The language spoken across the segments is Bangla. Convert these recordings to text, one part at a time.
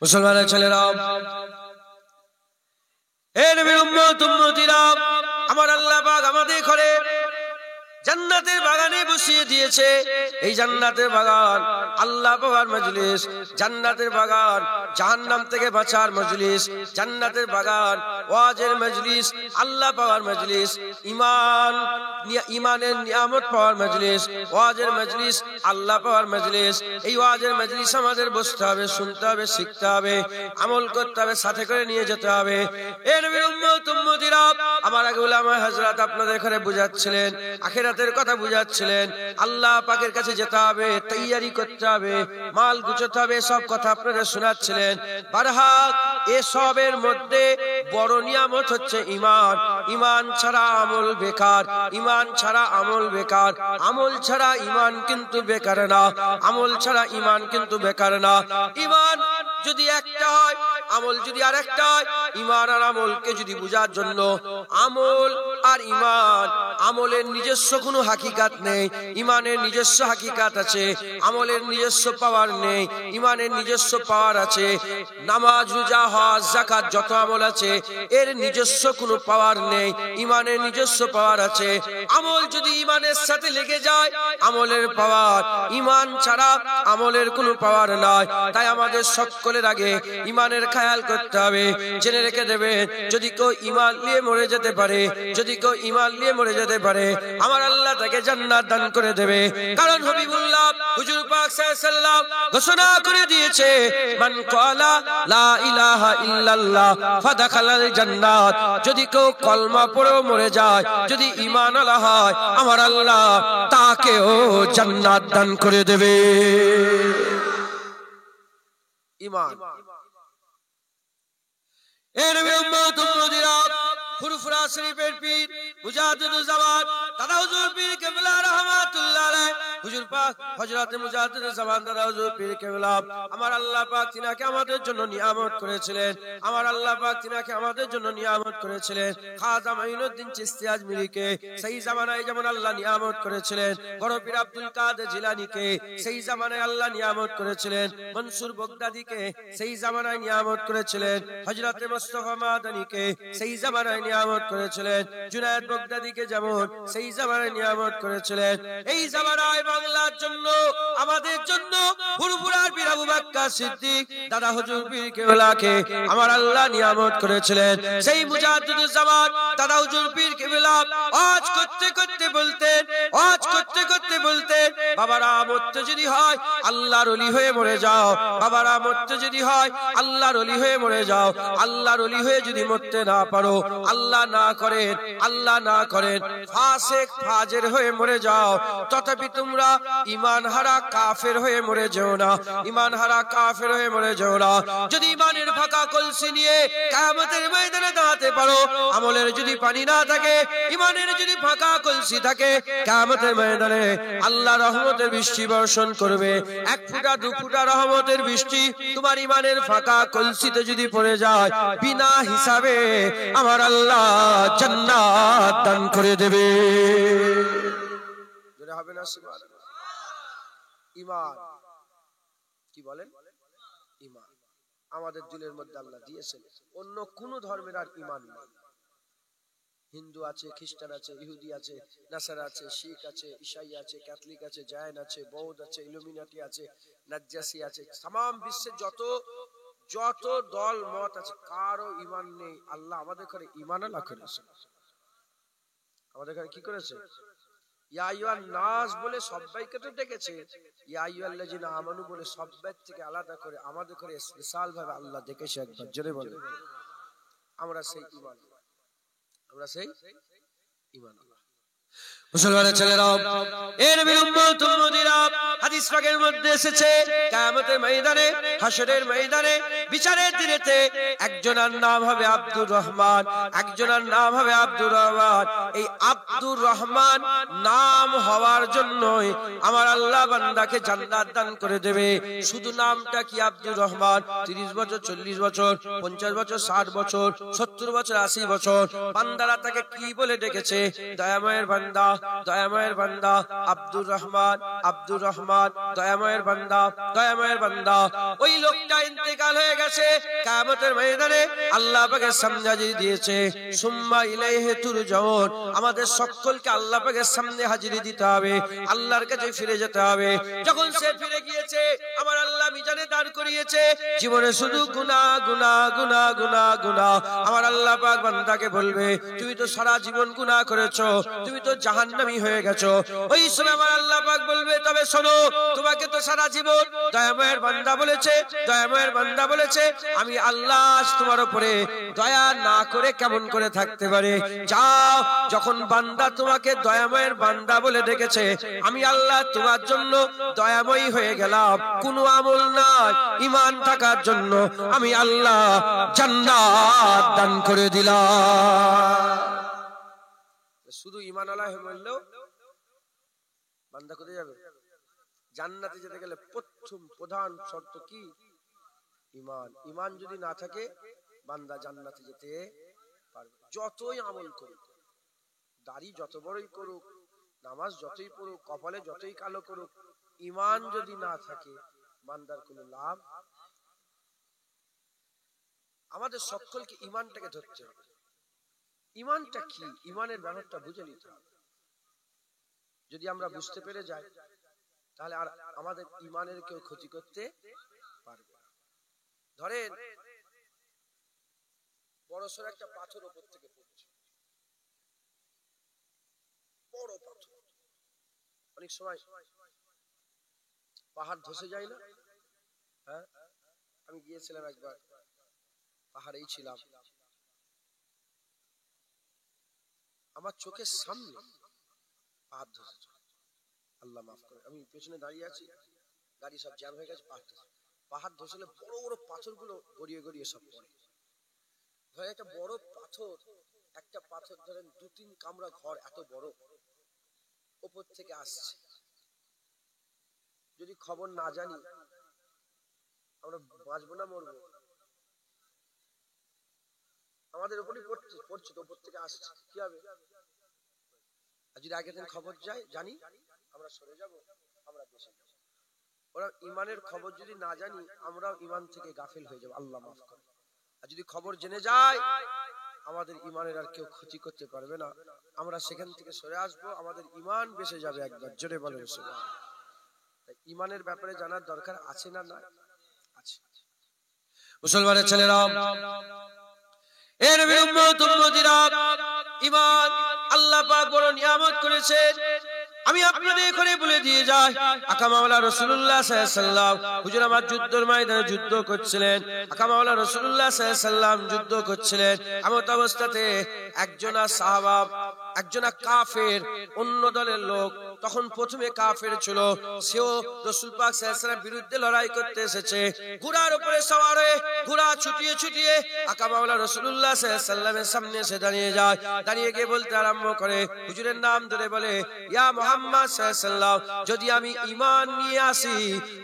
মুসলমানের ছেলেরা, হে নবীর উম্মত উম্মতিরা, আমার আল্লাহ পাক আমাদের ঘরে জান্নাতের বাগানে বসিয়ে দিয়েছে। এই জান্নাতের বাগান আল্লাহ পাওয়ার মজলিস, জান্নাতের বাগান জাহান্নাম থেকে বাঁচার মজলিস, জান্নাতের বাগান ওয়াজের মজলিস, আল্লাহ পাওয়ার মজলিস, ইমানের নিয়ামত পাওয়ার মজলিস, ওয়াজের মজলিস, আল্লাহ পাওয়ার মজলিস। এই ওয়াজের মজলিস আমাদের বসতে হবে, শুনতে হবে, শিখতে হবে, আমল করতে হবে, সাথে করে নিয়ে যেতে হবে। এ নবীর উম্মত উম্মতিরা, আমার আগে উলামা হযরত আপনাদের ঘরে বুঝাচ্ছিলেন, আখিরাতের কথা বুঝাচ্ছিলেন, আল্লাহ পাকের কাছে যেতে হবে, তৈয়ারি করতে হবে, মাল গুছাতে হবে, সব কথা আপনাদের শোনাচ্ছিলেন। বারহাক এসবের মধ্যে বড় নিয়ামত হচ্ছে ঈমান। ঈমান ছাড়া আমল বেকার, ঈমান ছাড়া আমল বেকার, আমল ছাড়া ঈমান কিন্তু বেকার না, আমল ছাড়া ঈমান কিন্তু বেকার না। ঈমান যদি একটা হয়, আমল যদি আরেকটা হয়, ঈমান আর আমলকে যদি বুঝার জন্য আমল আর ঈমান, আমলের নিজস্ব কোনো হাকিকাত নেই, ঈমানের নিজস্ব হাকিকাত আছে। আমলের নিজস্ব পাওয়ার নেই, ঈমানের নিজস্ব পাওয়ার আছে। নামাজ, রোজা, হজ, যাকাত যত আমল আছে, এর নিজস্ব কোনো পাওয়ার নেই, ঈমানের নিজস্ব পাওয়ার আছে। আমল যদি ঈমানের সাথে লেগে যায়, আমলের পাওয়ার, ঈমান ছাড়া আমলের কোনো পাওয়ার নাই। তাই আমাদের সকলের আগে ঈমানের খেয়াল করতে হবে। জেনে রেখে দেবে, যদি কেউ ঈমান নিয়ে মরে যেতে পারে, যদি কেউ ঈমান নিয়ে মরে যেতে পারে, আমার আল্লাহ তাকে জান্নাত দান করে দেবে। কারণ হাবিবুল্লাহ হুজুর পাক সাল্লাল্লাহু আলাইহি ওয়াসাল্লাম ঘোষণা করে দিয়েছে, মান ক্বালা লা ইলাহা ইল্লাল্লাহ ফাদাখালাল জান্নাত। যদি কেউ কলমা পড়েও মরে যায়, যদি ঈমান আলা হয়, আমার আল্লাহ তাকেও জান্নাত দান করে দেবে। ঈমান। এ নবীর উম্মত উম্মতিরা, ফুরফুরা শরীফের পীর মুজাদ্দিদুল জামান দাদা হুজুর পীর কেবলা রাহমাতুল্লাহ আলাইহি, হুজুর পাক হযরত মুজাদ্দিদুল জামান দাদা হুজুর পীর কেবলা, আমার আল্লাহ পাক তিনাকে আমাদের জন্য নিয়ামত করেছিলেন, আমার আল্লাহ পাক তিনাকে আমাদের জন্য নিয়ামত করেছিলেন। খাজা মাইনুদ্দিন চিশতি আজমিরিকে সেই জামানায় যেমন আল্লাহ নিয়ামত করেছিলেন, বড় পীর আব্দুল কাদের জিলানীকে সেই জামানায় আল্লাহ নিয়ামত করেছিলেন, মনসুর বগদাদীকে সেই জামানায় নিয়ামত করেছিলেন, হযরত মুস্তাফা মাদানীকে সেই জামানায় নিয়ামত করেছিলেন, জুনায়েদ বগদাদীকে যেমন সেই জামানায় নিয়ামত করেছিলেন। এই জামানায় বাংলার জন্য, আমাদের জন্য ফুরফুরার পীর আবু বকর সিদ্দিক দাদা হুজুর পীর কেবলাকে আমার আল্লাহ নিয়ামত করেছিলেন। সেই মুজাদ্দিদুল জামান দাদা হুজুর পীর কেবলা আজ করতে করতে বলতেন, আজ করতে করতে বলতেন, বাবারা মরতে যদি হয় আল্লাহর ওলি হয়ে মরে যাও, বাবারা মরতে যদি হয় আল্লাহর ওলি হয়ে মরে যাও। আল্লাহর ওলি হয়ে যদি মরতে না পারো, আল্লাহ না করেন, আল্লাহ না করেন, ফাসিক ফাজের হয়ে মরে যাও, তথাপি তোমরা ঈমান হারা কাফের হয়ে মরে যেও না, ঈমান হারা কাফের হয়ে মরে যেও না। যদি ঈমানের ফাঁকা কলসি নিয়ে কিয়ামতের ময়দানে দাঁড়াতে পারো, আমলের যদি পানি না থাকে, ঈমানের যদি ফাঁকা কলসি থাকে, কিয়ামতের ময়দানে আল্লাহ রহমতের বৃষ্টি বর্ষণ করবে। এক ফোঁটা দু ফোঁটা রহমতের বৃষ্টি তোমার ঈমানের ফাঁকা কলসিতে যদি পড়ে যায়, বিনা হিসাবে আমার আল্লাহ জান্নাত দান করে দেবে। জোরে হবে না সুবহানাল্লাহ। ঈমান কি বলেন? ঈমান আমাদের দিলের মধ্যে আল্লাহ দিয়েছেন, অন্য কোন ধর্মের আর ঈমান নেই। হিন্দু আছে, খ্রিস্টান আছে, ইহুদি আছে, নাসারা আছে, শিখ আছে, ঈসাই আছে, ক্যাথলিক আছে, জায়ন আছে, বৌদ্ধ আছে, ইলুমিনাটি আছে, নাজ্জাসি আছে, तमाम বিশ্বের যত দল মত আছে, কারো ঈমান নেই। আল্লাহ আমাদের ঘরে ঈমান আলা করেছে। আমাদের ঘরে কি করেছে? ইয়া আইয়ুহান নাস বলে সবাইকে তো ডেকেছে, ইয়া আইয়ুহাল্লাযিনা আমানু বলে সবাই থেকে আলাদা করে আমাদের ঘরে স্পেশাল ভাবে আল্লাহ ডেকেছে। একবার জোরে বলে আমরা সেই ঈমান, আমরা সেই ঈমান। মুসলমানের ছেলেরা, এ নবীর উম্মত উম্মতিরা, হাদিস পাকের মধ্যে এসেছে কিয়ামতের ময়দানে, হাশরের ময়দানে, বিচারের দিনেতে একজনের নাম হবে আব্দুর রহমান, একজনের নাম হবে আব্দুর রহমান। এই আব্দুর রহমান নাম হওয়ার জন্যই আমার আল্লাহ বান্দাকে জান্নাত দান করে দেবে। শুধু নামটা কি আব্দুর রহমান, 30 বছর, 40 বছর, 50 বছর, 60 বছর, 70 বছর, 80 বছর, বান্দারা তাকে কি বলে ডেকেছে? দয়াময়ের বান্দা, দয়াময়ের বান্দা আব্দুর রহমান, আব্দুর রহমান দয়াময়ের বান্দা, দয়াময়ের বান্দা। ওই লোকটা ইন্তেকাল হয়ে গেছে। কিয়ামতের ময়দানে আল্লাহ পাকের সামনে হাজির দিয়েছে। সুম্মা ইলাইহি তুরজাউন, আমাদের সকলকে আল্লাহ পাকের সামনে হাজিরি দিতে হবে, আল্লাহর কাছে ফিরে যেতে হবে। যখন সে ফিরে গিয়েছে, আমার আল্লাহ মিজানে দাঁড় করিয়েছে। জীবনে শুধু গুনাহ গুনাহ গুনাহ গুনাহ গুনাহ। আমার আল্লাহ পাক বান্দাকে বলবে, তুমি তো সারা জীবন গুনাহ করেছো, তুমি তো জাহান্নামী হয়ে গেছো। ওই সময় আমার আল্লাহ পাক বলবে, তবে শোনো, তোমাকে তো সারা জীবন দয়াময়ের বান্দা বলেছে, দয়াময়ের বান্দা বলেছে, আমি আল্লাহ তোমার উপরে দয়া না করে কেমন করে থাকতে পারে? যাও, যখন বান্দা তোমাকে দয়াময়ের বান্দা বলে ডেকেছে, আমি আল্লাহ তোমার জন্য দয়াময়ী হয়ে গেলাম। কোনো আমল নাই, ঈমান থাকার জন্য আমি আল্লাহ জান্নাত দান করে দিলাম। শুধু ঈমানওয়ালা হয়ে মরলেও বান্দা কোথায় যাবে? জান্নাতে যেতে গেলে প্রথম প্রধান শর্ত কি? ঈমান। ঈমান যদি না থাকে বান্দা জান্নাতে যেতে পারবে। যতই আমল করুক, দাড়ি যত বড়ই করুক, নামাজ যতই পড়ুক, কপালে যতই কালো করুক, ঈমান যদি না থাকে বান্দার কোনো লাভ। আমাদের সকলকে ঈমানটাকে ধরতে হবে। ঈমানটা কি? ঈমানের ব্যাপারটা বুঝে নিতে হবে। যদি আমরা বুঝতে পেরে যাই, তাহলে আর আমাদের ঈমানের কেউ ক্ষতি করতে পারবে না। ধরেন বড়সড় একটা পাথর উপর থেকে পড়ছে, বড় পাথর। অনেক সময় পাহাড় ধসে যায় না? হ্যাঁ, আমি গিয়েছিলাম একবার, পাহাড়েই ছিলাম, আমার চোখের সামনে পাহাড় ধসেছে। আল্লাহ মাফ করে, আমি পেছনে দাঁড়িয়ে আছি, গাড়ি সব জ্যাম হয়ে গেছে, পাহাড় ধসলে বড় বড় পাথরগুলো গড়িয়ে গড়িয়ে সব পড়ে। ধরেন একটা বড় পাথর, একটা পাথর ধরেন 2-3 কামরা ঘর এত বড় উপর থেকে আসছে। যদি খবর না জানি আমরা বাঁচবো না মরবো? আমাদের উপরই পড়ছে তো, উপর থেকে আসছে, কি হবে? আর যদি আগের দিন খবর জানি, আমরা সরে যাব, আমরা বেঁচে যাব। ওরা ঈমানের খবর যদি না জানি, আমরাও ঈমান থেকে গাফিল হয়ে যাব, আল্লাহ মাফ করে। আর যদি খবর জেনে যায়, আমাদের ঈমানের আর কেউ ক্ষতি করতে পারবে না, আমরা সেখান থেকে সরে আসবো, আমাদের ঈমান বেঁচে যাবে। একবার জোরে বলেন সুবহানাল্লাহ। তাই ঈমানের ব্যাপারে জানার দরকার আছে না? না আছে। মুসলমানের ছেলেরা, এর উম্মত উম্মতিরা, ঈমান আল্লাহ পাক বড় নিয়ামত করেছেন। আমি আপনাদের এখানে বলে দিয়ে যাই, আকা মাওলা রাসূলুল্লাহ সাল্লাল্লাহু আলাইহি ওয়াসাল্লাম হুজুর আমার যুদ্ধের ময়দানে যুদ্ধ করছিলেন। আকা মাওলা রাসূলুল্লাহ সাল্লাল্লাহু আলাইহি ওয়াসাল্লাম যুদ্ধ করছিলেন। এমত অবস্থাতে একজনা সাহাবা, একজনা কাফের, অন্য দলের লোক, তখন প্রথমে কাফের ছিল, সেও রাসূল পাক সাল্লাল্লাহু আলাইহি ওয়াসাল্লামের বিরুদ্ধে লড়াই করতে এসেছে। ঘোড়ার উপরে সওয়ার হয়ে ঘোড়া ছুটিয়ে ছুটিয়ে আকা মাওলা রাসূলুল্লাহ সাল্লাল্লাহু আলাইহি ওয়াসাল্লামের সামনে এসে দাঁড়িয়ে যায়। দাঁড়িয়ে গিয়ে বলতে আরম্ভ করে, হুজুরের নাম ধরে বলে, ইয়া মুহাম্মদ সাল্লাল্লাহু আলাইহি ওয়াসাল্লাম, যদি আমি ঈমান নিয়ে আসি,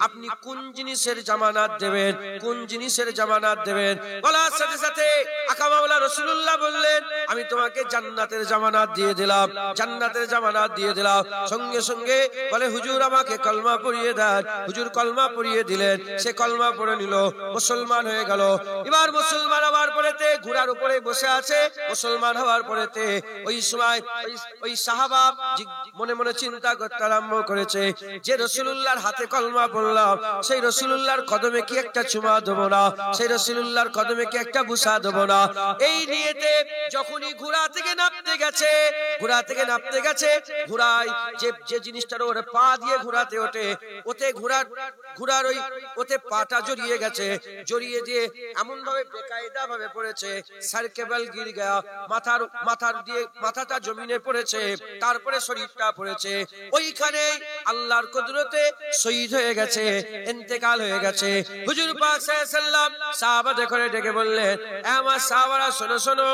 আপনি কোন জিনিসের জামানত দেবেন? কোন জিনিসের জামানত দেবেন? বলার সাথে সাথে আকা মাওলা রাসূলুল্লাহ বললেন, আমি তোমাকে জান্নাতের জামানত দিয়ে দিলাম, জান্নাতের জামানত দিয়ে দিলাম। সঙ্গে সঙ্গে বলে, হুজুর আমাকে কলমা পড়িয়ে দেন। হুজুর কলমা পড়িয়ে দিলেন, সে কলমা পড়ে নিল, মুসলমান হয়ে গেল। এবার মুসলমান হওয়ার পরেতে ঘোড়ার উপরে বসে আছে। মুসলমান হওয়ার পরেতে ওই সময় ওই সাহাবা মনে মনে চিন্তা করতে আরম্ভ করেছে, যে রাসূলুল্লাহর হাতে কলমা পড়লাম, সেই রাসূলুল্লাহর কদমে কি একটা চুমা দেব না? সেই রাসূলুল্লাহর কদমে কি একটা বুসা দেব না? এই নিয়েতে যখনই ঘোড়া থেকে নামতে গেছে, ঘোড়া থেকে নামতে গেছে, ঘোড়ায় যে জিনিসটার ওরে পা দিয়ে ঘোড়াতে ওঠে, ওতে ঘোড়ার ওই ওতে পাটা জড়িয়ে গেছে, জড়িয়ে দিয়ে এমন ভাবে বেকায়দা ভাবে পড়েছে, সারকেবল গির গয়া, মাথার দিয়ে মাথাটা জমিনে পড়েছে, তারপরে শরীরটা পড়েছে। ওইখানে আল্লাহর কুদরতে শহীদ হয়ে গেছে, ইন্তেকাল হয়ে গেছে। হুজুর পাক সাল্লাল্লাহু আলাইহি ওয়াসাল্লাম সাহাবাদের করে ডেকে বললেন, আমার সাহাবারা শোনো শোনো,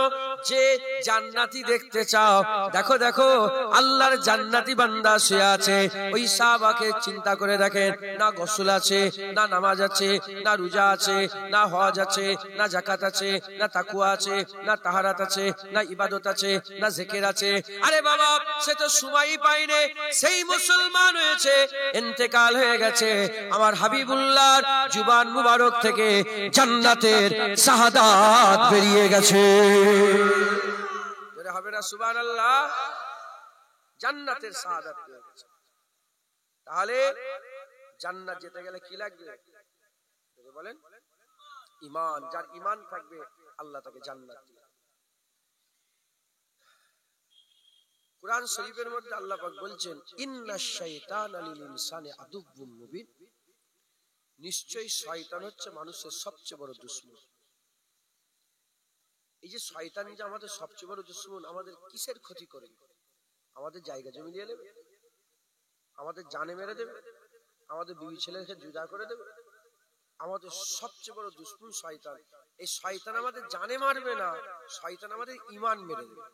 যে জান্নাতি দেখতে চাও, দেখো দেখো আল্লাহর জান্নাতি বান্দা বান্দা শুয়ে আছে, ওই সাহাবাকে চিন্তা করে দেখেন, না গোসল আছে, না নামাজ আছে, না রোজা আছে, না হজ আছে, না যাকাত আছে, না তাকওয়া আছে, না তাহারাত আছে, না ইবাদত আছে, না জিকির আছে। আরে বাবা, সে তো সময়ই পায়নি, সেই মুসলমান হয়েছে, ইন্তেকাল হয়ে গেছে। আমার হাবিবুল্লাহর জুবান মুবারক থেকে জান্নাতের শাহাদাত বেরিয়ে গেছে। জোরে হবে না সুবহানাল্লাহ? জান্নাতের শাহাদাত পেয়ে গেছে। তাহলে জান্নাত যেতে গেলে কি লাগবে বলেন? ঈমান। যার ঈমান থাকবে আল্লাহ তাকে জান্নাত দিবেন। কুরআন শরীফের মধ্যে আল্লাহ পাক বলছেন, ইন্নাশ শাইতানা লিল ইনসানি আদুউম মুবিন, নিশ্চয়ই শয়তান হচ্ছে মানুষের সবচেয়ে বড় দুশমন। এই যে শয়তান যে আমাদের সবচেয়ে বড় দুশমন, আমাদের কিসের ক্ষতি করে? আমাদের জায়গা জমি নিয়ে নেবে, আমাদের জানে মেরে দেবে, আমাদের বিবি ছেলেকে জুদা করে দেবে। আমাদের সবচেয়ে বড় দুশমন শয়তান। এই শয়তান আমাদের জানে মারবে না, শয়তান আমাদের ঈমান মেরে দেবে।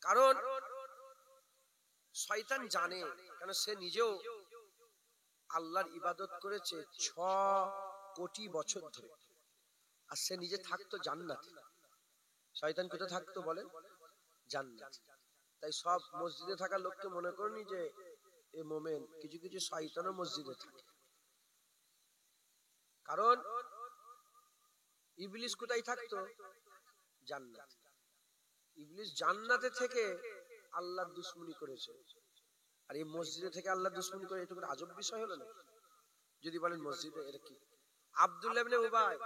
কারণ শয়তান জানে, কারণ সে নিজেও আল্লাহর ইবাদত করেছে 6 কোটি বছর ধরে, আর সে নিজে থাকতো জান্নাতে। শয়তান কোথায় থাকতো বলেন? জান্নাতে। তাই সব মসজিদে থাকা লোককে মনে করনি যে এ মোমেন, কিছু কিছু শয়তানও মসজিদে থাকে। কারণ ইবলিস কোথায় থাকতো? জান্নাতে। ইবলিস জান্নাতে থেকে আল্লাহর দুশমনি করেছে, আর এই মসজিদে থেকে আল্লাহর দুশমনি করে, এটা কোনো আজব বিষয় হলো না? যদি বলেন মসজিদে, এটা কি? আব্দুল্লাহ ইবনে উবাই,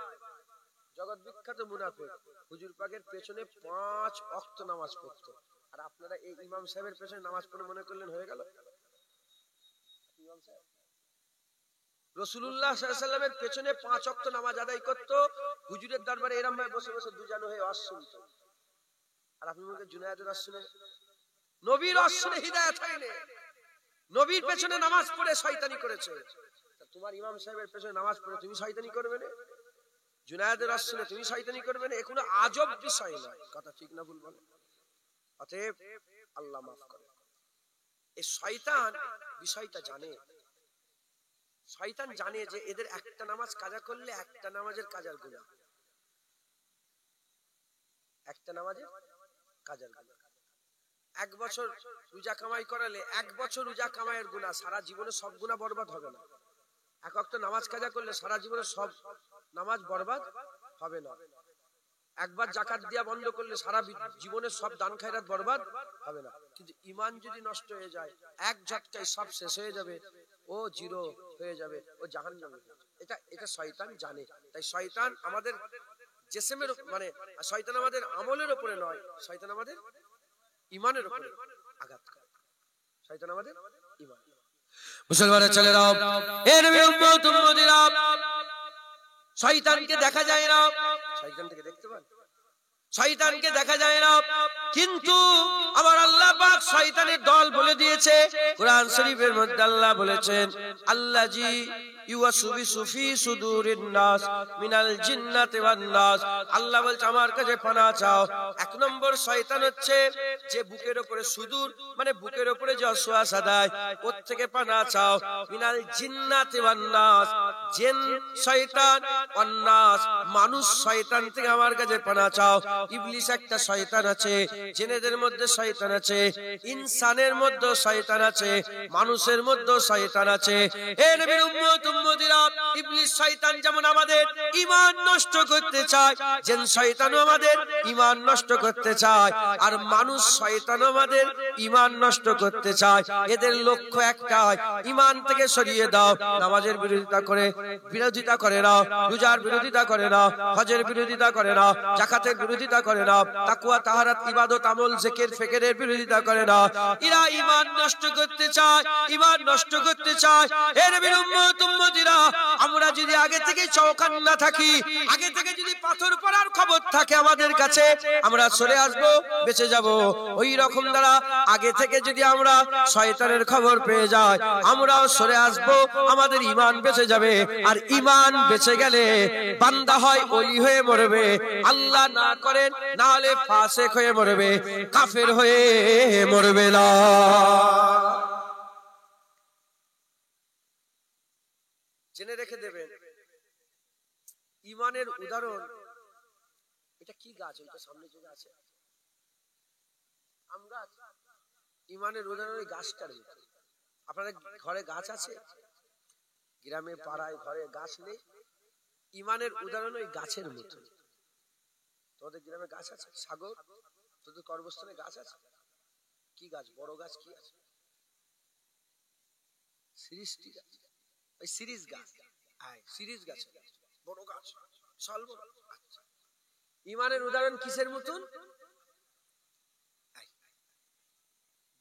জগৎ বিখ্যাত মুনাফিক, হুজুর পাকের পেছনে 5 ওয়াক্ত নামাজ পড়তো। আর আপনারা এই ইমাম সাহেবের পেছনে নামাজ পড়ে মনে করলেন হয়ে গেল? রাসূলুল্লাহ সাল্লাল্লাহু আলাইহি ওয়াসাল্লামের পেছনে 5 ওয়াক্ত নামাজ আদায় করতো, হুজুরের দরবারে এরম ভাবে বসে বসে দুজানো হয়ে ওয়াজ শুনতো। আর আপনি বলতে জুনায়েদের ওয়াজ শুনে, নবীর ওয়াজ শুনে হিদায়াত হয়নি, নবীর পেছনে নামাজ পড়ে শয়তানি করেছে। তোমার ইমাম সাহেবের পেছনে নামাজ পড়ে তুমি শয়তানি করবে না? জুনায়েদের ওয়াজ শুনে তুমি শয়তানি করবে না? এ কোনো আজব বিষয় নয়। কথা ঠিক না ভুল বলেন? অতএব আল্লাহ মাফ করে। এই শয়তান বিষয়টা জানে, শয়তান জানে যে এদের একটা নামাজ কাজা করলে একটা নামাজের কাজার গুনাহ, একটা নামাজের কাজার গুনাহ। 1 বছর রোজা কামাই করালে 1 বছর রোজা কামাইয়ের গুনাহ, সারা জীবনে সব গুনাহ বরবাদ হবে না। এক ওয়াক্ত নামাজ কাজা করলে সারা জীবনে সব নামাজ বরবাদ হবে না। একবার যাকাত দিয়া বন্ধ করলে সারা জীবনে সব দান খায়রাত বরবাদ হবে না। কিন্তু ঈমান যদি নষ্ট হয়ে যায়, এক ঝটকায় সব শেষ হয়ে যাবে, ও জিরো হয়ে যাবে, ও জাহান্নামে। এটা শয়তান জানে। তাই শয়তান আমাদের জিসমের মানে শয়তান আমাদের আমলের উপরে নয়, শয়তান আমাদের ঈমানের উপরে আঘাত করে। শয়তান আমাদের ঈমান। মুসলমানের ছেলেরা, এ নবীর উম্মত উম্মতিরা, শয়তানকে দেখা যায় না, শয়তানকে দেখতে পান? শয়তানকে দেখা যায় না, কিন্তু আবার আল্লাহ পাক শয়তানের দল বলে দিয়েছে। কুরআন শরীফের মধ্যে আল্লাহ বলেছেন, আল্লাজি ইউয়াসবিসু ফি সুদুরিন নাস মিনাল জিন্নাতি ওয়ান নাস। আল্লাহ বলছে আমার কাছে পানা চাও। 1 নম্বর শয়তান হচ্ছে যে বুকের উপরে সুদূর, মানে বুকের উপরে যে ওয়াসওয়াসা দেয়, ওর থেকে পানা চাও। মিনাল জিন্নাতি ওয়ান নাস, জিন শয়তান, ওয়ান নাস মানুষ শয়তান থেকে আমার কাছে পানা চাও। ইবলিস একটা শয়তান আছে, জিনেদের মধ্যে শয়তান আছে, ইনসানের মধ্যে শয়তান আছে, মানুষের মধ্যে শয়তান আছে। হে নবীর উম্মত উম্মতিরা, ইবলিস শয়তান যেমন আমাদের ঈমান নষ্ট করতে চায়, জিন শয়তানও আমাদের ঈমান নষ্ট করতে চায়, আর মানুষ শয়তানও আমাদের ঈমান নষ্ট করতে চায়। এদের লক্ষ্য একটাই, ঈমান থেকে সরিয়ে দাও। নামাজের বিরোধিতা করে নাও, রোজার বিরোধিতা করে নাও, হজের বিরোধিতা করে নাও, যাকাতের বিরোধিতা করে নাও, তাকওয়া তাহারাত ইবাদত আমল জিকির ফিকিরের বিরোধিতা করে নাও। এরা ঈমান নষ্ট করতে চায়, ঈমান নষ্ট করতে চায়। হে নবীর উম্মত উম্মতিরা, আমরা যদি আগে থেকে চৌকান্না থাকি, আগে থেকে যদি পাথর পড়ার খবর থাকে আমাদের কাছে, আমরা চলে আসব, বেঁচে যাব। ওই রকম দ্বারা আগে থেকে যদি আমরা শয়তানের খবর পেয়ে যাই, আমরাও সরে আসবো, আমাদের ঈমান বেঁচে যাবে। আর ঈমান বেঁচে গেলে বান্দা হয় ওলি হয়ে মরবে, আল্লাহ না করেন না হলে ফাসিক হয়ে মরবে, কাফের হয়ে মরবে না। জেনে রেখে দেবেন, ঈমানের উদাহরণ। এটা কি গাছ? ওইটা সামনে যে আছে আম গাছ। ঈমানের উদাহরণ ওই গাছটার মতো। আপনাদের ঘরে গাছ আছে? গ্রামে পাড়ায় ঘরে গাছ নেই? ঈমানের উদাহরণ ওই গাছের মতো। তোমাদের গ্রামে গাছ আছে? সাগর, তোদের কর্মস্থানে গাছ আছে? কি গাছ? বড় গাছ কি আছে? সিরিজটি গাছ। ওই সিরিজ গাছ, সিরিজ গাছ, বড় গাছ, বিশাল বড়। ঈমানের উদাহরণ কিসের মতন?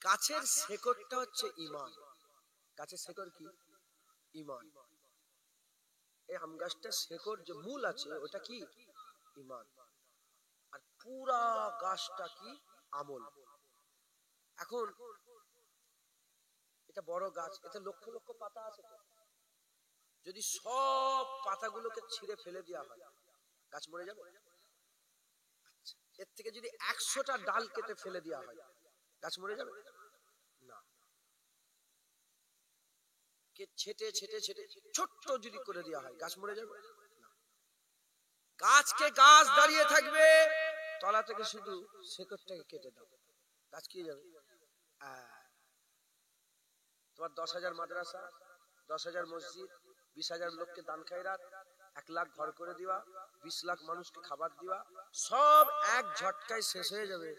গাছের শেকড়টা হচ্ছে ঈমান। গাছের শেকড় কি? ঈমান। এই আম গাছটার শেকড় যে মূল আছে ওটা কি? ঈমান। আর পুরা গাছটা কি? আমল। এখন এটা বড় গাছ, এতে লক্ষ লক্ষ পাতা আছে। যদি সব পাতাগুলোকে ছিঁড়ে ফেলে দেওয়া হয়, গাছ মরে যাবে? এর থেকে যদি 100টা ডাল কেটে ফেলে দেওয়া হয়, গাছ মরে যাবে? না। ছেটে ছেটে ছেটে ছোট্ট যদি করে দেওয়া হয়, গাছ মরে যাবে? না। গাছকে গাছ দাঁড়িয়ে থাকবে, তলা থেকে শুধু শেকড়টাকে কেটে দাও, গাছ কি যাবে? তোমার 10,000 মাদ্রাসা, 10,000 মসজিদ, 20,000 লোককে দান খায়রাত, 1 লাখ ঘর করে দিবা, 20 লাখ মানুষকে খাবার দিবা, সব এক ঝটকায় শেষ হয়ে যাবে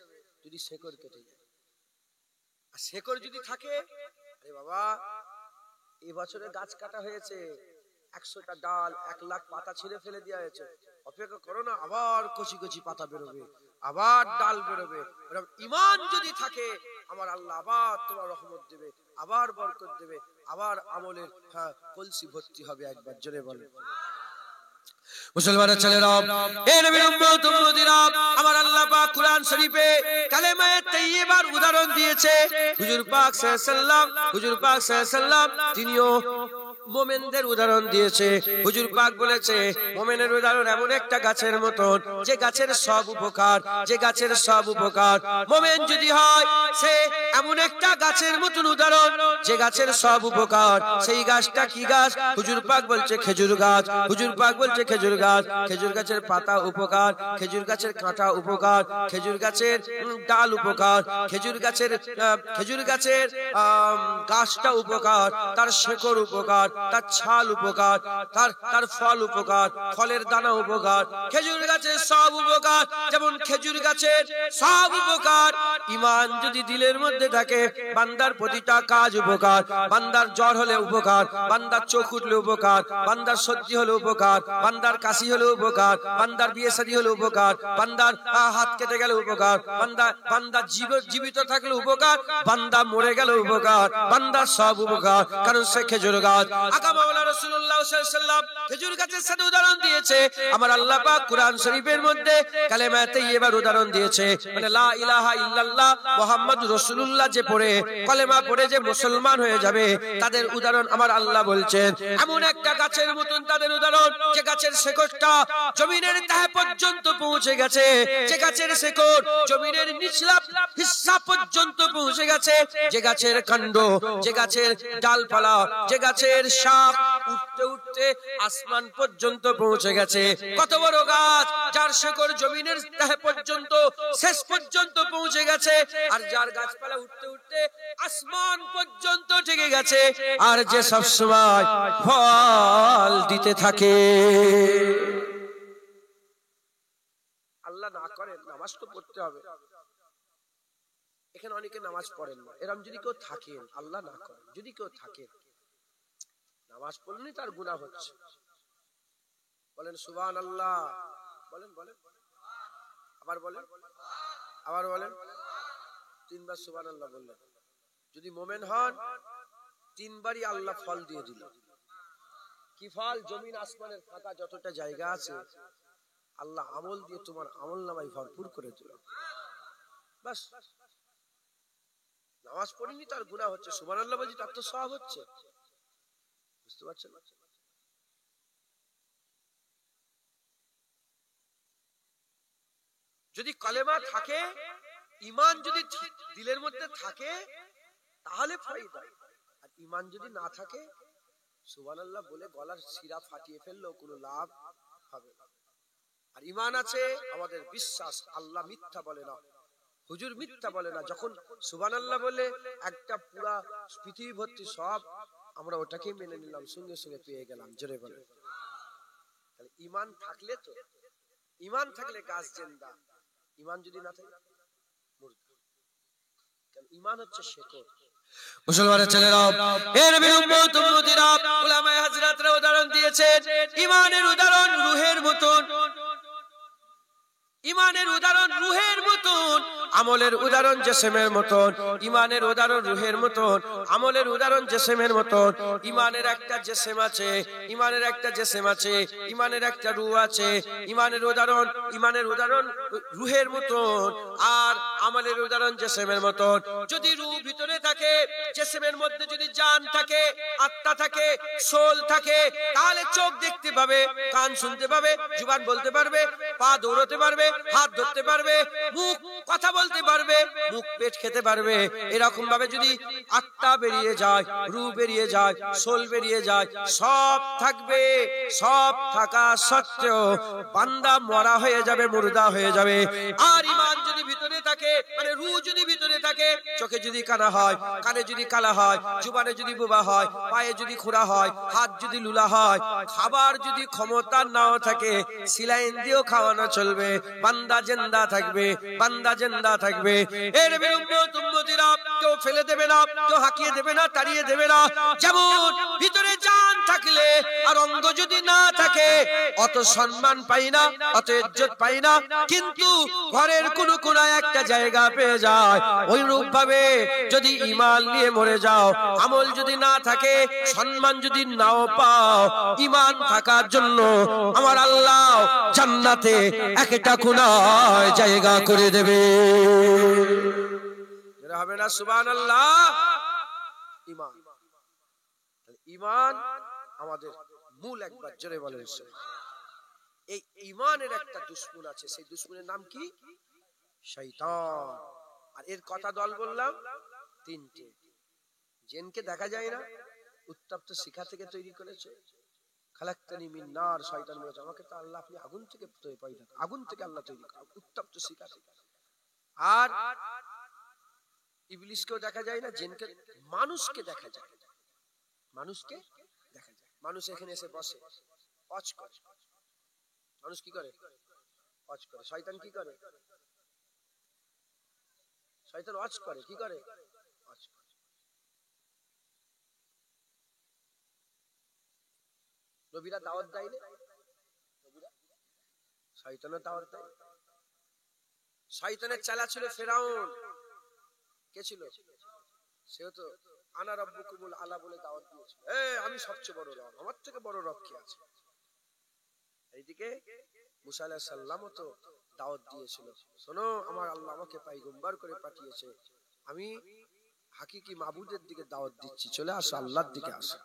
যদি শেকড় কেটে যায়। আর শেকড় যদি থাকে, আরে বাবা এবছরে গাছ কাটা হয়েছে, 100টা ডাল, 1 লাখ পাতা ছিঁড়ে ফেলে দেওয়া হয়েছে, অপেক্ষা করো না, আবার কচি কচি পাতা বেরোবে, আবার ডাল বেরোবে। ঈমান যদি থাকে, আমার আল্লাহ আবার তোমার রহমত দেবে, আবার বরকত দেবে, আবার আমলের কলসি ভর্তি হবে। একবার জোরে বলে মুসলমানের ছেলেরা, হে নবীর উম্মত উম্মতিরা, আমার আল্লাহ পাক কুরআন শরীফে কালেমায়ে তাইয়্যিবার উদাহরণ দিয়েছে। হুজুর পাক সাল্লাল্লাহু আলাইহি ওয়াসাল্লাম তিনিও মুমিনদের উদাহরণ দিয়েছে। হুজুর পাক বলেছে, মুমিনের উদাহরণ এমন একটা গাছের মতন, যে গাছের সব উপকার, যে গাছের সব উপকার। মুমিন যদি হয়, সে এমন একটা গাছের মতন উদাহরণ, যে গাছের সব উপকার। সেই গাছটা কি গাছ? হুজুর পাক বলছে খেজুর গাছ। হুজুর পাক বলছে খেজুর গাছ। খেজুর গাছের পাতা উপকার, খেজুর গাছের কাঁটা উপকার, খেজুর গাছের ডাল উপকার, খেজুর গাছের গাছটা উপকার, তার শেকড় উপকার, তার ছাল উপকার, তার ফল উপকার, ফলের দানা উপকার। খেজুর গাছের সব উপকার, যেমন খেজুর গাছের সব উপকার। ঈমান যদি দিলের মধ্যে থাকে, বান্দার প্রতিটা কাজ উপকার। বান্দার জ্বর হলে উপকার, বান্দার চোখ উঠলে উপকার, বান্দার সর্দি হলে উপকার, বান্দার কাশি হলে উপকার, বান্দার বিয়ে শাদী হলে উপকার, বান্দার হাত কেটে গেলে উপকার, বান্দা জীবিত থাকলে উপকার, বান্দা মরে গেলে উপকার, বান্দার সব উপকার, কারণ সে খেজুর গাছ। আকা মাওলানা রাসূলুল্লাহ সাল্লাল্লাহু আলাইহি ওয়াসাল্লাম খেজুর গাছের সাথে উদাহরণ দিয়েছে। আমার আল্লাহ পাক কুরআন শরীফের মধ্যে কালেমা তাইয়্যিবার উদাহরণ দিয়েছে। মানে লা ইলাহা ইল্লাল্লাহ মুহাম্মাদুর রাসূলুল্লাহ যে পড়ে, কলেমা পড়ে যে মুসলমান হয়ে যাবে, তাদের উদাহরণ আমার আল্লাহ বলছেন এমন একটা গাছের মতন তাদের উদাহরণ, যে গাছের শেকড়টা জমিনের তহে পর্যন্ত পৌঁছে গেছে, যে গাছের শেকড় জমিনের নিচলা হিস্সা পর্যন্ত পৌঁছে গেছে, যে গাছের কাণ্ড, যে গাছের ডালপালা, যে গাছের শাখ উঠতে উঠতে আসমান পর্যন্ত পৌঁছে গেছে। কত বড় গাছ, যার শেকড় জমিনের তহে পর্যন্ত শেষ পর্যন্ত পৌঁছে গেছে, আর যার গাছপালা উঠতে উঠতে আসমান পর্যন্ত ঠেকে গেছে, আর যে সব সময় ফল দিতে থাকে। আল্লাহ না করেন, নামাজ তো পড়তে হবে। এখানে অনেকে নামাজ পড়েন না, এরকম যদি কেউ থাকেন, আল্লাহ না করেন যদি কেউ থাকেন, নামাজ পড়লেই তার গুনাহ হচ্ছে। বলেন সুবহানাল্লাহ, বলেন বলেন, আবার বলেন, আবার বলেন, 3 বার সুবহানাল্লাহ বললেন। যদি মুমিন হন, 3 বারই আল্লাহ ফল দিয়ে দিল। কি ফল? জমিন আসমানের ফাঁকা যতটা জায়গা আছে, আল্লাহ আমল দিয়ে তোমার আমল নামায় ভরপুর করে দিল। বাস, নামাজ পড়িনি তার গুনাহ হচ্ছে, সুবহানাল্লাহ বলছি তার তো সওয়াব হচ্ছে। বুঝতে পারছেন? যদি কালেমা থাকে, ঈমান যদি দিলের মধ্যে থাকে তাহলে ফায়দা। আর ঈমান যদি না থাকে, সুবহানাল্লাহ বলে গলার শিরা ফাটিয়ে ফেললো কোনো লাভ হবে না। আর ঈমান আছে আমাদের বিশ্বাস, আল্লাহ মিথ্যা বলে না, হুজুর মিথ্যা বলে না। যখন সুবহানাল্লাহ বলে একটা পুরা পৃথিবী ভর্তি সব, আমরা ওটাকে মেনে নিলাম, সঙ্গে সঙ্গে পেয়ে গেলাম। জোরে বলে। তাহলে ঈমান থাকলে তো, ঈমান থাকলে গাছ জিন্দা, ঈমান যদি না থাকে মুর্দা। কারণ ঈমান হচ্ছে শেকড়। মুসলমানের ছেলেরা, হে নবীর উম্মত উম্মতিরা, উলামায়ে হযরতরা উদাহরণ দিয়েছেন ঈমানের উদাহরণ রূহের মতন, ঈমানের উদাহরণ রূহের মতন, আমলের উদাহরণ জিসমের মতন। ঈমানের উদাহরণ রূহের মতন, আমলের উদাহরণ জিসমের মতন। ঈমানের একটা জিসম আছে, ঈমানের একটা জিসম আছে, ঈমানের একটা রূহ আছে। ঈমানের উদাহরণ রূহের মতন, আর আমলের উদাহরণ জিসমের মতন। যদি রূহ ভিতরে থাকে, জিসমের মধ্যে যদি জান থাকে, আত্মা থাকে, সোল থাকে, তাহলে চোখ দেখতে পাবে, কান শুনতে পাবে, জুবান বলতে পারবে, পা দৌড়াতে পারবে, হাত ধরতে পারবে, মুখ কথা বলতে পারবে, মুখ পেট খেতে পারবে। এরকম ভাবে যদি আত্মা বেরিয়ে যায়, রূহ বেরিয়ে যায়, সোল বেরিয়ে যায়, সব থাকবে। সব থাকা সত্ত্বেও বান্দা মরা হয়ে যাবে, মুর্দা হয়ে যাবে। আর ঈমান যদি ভিতরে থাকে, মানে রূহ যদি ভিতরে থাকে, চোখে যদি কানা হয়, কানে যদি কালা হয়, জুবানে যদি বোবা হয়, পায়ে যদি খোঁড়া হয়, হাত যদি লুলা হয়, খাবার যদি ক্ষমতা নাও থাকে, সিলাইন দিয়েও খাওয়ানো চলবে, বান্দা জিন্দা থাকবে, বান্দা জিন্দা থাকবে। এর নবীর উম্মত উম্মতিরা, কেউ ফেলে দেবে না, কেউ হাঁকিয়ে দেবে না, তাড়িয়ে দেবে না। যেমন ভিতরে জান থাকলে আর অঙ্গ যদি না থাকে, অত সম্মান পাই না, অত ইজ্জত পাই না, কিন্তু ঘরের কোনো কোনায় একটা জায়গা পেয়ে যায়। ওই রূপ ভাবে যদি ঈমান নিয়ে মরে যাও, আমল যদি না থাকে, সম্মান যদি নাও পাও, ঈমান থাকার জন্য আমার আল্লাহ জান্নাতে একটা কোনায় জায়গা করে দেবে। এরা হবে না সুবহানাল্লাহ। ঈমান, ঈমান আমাদের মূল। একবার জোরে বলেন। এই ঈমানের একটা দুশমন আছে, সেই দুশমনের নাম কি? শয়তান। আর এর কথা দল বললাম তিনটে। জিনকে দেখা যায় না, উত্তপ্ত শিখা থেকে তৈরি করেছে। খালাকতানি মিন নার, শয়তান বলেছে আমাকে তো আল্লাহ আপনি আগুন থেকে তৈরি, আগুন থেকে আল্লাহ তৈরি করেন, উত্তপ্ত শিখা থেকে। আর ইবলিসকেও দেখা যায় না, জিনকে, মানুষকে দেখা যায়, মানুষকে দেখা যায়। মানুষ এখানে এসে বসে, ওয়াচ করে। মানুষ কি করে? ওয়াচ করে। শয়তান কি করে? শয়তান ওয়াচ করে। কি করে? ওয়াচ করে। নবীরা দাওয়াত দেয় না, নবীরা শয়তানের দাওয়াত দেয়। শয়তানের চালা ছিল ফেরাউন। কে ছিল? সেও তো আনা রাব্বুকুমুল আলা বলে দাওয়াত দিয়েছিল, আমি সবচেয়ে বড় রব, আমার থেকে বড় রব কি আছে। এইদিকে মুসা আলাইহিস সালামও তো দাওয়াত দিয়েছিল, শোনো আমার আল্লাহ আমাকে পয়গম্বর করে পাঠিয়েছে, আমি হাকিকি মাবুদের দিকে দাওয়াত দিচ্ছি, চলে আসো, আল্লাহর দিকে আসো।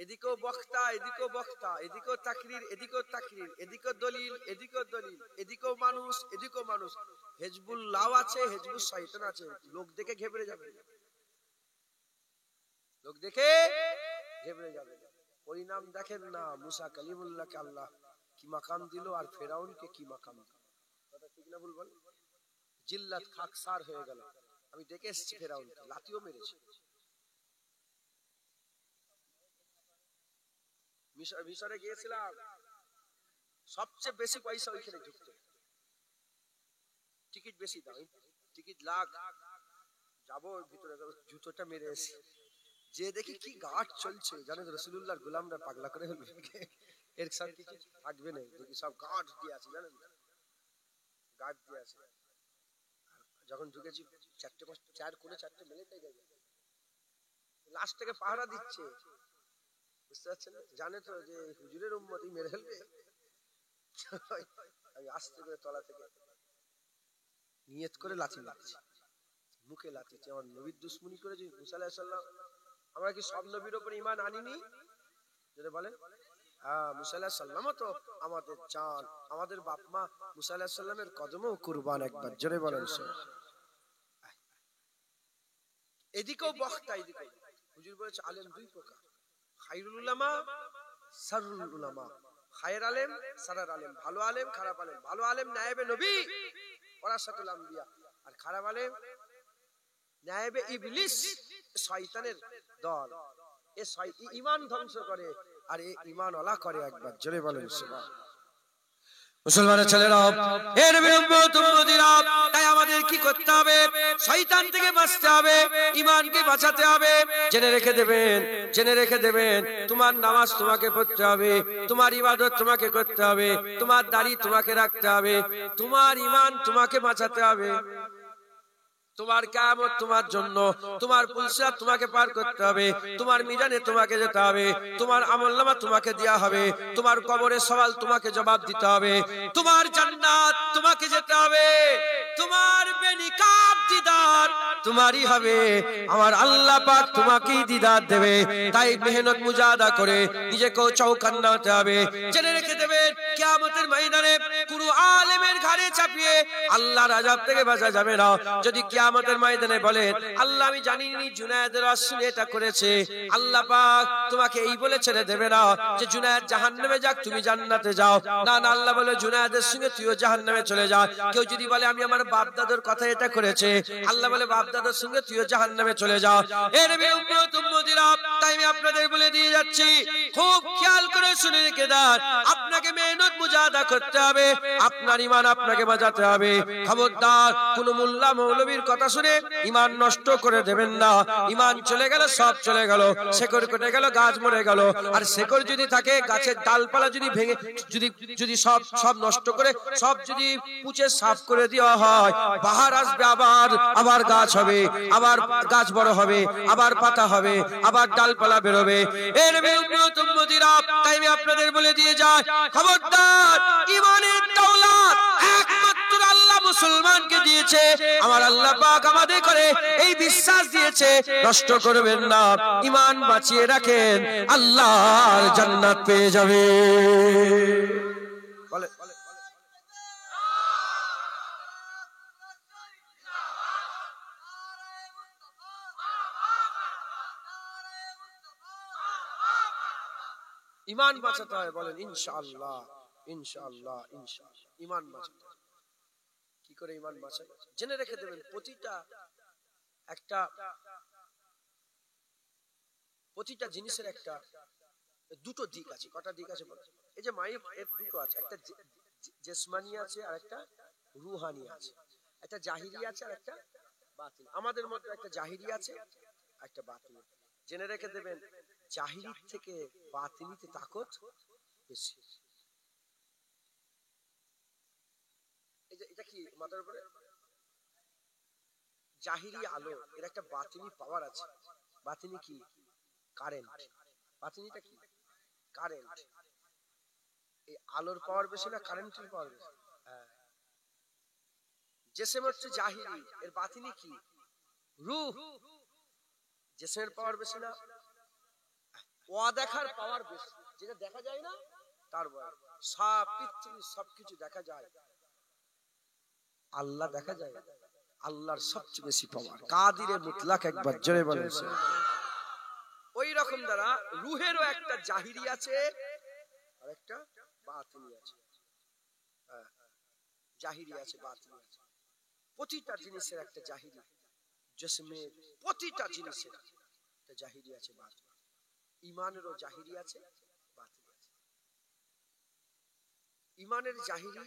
এদিকেও বক্তা, এদিকেও বক্তা, এদিকেও তাকরীর, এদিকেও তাকরীর, এদিকেও দলিল, এদিকেও দলিল, এদিকেও মানুষ, এদিকেও মানুষ। হিজবুল্লাহ আছে, হিজবুল শয়তান আছে। লোক দেখে ঘেবড়ে যাবে, লোক দেখে ঘেবড়ে যাবে। পরিণাম দেখেন না, মুসা কালিমুল্লাহকে আল্লাহ কি মাকাম দিল, আর ফেরাউনকে কি মাকাম দিল। কথা ঠিক না ভুল বল? জিল্লাত খাকসার হয়ে গেল। আমি দেখে এসেছি ফেরাউনকে, লাঠিও মেরেছে। মিশরে গিয়েছিলাম, সবচেয়ে বেশি পয়সা ওইখানে ঢুকতো, টিকিট বেশি দাম, টিকিট লাখ। যাবো ভিতরে, জুতোটা মেরে এসে যে দেখি কি গার্ড চলছে, জানেন রাসূলুল্লাহর গোলামরা পাগলা করে হলো, এর সাথে কিছু থাকবে না, দেখি সব গার্ড দিয়ে আছে, জানেন গার্ড দিয়ে আছে। যখন ঢুকেছি চার কোণে চারটে মেলে তাই যাবে, লাস্ট থেকে পাহারা দিচ্ছে, বুঝতে পারছেন? জানে তো যে হুজুরের উম্মতই মেরে ফেলবে। আমি আস্তে করে তলা থেকে নিয়ত করে লাথি মারছি, মুখে লাথি, আমার নবীর দুশ্মনী করেছি মুসা আলাইহিস সালাম। আমরা কি সব নবীর উপর ঈমান আনিনি? যদি বলেন হ্যাঁ, মুসা আলাইহিস সালামও তো আমাদের জান, আমাদের বাপ মা মুসা আলাইহিস সালামের কদমেও কুরবান। একবার জোরে বলেন। এদিকেও বক্তা, এদিকে হুজুর বলেছে আলেম দুই প্রকার, খায়রুল উলামা সাররুল উলামা। খায়ের আলেম, সারার আলেম। ভালো আলেম, খারাপ আলেম। ভালো আলেম নায়েবে নবী ওয়ারাসাতুল আম্বিয়া, আর খারাপ আলেম নায়েবে ইবলিস, শয়তানের দল। এ ঈমান ধ্বংস করে আর এ ঈমান ওয়ালা করে। একবার জোরে বলেন সুবহানাল্লাহ। মুসলমানের ছেলেরা, হে নবীর উম্মত উম্মতিরা, তাই আমাদের কি করতে হবে? শয়তান থেকে বাঁচতে হবে, ঈমানকে বাঁচাতে হবে। জেনে রেখে দেবেন, জেনে রেখে দেবেন, তোমার নামাজ তোমাকে পড়তে হবে, তোমার ইবাদত তোমাকে করতে হবে, তোমার দাড়ি তোমাকে রাখতে হবে, তোমার ঈমান তোমাকে বাঁচাতে হবে। তোমার কিয়ামত তোমার জন্য, তোমার পুলসিরাত তোমাকে পার করতে হবে, তোমার মিজানে তোমাকে যেতে হবে, তোমার আমলনামা তোমাকে দেয়া হবে, তোমার কবরে সওয়াল তোমাকে জবাব দিতে হবে, তোমার জান্নাত তোমাকে যেতে হবে, তোমার বেনিকাব দিদার তোমারই হবে। আমার আল্লাহ পাক তোমাকেই দিদার দেবে। তাই মেহনত মুজাহাদা করে নিজেকে চৌকান্না হতে হবে। জেনে রেখে দেবেন, কিয়ামতের ময়দানে কোনো আলেমের ঘাড়ে চাপিয়ে আল্লাহর আযাব থেকে বাঁচা যাবে না। যদি কিয়ামতের ময়দানে বলেন আল্লাহ আমি জানিনি জুনায়েদের রাসূল এটা করেছে, আল্লাহ পাক তোমাকে এই বলে ছেড়ে দেবে না যে জুনায়েদ জাহান্নামে যাক তুমি জান্নাতে যাও। না না, আল্লাহ বলে জুনায়েদের সঙ্গে তুইও জাহান্নামে চলে যা। কেউ যদি বলে আমি আমার বাপ দাদার কথা এটা করেছে, আল্লাহ বলে বাপ দাদার সঙ্গে তুইও জাহান্নামে চলে যা। এ নবীর উম্মত উম্মতিরা, তাই আমি আপনাদের বলে দিয়ে যাচ্ছি, খুব খেয়াল করে শুনে রেখে দেন, আপনাকে মেহনত মুজাহাদা করতে হবে, আপনার ঈমান আপনাকে বাঁচাতে হবে। খবরদার কোন মোল্লা মৌলবীর কথা শুনে ঈমান নষ্ট করে দেবেন না। ঈমান চলে গেল সব চলে গেল, শেকড় কেটে গেল, গাছ মরে গেল। আর শেকড় যদি থাকে, গাছের ডালপালা যদি ভেঙে যদি সব নষ্ট করে সব যদি পুঁচে সাফ করে দেওয়া হয়, বাহার আসবে, আবার গাছ হবে, আবার গাছ বড় হবে, আবার পাতা হবে, আবার ডালপালা বেরোবে। এর উম্মত উম্মতিরা, তাই আমি আপনাদের বলে দিয়ে যাই, খবরদার ঈমানের দৌলত একমাত্র আল্লাহ মুসলমানকে দিয়েছে। আমার আল্লাহ পাক আমাদের করে এই বিশ্বাস দিয়েছে, নষ্ট করবেন না, ঈমান বাঁচিয়ে রাখেন, আল্লাহর জান্নাত পেয়ে যাবে। বলে ঈমান বাঁচাতে হয়, বলেন ইনশাআল্লাহ, ইনশাআল্লাহ, ইনশাআল্লাহ। ঈমান বাঁচাতে হয়। কি করে ঈমান বাঁচায়? জেনে রেখে দেবেন, প্রতিটা জিনিসের একটা দুটো দিক আছে। কটা দিক আছে বলেন? এই যে মাইক, এর দুটো আছে, একটা জিসমানি আছে আর একটা রুহানি আছে, একটা জাহিরি আছে আর একটা বাতিল। আমাদের মধ্যে একটা জাহিরি আছে, একটা বাতিল। জেনে রেখে দেবেন, জাহিরির থেকে বাতিনিতে তাকত বেশি। এটা কি মাথার উপরে? জাহিরি আলো, এর একটা বাতিনি পাওয়ার আছে। বাতিনি কি? কারেন্ট। বাতিনিটা কি? কারেন্ট। এই আলোর পাওয়ার বেশি না কারেন্টের পাওয়ার বেশি? হ্যাঁ। জিসম হচ্ছে জাহিরি, এর বাতিনি কি? রূহ। জিসমের পাওয়ার বেশি না অদেখার পাওয়ার বেশি, যেটা দেখা যায় না তার বড়। সব পৃথিবীর সবকিছু দেখা যায়, আল্লাহ দেখা যায়, আল্লাহর সবচেয়ে বেশি পাওয়ার। কাদিরে মুতলাক, একবার জোরে বলেন। ওই রকম দ্বারা রূহেরও একটা জাহিরি আছে আর একটা বাতিনি আছে। হ্যাঁ, জাহিরি আছে, বাতিনি আছে। প্রতিটা জিনিসের একটা জাহিরি, জিসমের প্রতিটা জিনিসের একটা জাহিরি আছে, বাতিনি। ঈমানেরও জাহিরি আছে, বাতিনি আছে। ঈমানের জাহিরি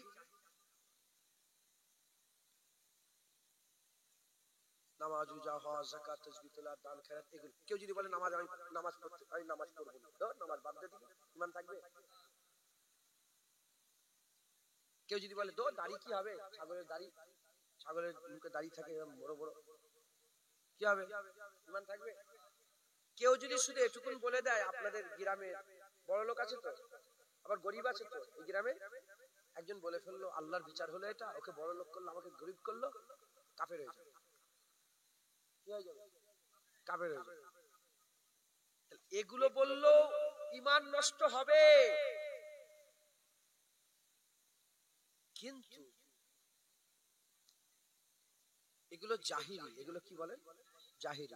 নামাজ, রোজা, হজ, যাকাত, তাসবিহ, তেলাওয়াত, দান, খেরাত, এগুলো। কেউ যদি বলে নামাজ পড়বো না, নামাজ বাদ দিয়ে দিবি, ঈমান থাকবে? কেউ যদি বলে দাড়ি কি হবে, ছাগলের দাড়ি, ছাগলের মুখে দাড়ি থাকে বড় বড়, কি হবে, ঈমান থাকবে? কেউ যদি শুধু এটুকুন বলে দেয়, আপনাদের গ্রামে বড় লোক আছে তো, আবার গরিব আছে তো, এই গ্রামে একজন বলে ফেললো আল্লাহর বিচার হলো এটা, ওকে বড় লোক করলো, আমাকে গরিব করলো, কাফের হয়ে যাবে। কি হয়ে যাবে? কাফের হয়ে যাবে। এগুলো বললো ঈমান নষ্ট হবে, কিন্তু এগুলো জাহিরি। এগুলো কি বলেন? জাহিরি।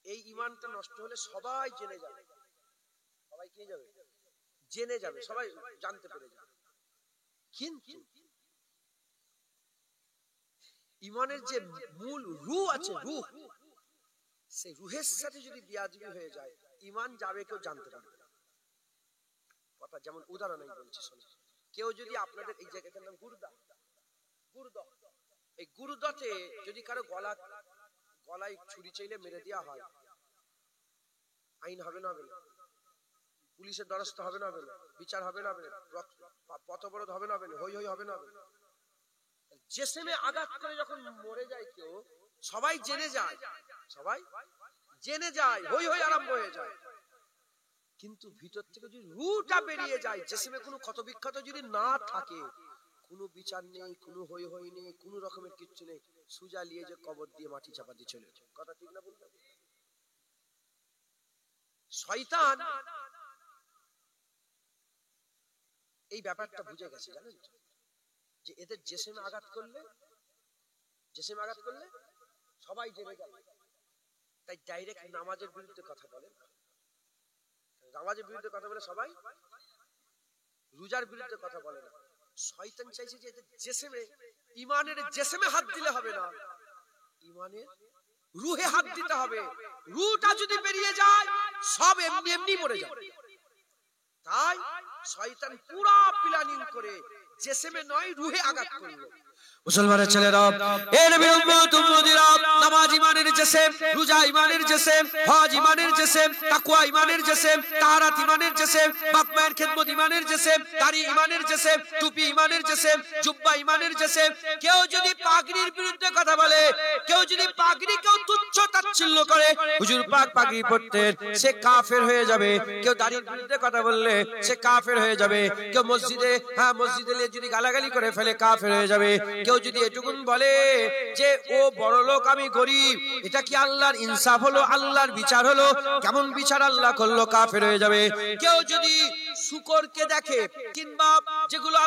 এই ঈমানটা নষ্ট হলে সবাই জেনে যাবে। সবাই কি যাবে? জেনে যাবে, সবাই জানতে পেরে যাবে। কিন্তু ঈমানের যে মূল রূহ আছে, রূহ, সেই রূহের সাথে যদি বিয়াদবি হয়ে যায়, ঈমান যাবে, কেউ জানতে পারবে না। কথা যেমন উদাহরণ আমি বলছি শুনুন। কেউ যদি আপনাদের এই জায়গাটার নাম গুরুদা, গুরুদহ, এই গুরুদতে যদি কারো গলায় ছুরি চাইলে মেরে দেওয়া হয়, আইন হবে না? হবে না? পুলিশের দ্বারস্থ হবে না? হবে না? বিচার হবে না? হবে না? পথবরোধ হবে না? হবে না? হই হই হবে না? হবে না? জিসমে আঘাত করে যখন মরে যায় কেউ, সবাই জেনে যায়, সবাই জেনে যায়, হই হই আরম্ভ হয়ে যায়। কিন্তু ভিতর থেকে যদি রূহটা বেরিয়ে যায়, জিসমে কোনো ক্ষত বিক্ষত যদি না থাকে, কোনো বিচার নেই, কোনো হই হই নেই, কোনো রকমের কিচ্ছু নেই, সুজা নিয়ে যে কবর দিয়ে মাটি চাপা দিয়ে চলে যায়। কথা ঠিক না বলতে? শয়তান এই ব্যাপারটা বুঝে গেছে, জানেন তো, যে এদের জিসমে আঘাত করলে, জিসমে আঘাত করলে সবাই জেনে যাবে। তাই ডাইরেক্ট নামাজের বিরুদ্ধে কথা বলে, নামাজের বিরুদ্ধে কথা বলে সবাই, রোজার বিরুদ্ধে কথা বলে না। শয়তান চাইছে যে এদের জিসমে, ঈমানের জিসমে হাত দিলে হবে না, ঈমানের রূহে হাত দিতে হবে। রূহটা যদি বেরিয়ে যায়, সব এমনি এমনি মরে যাবে। তাই শয়তান পুরো প্ল্যানিং করে জিসমে নয়, রূহে আঘাত করলো। মুসলমানের ছেলেরা, এ নবীর উম্মত উম্মতিরা, নামাজ ঈমানের জিসম, রোজা ঈমানের জিসম, হজ ঈমানের জিসম, তাকওয়া ঈমানের জিসম, তাহারাত ঈমানের জিসম, বাপ মায়ের খেদমত ঈমানের জিসম, দাড়ি ঈমানের জিসম, টুপি ঈমানের জিসম, জুব্বা ঈমানের জিসম। কেউ যদি পাগড়ির বিরুদ্ধে কথা বলে, কেউ যদি পাগড়িকেও তুচ্ছ তাচ্ছিল্য করে, হুজুর পাক পাগড়ি পরতেন, সে কাফের হয়ে যাবে। কেউ দাড়ির বিরুদ্ধে কথা বললে সে কাফের হয়ে যাবে। কেউ মসজিদে, হ্যাঁ মসজিদে যদি গালাগালি করে ফেলে, কাফের হয়ে যাবে। কেউ যদি এটুকুন বলে যে ও বড় লোক আমি গরিব, এটা কি আল্লাহর ইনসাফ হলো? আল্লাহর বিচার হলো? কেমন বিচার আল্লাহ করলো? কাফের হয়ে যাবে। কেউ যদি শুকরকে দেখে, কিংবা যেগুলো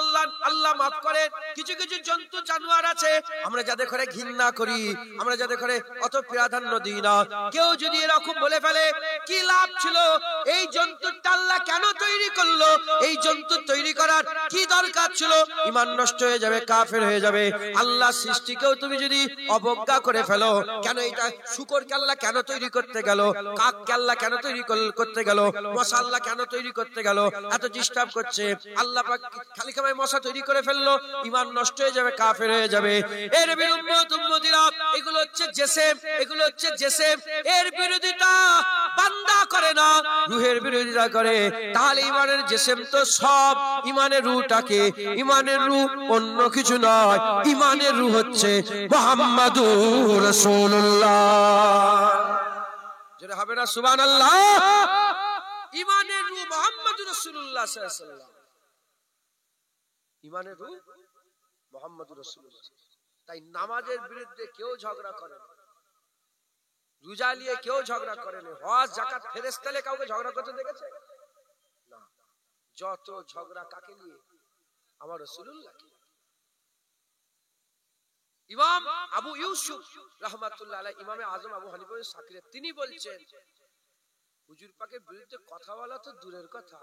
আল্লাহ মাফ করে, কিছু কিছু জন্তু জানোয়ার আছে আমরা যাদের ঘরে ঘৃণা করি, আমরা যাদের ঘরে অত প্রাধান্য দিই না, কেউ যদি এরকম বলে ফেলে, কি লাভ ছিল? এই জন্তুটা আল্লাহ কেন তৈরি করলো? এই জন্তু তৈরি করার কি দরকার ছিল? ঈমান নষ্ট হয়ে যাবে, কাফের হয়ে যাবে। আল্লাহ সৃষ্টিকেও তুমি যদি অবজ্ঞা করে ফেলো, কেন এটা শুকরকে আল্লাহ কেন তৈরি করতে গেল? কাককে আল্লাহ কেন তৈরি করতে গেল? মশা আল্লাহ কেন তৈরি করতে গেল? এত ডিস্টার্ব করছে, আল্লাহ পাক খালি কামায় মশা তৈরি করে ফেললো, ঈমান নষ্ট হয়ে যাবে, কাফের হয়ে যাবে। এর নবীর উম্মত উম্মতিরা, এগুলো হচ্ছে জিসম, এগুলো হচ্ছে জিসম। এর বিরোধিতা বান্দা করে না, রূহের বিরোধিতা করে। তাহলে ঈমানের জিসম তো সব, ঈমানের রূহটাকে, ঈমানের রূহ অন্য কিছু নয়, ঈমানের রূহ হচ্ছে মুহাম্মাদুর রাসূলুল্লাহ। যেটা হবে না সুবহানাল্লাহ। ঈমানের রূহ মুহাম্মাদুর রাসূলুল্লাহ সাল্লাল্লাহু আলাইহি ওয়াসাল্লাম, ঈমানের রূহ মুহাম্মাদুর রাসূলুল্লাহ। তাই নামাজের বিরুদ্ধে কেউ ঝগড়া করে না, রোজা নিয়ে কেউ ঝগড়া করে না, হজ যাকাত ফেরেশতা নিয়ে কাউকে ঝগড়া করতে দেখেছে? না। যত ঝগড়া কাকে নিয়ে? আমার রাসূলুল্লাহকে। ইমাম আবু ইউসুফ রাহমাতুল্লাহ আলাইহি, ইমামে আজম আবু হানিফা সাকিরে, তিনি বলছেন, হুজুর পাকের বিরুদ্ধে কথা বলা তো দূরের কথা,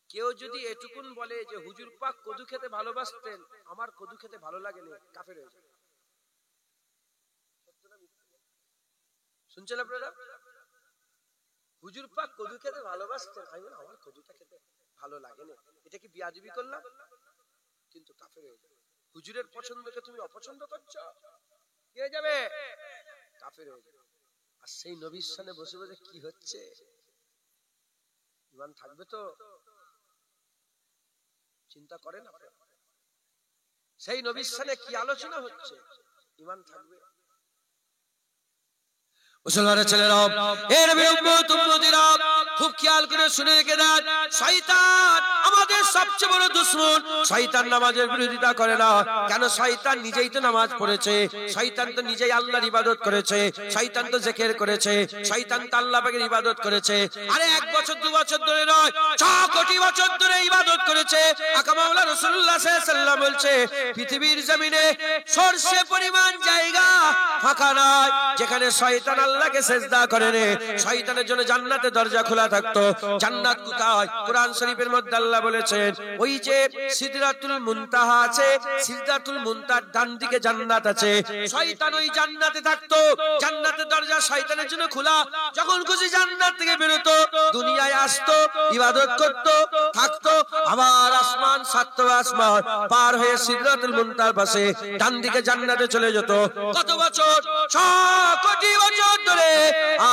কেউ যদি এটুকুন বলে যে হুজুর পাক কদু খেতে ভালোবাসতেন, আমার কদু খেতে ভালো লাগে না, কাফের হয়ে যাবে। শুনছেন আপনারা? হুজুর পাক কদু খেতে ভালোবাসতেন, আমি বলি আমার কদুটা খেতে ভালো লাগে না, এটা কি বিয়াদবি করলাম? কিন্তু কাফের হয়ে যাবে। হুজুরের পছন্দকে তুমি অপছন্দ করছো, কি হয়ে যাবে? কাফের হয়ে যাবে। আর সেই নবীর সামনে বসে বসে কি হচ্ছে? ঈমান থাকবে তো? চিন্তা করেন আপনারা, সেই নবীর সামনে কি আলোচনা হচ্ছে? ঈমান থাকবে? মুসলমানের ছেলেরা, এর উম্মত উম্মতিরা, খুব খেয়াল করে শুনে রেখে দেন, শয়তান আমাদের সবচেয়ে বড় দুশমন। শয়তান নামাজের বিরোধিতা করে না। কেন? শয়তান নিজেই তো নামাজ পড়েছে, শয়তান তো নিজেই আল্লাহর ইবাদত করেছে, শয়তান তো জিকির করেছে, শয়তান তো আল্লাহ পাকের ইবাদত করেছে। আরে 1 বছর 2 বছর ধরে নয়, 6 কোটি বছর ধরে ইবাদত করেছে। আকা মাওলা রাসূলুল্লাহ সাল্লাল্লাহু আলাইহি ওয়াসাল্লাম বলছে, পৃথিবীর জমিনে সরষে পরিমাণ জায়গা ফাঁকা নাই যেখানে শয়তান আল্লাহকে সিজদা করে রে। শয়তানের জন্য জান্নাতের দরজা খোলা থাকতো। জান্নাত কোথায়? কোরআন শরীফের মধ্যে আল্লাহ বলেছেন, ওই যে সিদরাতুল মুনতাহা আছে, সিদরাতুল মুনতাহার ডান দিকে জান্নাত আছে। শয়তান ওই জান্নাতে থাকতো। জান্নাতের দরজা শয়তানের জন্য খোলা। যখন খুশি জান্নাত থেকে বের হতো, দুনিয়ায় আসতো, ইবাদত করতো, থাকতো, আবার আসমান, 7 আসমান পার হয়ে সিদরাতুল মুনতাহার পাশে ডান দিকে জান্নাতে চলে যেত। কত বছর? 6 কোটি বছর ধরে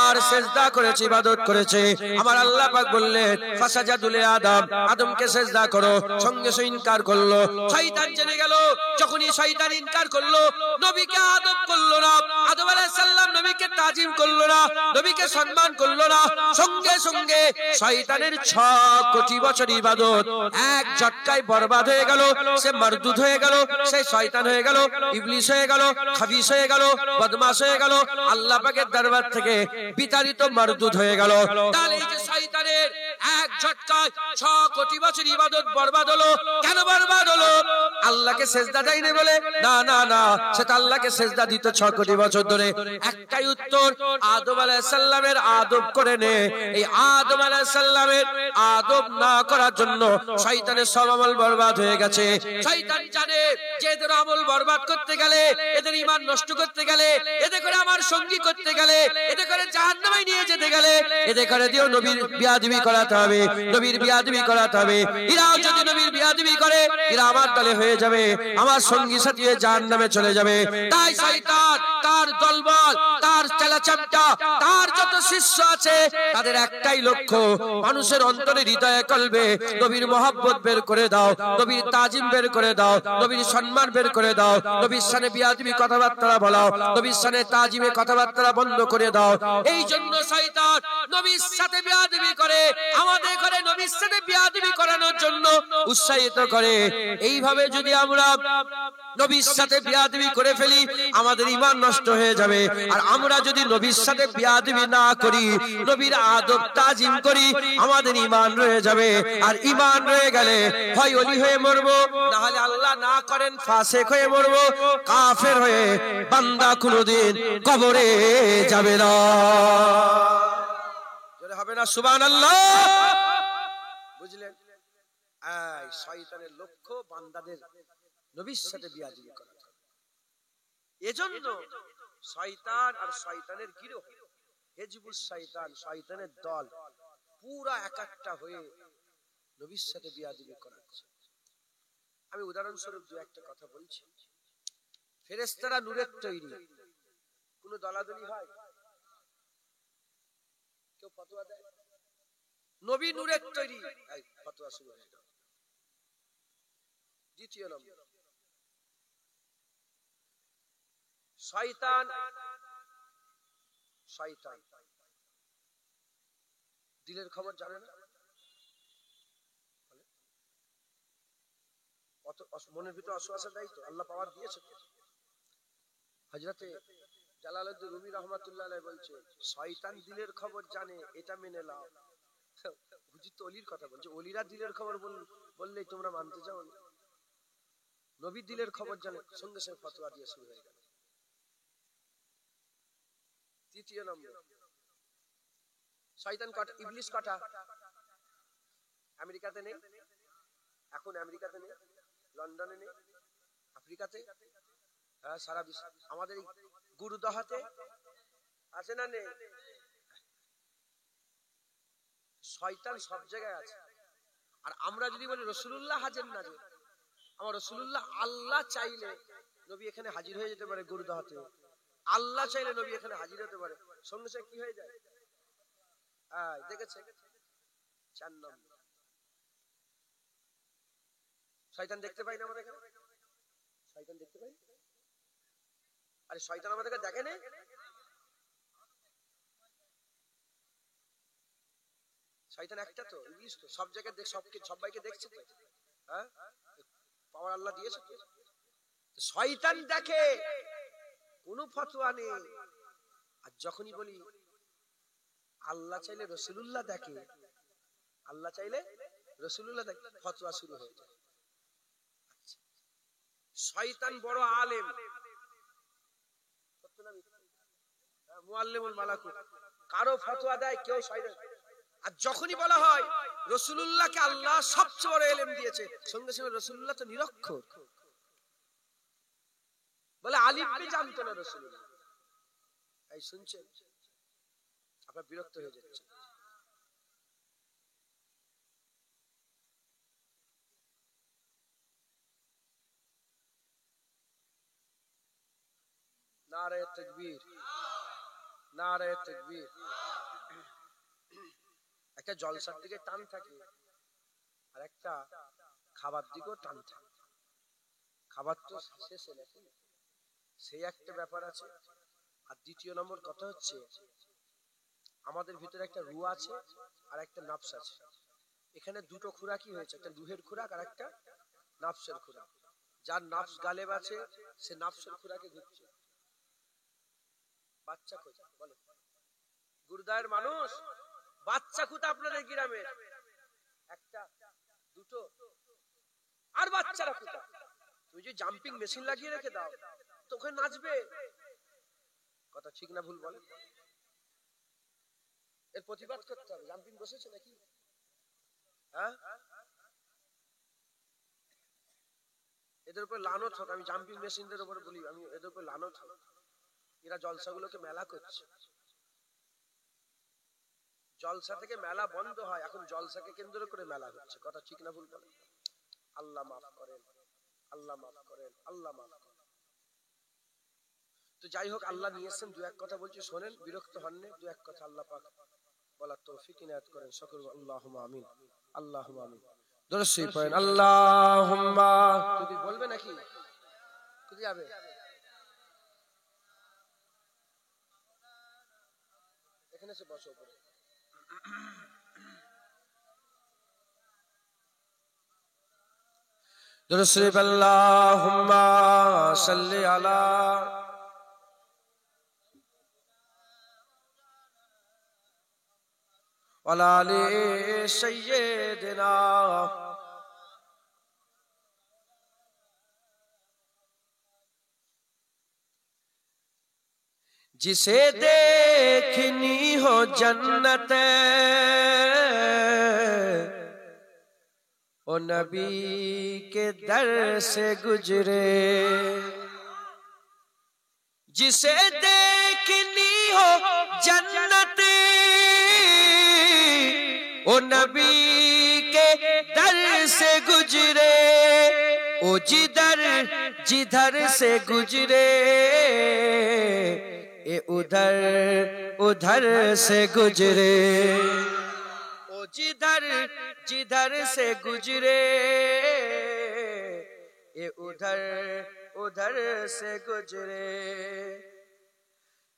আর সিজদা করেছে, ইবাদত করেছে। আমার আল্লাহ পাক বললেন, ফাসাজাদুল আদম, আদমকে সিজদা করো। সঙ্গে সঙ্গে ইনকার করলো। শয়তান জেনে গেল। যখনই শয়তান ইনকার করলো, নবীকে আদব করলো না, আদম আলাইহিস সালাম নবীকে তাজিম করলো না, নবীকে সম্মান করলো না। সঙ্গে সঙ্গে শয়তানের 6 কোটি বছর ইবাদত এক ঝটকায় বরবাদ হয়ে গেল। সে মারদুদ হয়ে গেল, সে শয়তান হয়ে গেল, ইবলিস হয়ে গেল, খাবিস হয়ে গেল, বদমাশ হয়ে গেল, আল্লাহ পাকের দরবার থেকে বিতাড়িত মারদুদ হয়ে গেল। তাহলে এই যে শয়তানের এক ঝটকায় 6 কোটি বছর ইবাদত বরবাদ হলো। কেন বরবাদ হলো? আল্লাহকে সিজদা দেয়নি বলে? না না না, সেটা আল্লাহকে সিজদা দিত 6 কোটি বছর ধরে। একটাই উত্তর, আদম আলাইহিস সালামের আদব করে নে। এই আদম আলাইহিস সালামের আদব না করার জন্য শয়তানের সব আমল বরবাদ হয়ে গেছে। শয়তান জানে যে এদের আমল বরবাদ করতে গেলে, এদের ঈমান নষ্ট করতে গেলে, এতে করে আমার সঙ্গী করতে গেলে, এতে করে জাহান্নামে নিয়ে যেতে গেলে, এতে করে দিও নবীর বিয়াদবি করাতে হবে, নবীর বিয়াদবি করাতে হবে। এরাও যদি নবীর বিয়াদবি করে, এরা আমার দলে হয়ে যাবে, আমার সঙ্গী সাথী হয়ে জাহান্নামে চলে যাবে। তাই শয়তান, তার দলবল, তার চেলাচামটা, তার যত শিষ্য আছে, তাদের একটাই লক্ষ্য, মানুষের অন্তরে হৃদয়ে কলবে নবীর মহব্বত বের করে দাও, নবীর তাজিম বের করে দাও, নবীর সম্মান বের করে দাও, নবীর শানে বিয়াদবি কথাবার্তা বলাও, নবীর শানে তাজিমে কথাবার্তা বন্ধ করে দাও। এই জন্য শয়তান নবীর সাথে বিয়াদবি করে, আমাদের ঘরে নবীর সাথে বিয়াদবি করানোর জন্য উৎসাহিত করে। এইভাবে যদি আমরা নবীর সাথে বিয়াদবি করে ফেলি, আমাদের ঈমান নষ্ট হয়ে যাবে। আর আমরা যদি নবীর সাথে বিয়াদবি না করি, নবীর আদব তাজিম করি, আমাদের ঈমান রয়ে যাবে। আর ঈমান রয়ে গেলে হয় ওলি হয়ে মরবো, না হলে আল্লাহ না করেন ফাসিক হয়ে মরবো, কাফের হয়ে বান্দা কোনদিন কবরে যাবে না। জোরে হবে না সুবহানাল্লাহ? বুঝলেন? এই শয়তানের লক্ষ্য বান্দাদের নবীর সাথে বিয়াদবি করা। এজন্য শয়তান আর শয়তানের গিরোহ, হিজবুস শয়তান, শয়তানের দল পুরা একাট্টা হয়ে নবীর সাথে বিয়াদবি করাচ্ছে। আমি উদাহরণস্বরূপ দু একটা কথা বলছি। ফেরেশতারা নূরের তৈরি, কোন দলাদলি হয়? কেউ ফতোয়া দেয় নবী নূরের তৈরি, এই ফতোয়া শুরু হয়ে গেল। দ্বিতীয় নম্বর, শয়তান, শয়তান দিলের খবর জানে না। মনের ভিতরে অসুয়াশা দেয় তো, আল্লাহ পাওয়ার দিয়েছে। হযরতে জালালউদ্দিন রুমি রাহমাতুল্লাহ আলাইহি বলছে, শয়তান দিলের খবর জানে, এটা মেনে নাও। হুজুর তো ওলির কথা বলছে, ওলিরা দিলের খবর বললেই তোমরা মানতে যাও না? নবী দিলের খবর জানে, সঙ্গে সঙ্গে ফতোয়া দিয়ে শুরু হয়ে গেল। তৃতীয় নম্বর, শয়তান কটা? ইবলিস কটা? আমেরিকাতে নেই, এখন আমেরিকাতে নেই, লন্ডনে নেই, আফ্রিকাতে, হ্যাঁ সারা বিশ্ব। আমাদের গুরুদহাতে আছে না নেই? শয়তান সব জায়গায় আছে। আর আমরা যদি বলি রাসূলুল্লাহ হাজির নাজির, আমার রাসূলুল্লাহ আল্লাহ চাইলে নবী এখানে হাজির হয়ে যেতে পারে গুরুদহাতে, আল্লাহ চাইলে নবী এখানে হাজির হতে পারে, সঙ্গে সঙ্গে কি হয়ে যায়? দেখেছে? 4 নম্বর, শয়তান দেখতে পাই না আমাদের এখানে, শয়তান দেখতে পাই। আরে শয়তান আমাদেরকে দেখে না, শয়তান একটা তো, ইবলিস তো সব জায়গায় সবাইকে দেখছে তো, হ্যাঁ পাওয়ার আল্লাহ দিয়েছে তো। শয়তান দেখে, কোনো ফতোয়া নেই। আর যখনই বলি আল্লাহ চাইলে রাসূলুল্লাহ দেখে, আল্লাহ চাইলে রাসূলুল্লাহ দেখে, ফতোয়া শুরু হয়ে যায়। শয়তান বড় আলেম, মুআল্লিমুল মালাকুত, কারো ফতোয়া দেয় কেউ শয়তান। আর যখনই বলা হয় রাসূলুল্লাহকে আল্লাহ সবচেয়ে বড় ইলম দিয়েছে, সঙ্গে সঙ্গে রাসূলুল্লাহ তো নিরক্ষর, বলে আলিফ বে জানতো না রাসূলুল্লাহ। এই শুনছেন, আপনারা বিরক্ত হয়ে যাচ্ছে। নারে তাকবীর, নারে তাকবীর। একটা জলসার দিকে টান থাকে, আর একটা খাবার দিকেও টান থাকে। খাবার তো শেষে নাকি, সেই একটা ব্যাপার আছে। আর দ্বিতীয় নম্বর কথা হচ্ছে, আমাদের ভিতরে একটা রূহ আছে আর একটা নফস আছে। এখানে দুটো খোরাকই হয়েছে, একটা রূহের খোরাক আর একটা নফসের খোরাক। যার নফস গালেব আছে সে নফসের খোরাকে ঘুরছে। বাচ্চা খোঁজা বলে গুরদায়ের মানুষ, বাচ্চা খুঁত আপনাদের গ্রামে একটা দুটো, আর বাচ্চারা খুঁতা। তুই যে জাম্পিং মেশিন লাগিয়ে রেখে দাও তো ওখানে নাচবে, কথা ঠিক না ভুল বলে? এর প্রতিবাদ করতে হবে। জাম্পিং বসেছে নাকি? হ্যাঁ, এদের উপর লানত হোক। আমি জাম্পিং মেশিনদের উপরে বলি, আমি এদের উপর লানত হোক। এরা জলসাগুলোকে মেলা করছে। জলসা থেকে মেলা বন্ধ হয়, এখন জলসাকে কেন্দ্র করে মেলা হচ্ছে, কথা ঠিক না ভুল বলে? আল্লাহ মাফ করেন, আল্লাহ মাফ করেন, আল্লাহ মাফ করেন। তো যাই হোক, আল্লাহ নিয়েছেন, দু এক কথা বলছি শোনেন, বিরক্ত হননি। দু এক কথা আল্লাহ পাক বলার তৌফিক ইনায়াত করেন। সকল আল্লাহুম্মা আমিন, আল্লাহুম্মা আমিন। দরুদ শরীফ পড়েন। আল্লাহুম্মা, তুমি বলবে নাকি? কোথায় যাবে? এখানে এসে বসো উপরে। দরুদ শরীফ। আল্লাহুম্মা সাল্লি আলা ওয়ালা আলি সাইয়্যিদিনা जिसे देखनी हो जन्नत ओ नबी के दर से गुजरे, जिसे देखनी हो जन्नत ओ नबी के दर से गुजरे, ओ जिधर जिधर से गुजरे ए उधर उधर से गुजरे, ओ जिधर जिधर से गुजरे ए उधर उधर से गुजरे,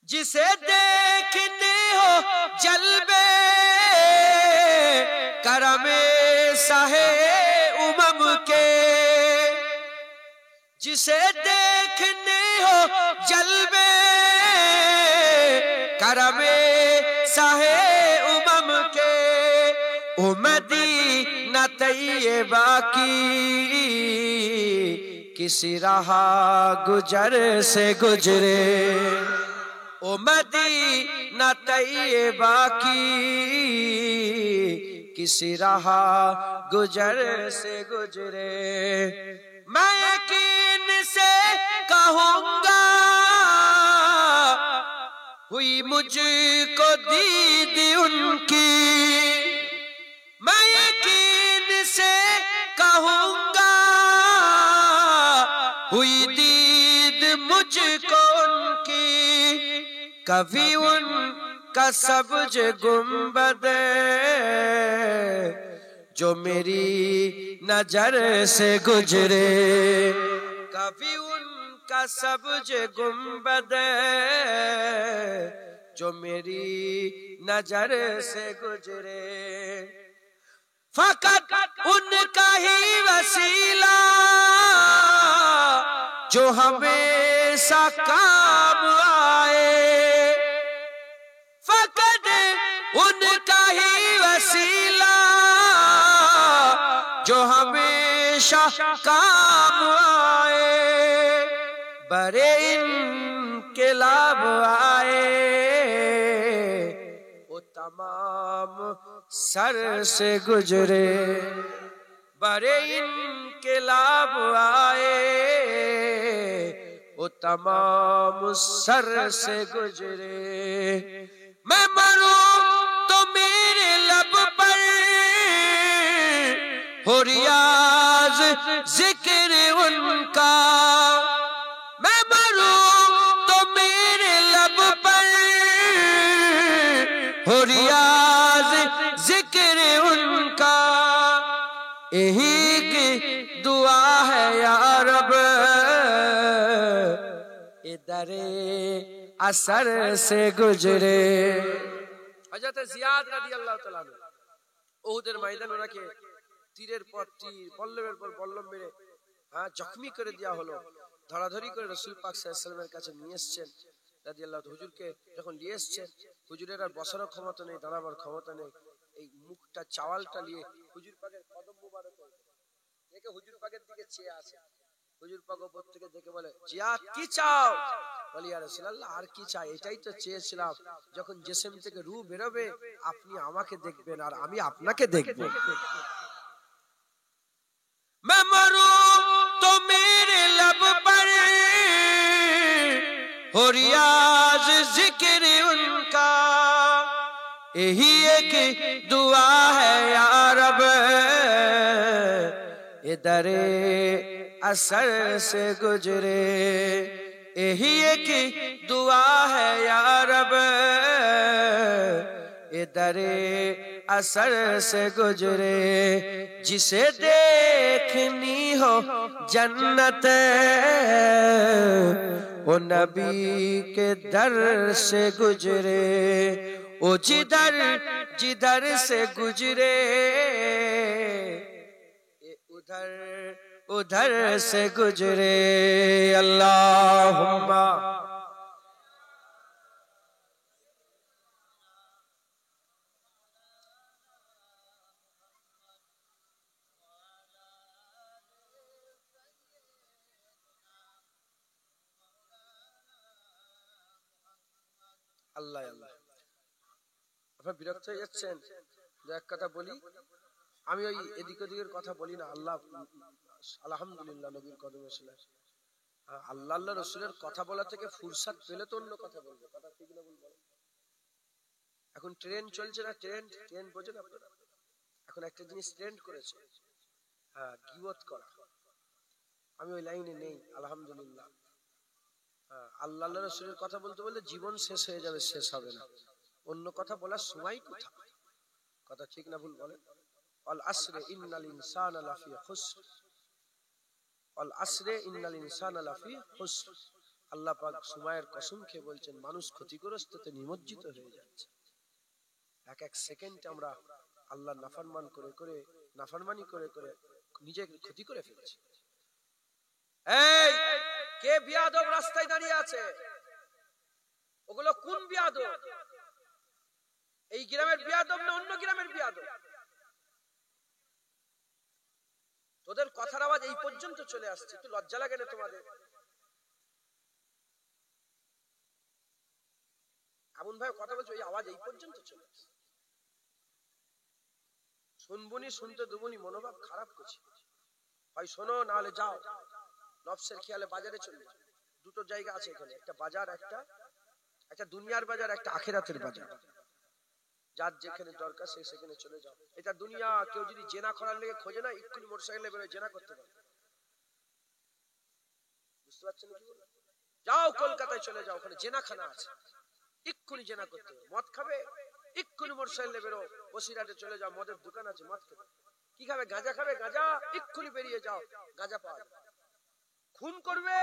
जिसे देखते हो जलबे करमे साहे उमम के, जिसे देखने हो जलबे करमे साहे उमम के, ओ मदीना तैयबा की किसी राह गुजर से गुजरे, ओ मदीना तैयबा की किसी राह गुजर से गुजरे। मैं यकीन से कहूँगा हुई मुझको दीद उनकी, मैं यकीन से कहूँगा हुई दीद मुझको उनकी, कभी उनका सब्ज गुंबद जो मेरी नजर से गुजरे, कभी उनका सब्ज गुंबद جو میری نظر سے گزرے فقط ان کا ہی وسیلہ جو ہمیشہ کام آئے فقط ان کا ہی وسیلہ جو ہمیشہ کام آئے بڑے انقلاب آئے وہ تمام سر سے گزرے بڑے انقلاب آئے وہ تمام سر سے گزرے میں مروں تو میرے لب پر ہو ریاض ذکر ان کا میں مروں تو میرے لب پر ہو ریاض ذکر ان کا یہی کی دعا ہے یا رب ادھر اثر سے گزرے حضرت زیاد رضی اللہ تعالیٰ عنہ উহুদের ময়দানে ওনাকে তীরের পর তীর বল্লমের পর বল্লম মেরে জখমি করে দেওয়া হলো ধরাধরি করে রাসূল পাক সাল্লাল্লাহু আলাইহি ওয়াসাল্লামের কাছে নিয়ে এসেছেন রাদিয়াল্লাহু তাআলা হুজুরকে যখন নিয়ে এসেছেন হুজুরের আর বসার ক্ষমতা নেই দাঁড়াবার ক্ষমতা নেই এই মুখটা চাওয়ালটা নিয়ে হুজুর পাকের কদম মোবারক দেখে হুজুর পাকের দিকে চেয়ে আসে হুজুর পাক উপর থেকে দেখে বলে জিয়াদ কি চাও বলি ইয়া রাসূলুল্লাহ আর কি চাই এটাই তো চেয়েছিলাম যখন জিসম থেকে রূহ বেরোবে আপনি আমাকে দেখবেন আর আমি আপনাকে দেখব मैं मरूं तो मेरे लब पर हो रियाज जिक्र उनका यही एक दुआ है या रब इधर असर से गुजरे यही एक दुआ है या रब इधर असर से गुजरे जिसे देखनी हो जन्नत वो नबी के दर से गुजरे वो जिधर जिधर से गुजरे उधर उधर से गुजरे अल्लाहुम्मा আল্লাহ আল্লাহ আপনারা বিরক্ত হয়ে যাচ্ছেন এক কথা বলি আমি ওই এদিক ওদিকের কথা বলি না আল্লাহ আলহামদুলিল্লাহ নবীর কদমে ছিলেন আল্লাহ আল্লাহ রাসূলের কথা বলা থেকে ফুরসত পেলে তো অন্য কথা বলবো কথা ঠিক না ভুল বলেন এখন ট্রেন চলছে না ট্রেন বোঝেন আপনারা এখন একটা জিনিস ট্রেন্ড করেছে গীবত করা আমি ওই লাইনে নেই আলহামদুলিল্লাহ আল্লাহ আল্লাহ রাসূলের কথা বলতে বললে জীবন শেষ হয়ে যাবে শেষ হবে না অন্য কথা বলার সময় কোথায় কথা ঠিক না ভুল বলেন আল আসরে ইন্নাল ইনসানা লাফি খুসর আল আসরে ইন্নাল ইনসানা লাফি খুসর আল্লাহ পাক সময়ের কসম খেয়ে বলছেন মানুষ ক্ষতিগ্রস্ততে নিমজ্জিত হয়ে যাচ্ছে এক এক সেকেন্ডে আমরা আল্লাহর নাফরমানি করে নিজেকে ক্ষতি করে ফেলছি এই কে বিয়াদব রাস্তায় দাঁড়িয়ে আছে ওগুলো কোন বিয়াদব এই গ্রামের বিয়াদব না অন্য গ্রামের বিয়াদব তোদের কথার আওয়াজ এই পর্যন্ত চলে আসছে একটু লজ্জা লাগে না তোমাদের এমন ভাবে কথা বলছো এই আওয়াজ এই পর্যন্ত চলে আসছে শুনবুনি শুনতে দেবুনি মনোভাব খারাপ করছি ভাই শোনো নাহলে যাও নফসের খেয়ালে বাজারে চলে যাও দুটো জায়গা আছে এখানে একটা বাজার একটা দুনিয়ার বাজার একটা আখিরাতের বাজার যার যেখানে দরকার সে সেখানে চলে যাও এটা দুনিয়া কেউ যদি জেনা করার লেগে খোঁজে না এক্ষুনি মোটরসাইকেলে বেরোয় জেনা করতে পারে বুঝতে পারছেন কি যাও কলকাতায় চলে যাও ওখানে জেনাখানা আছে এক্ষুনি জেনা করতে হবে মদ খাবে এক্ষুনি মোটরসাইকেলে বেরো বসিরহাটে চলে যাও মদের দোকান আছে মদ খাবে কি খাবে গাঁজা খাবে গাঁজা এক্ষুনি বেরিয়ে যাও গাঁজা পাওয়া যাবে খুন করবে